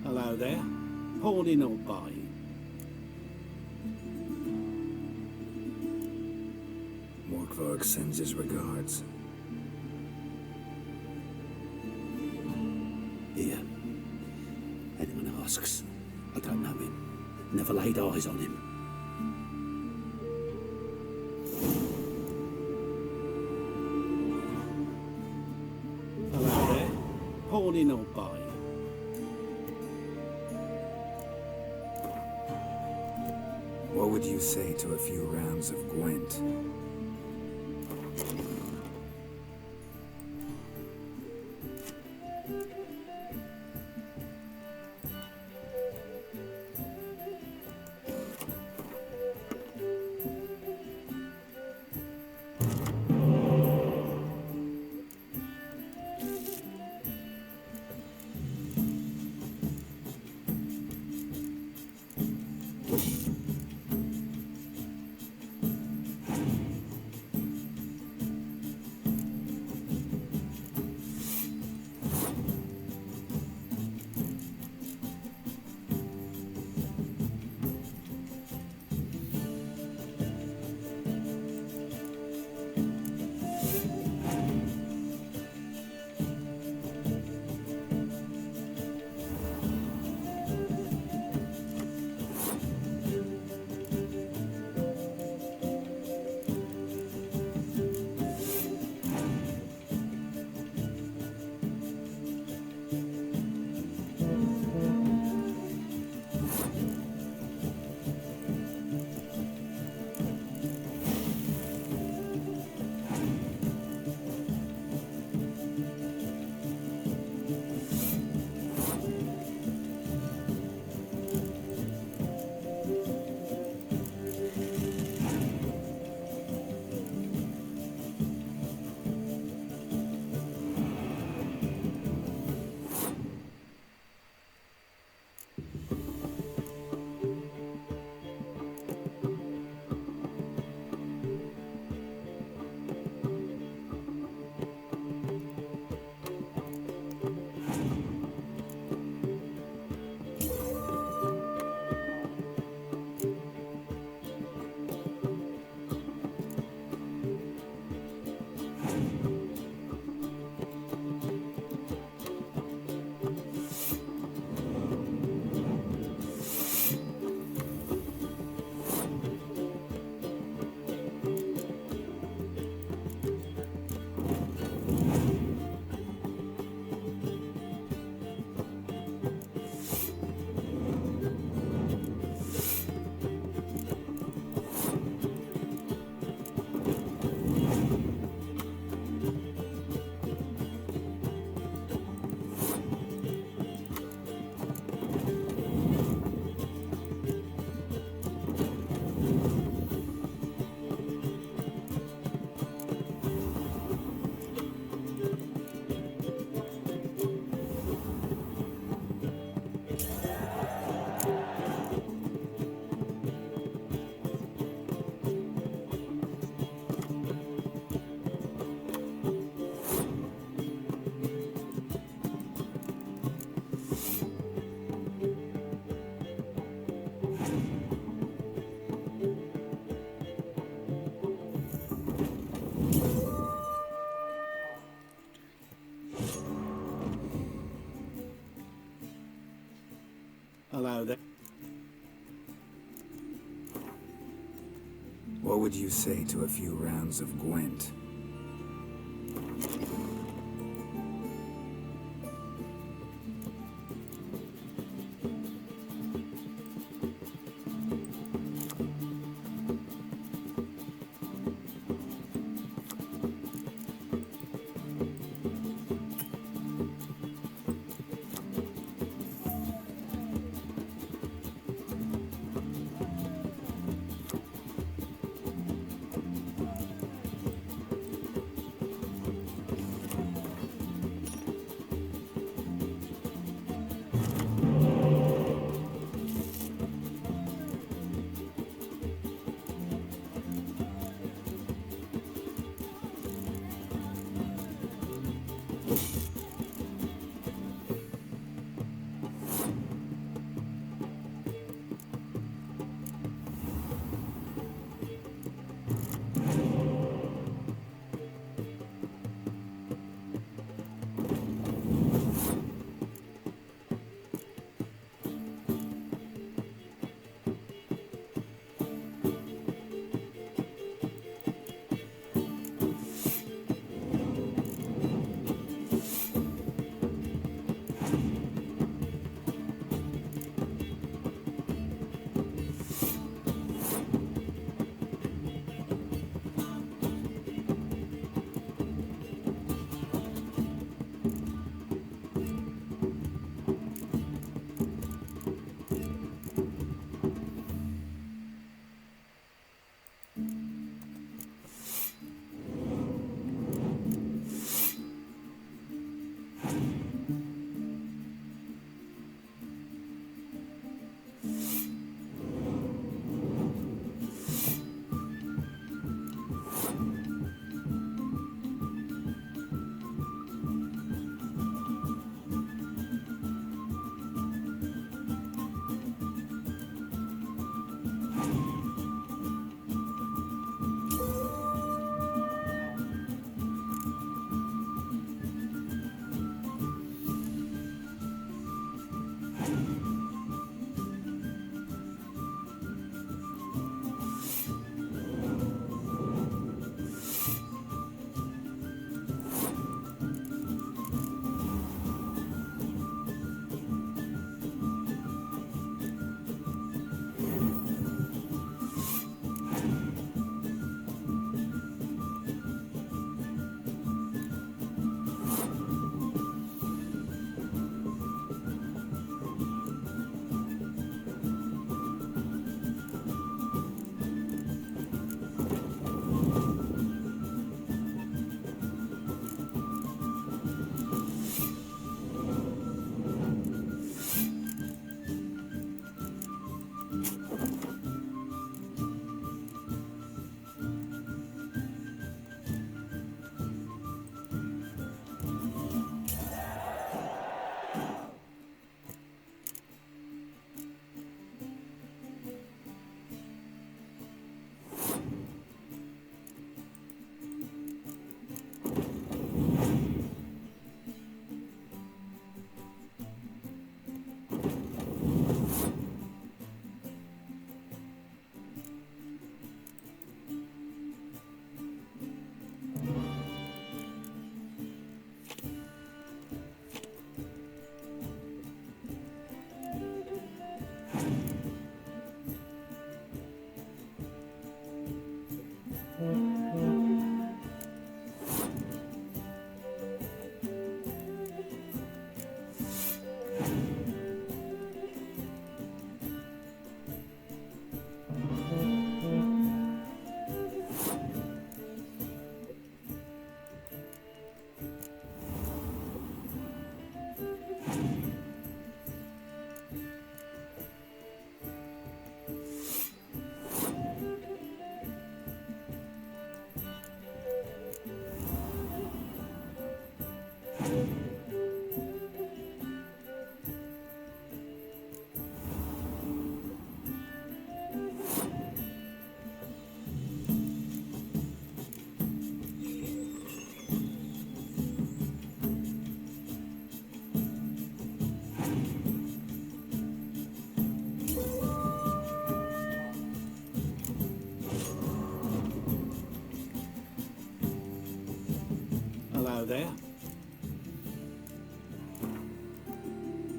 Hello there. Pony no buy. Morkvarg sends his regards. Here. Anyone asks, I don't know him. Never laid eyes on him. Hello there. Pony no buy. What would you say to a few rounds of Gwent? allow that. What would you say to a few rounds of Gwent?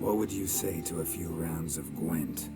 What would you say to a few rounds of Gwent?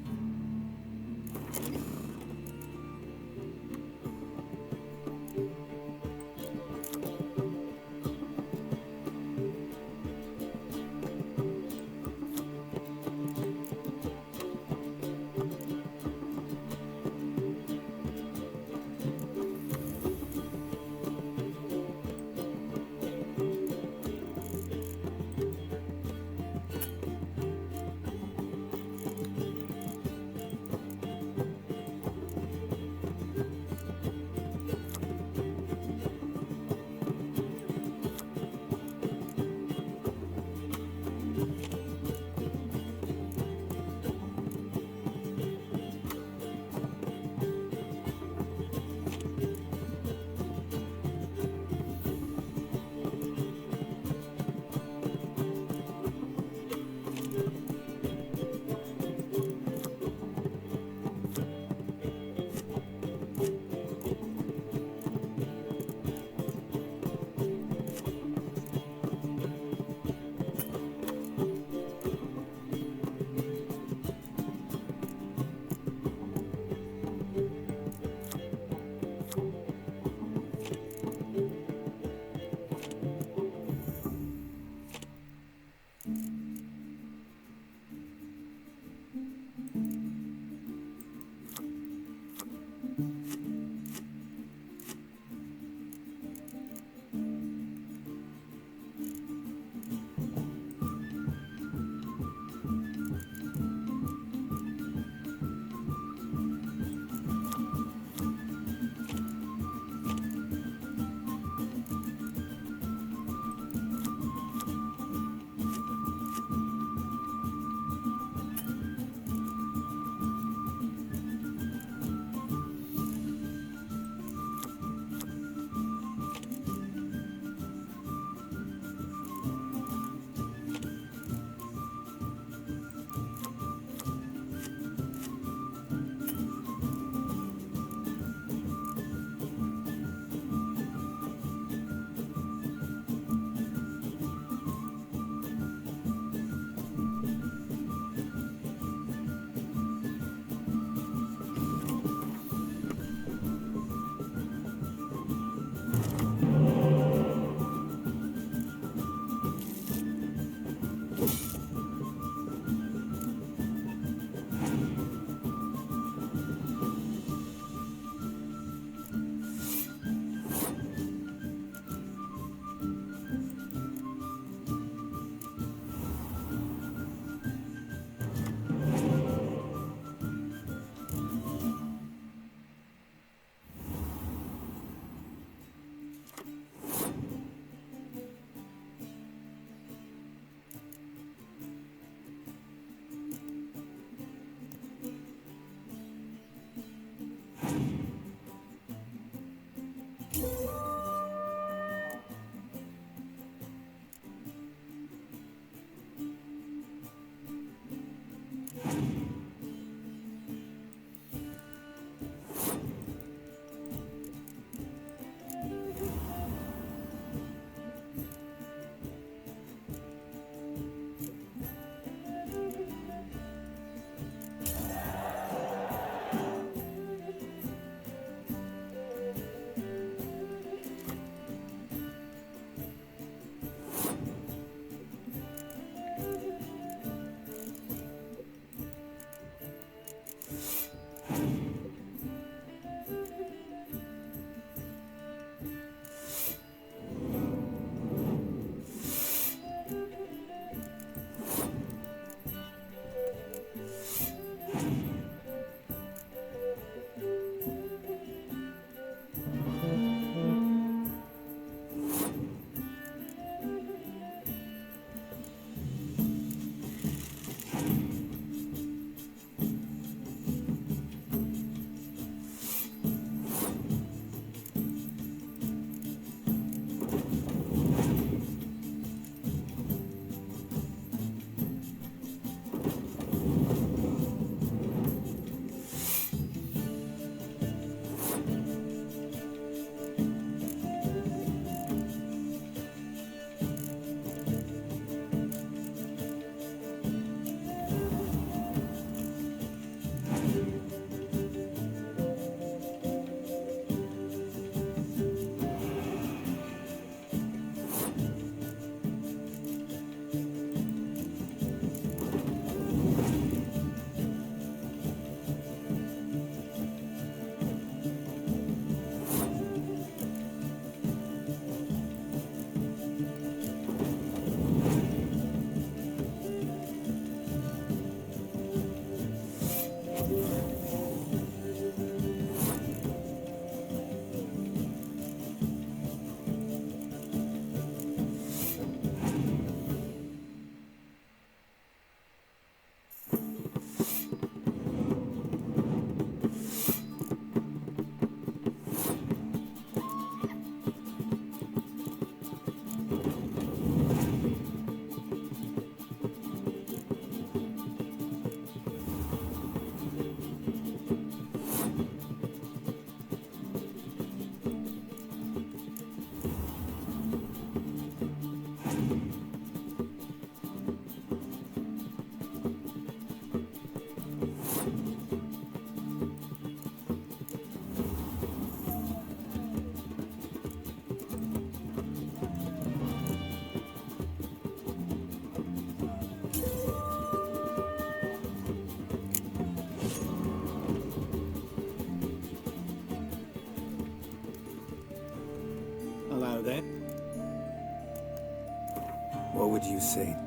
you say?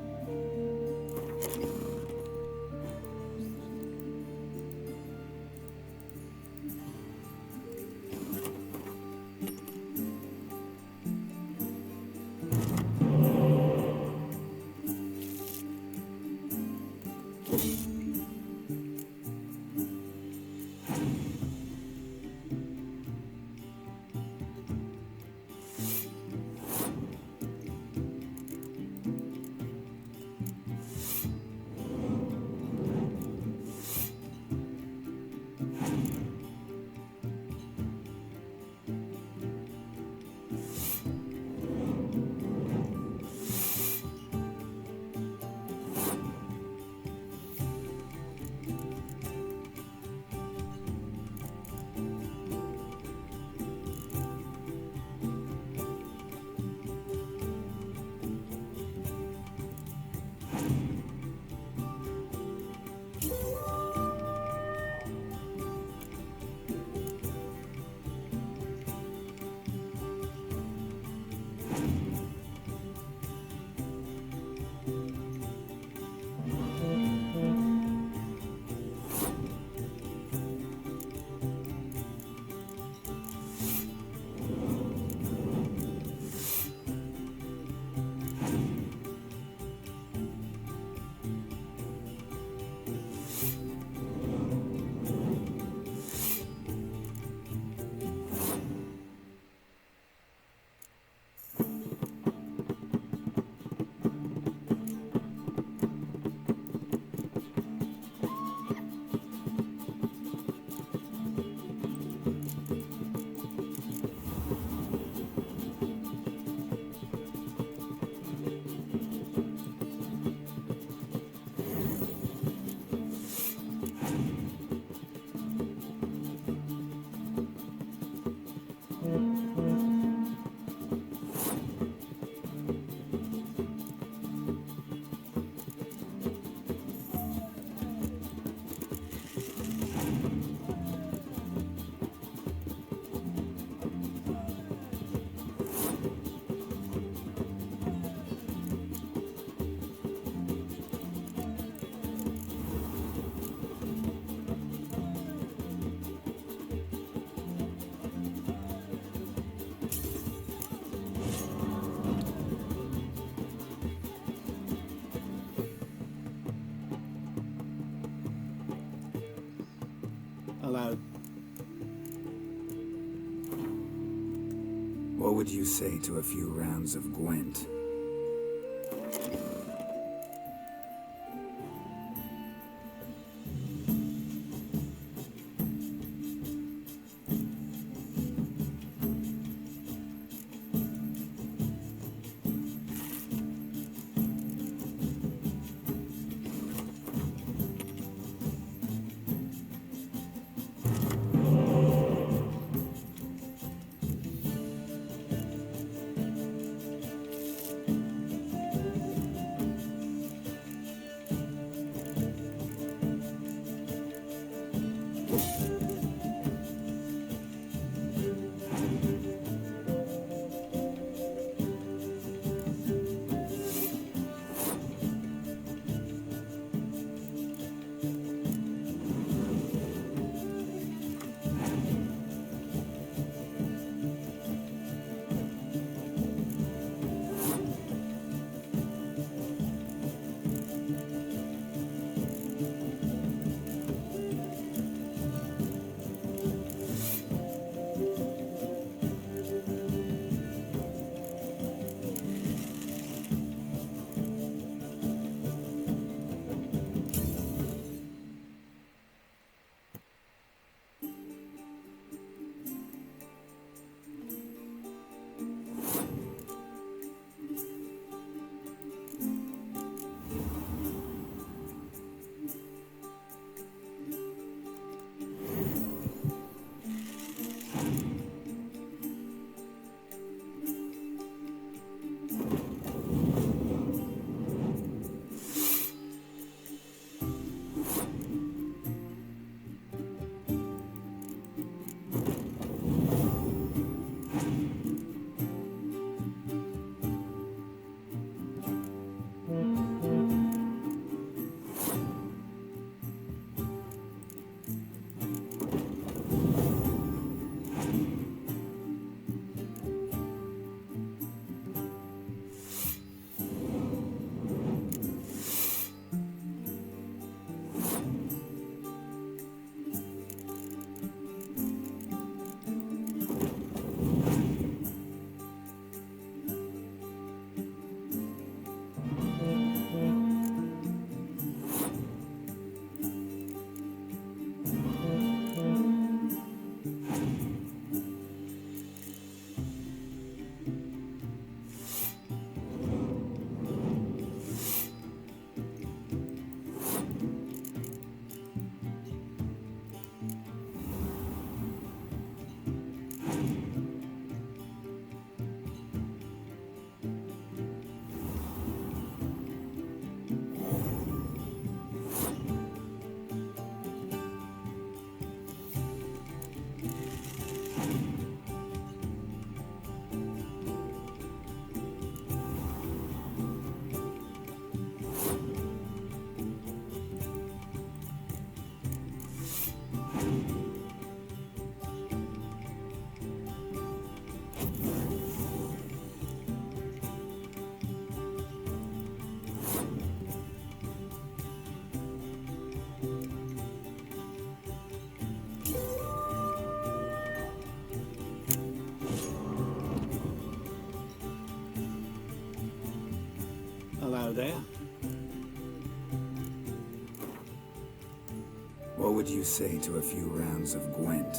Hello. What would you say to a few rounds of Gwent? What would you say to a few rounds of Gwent?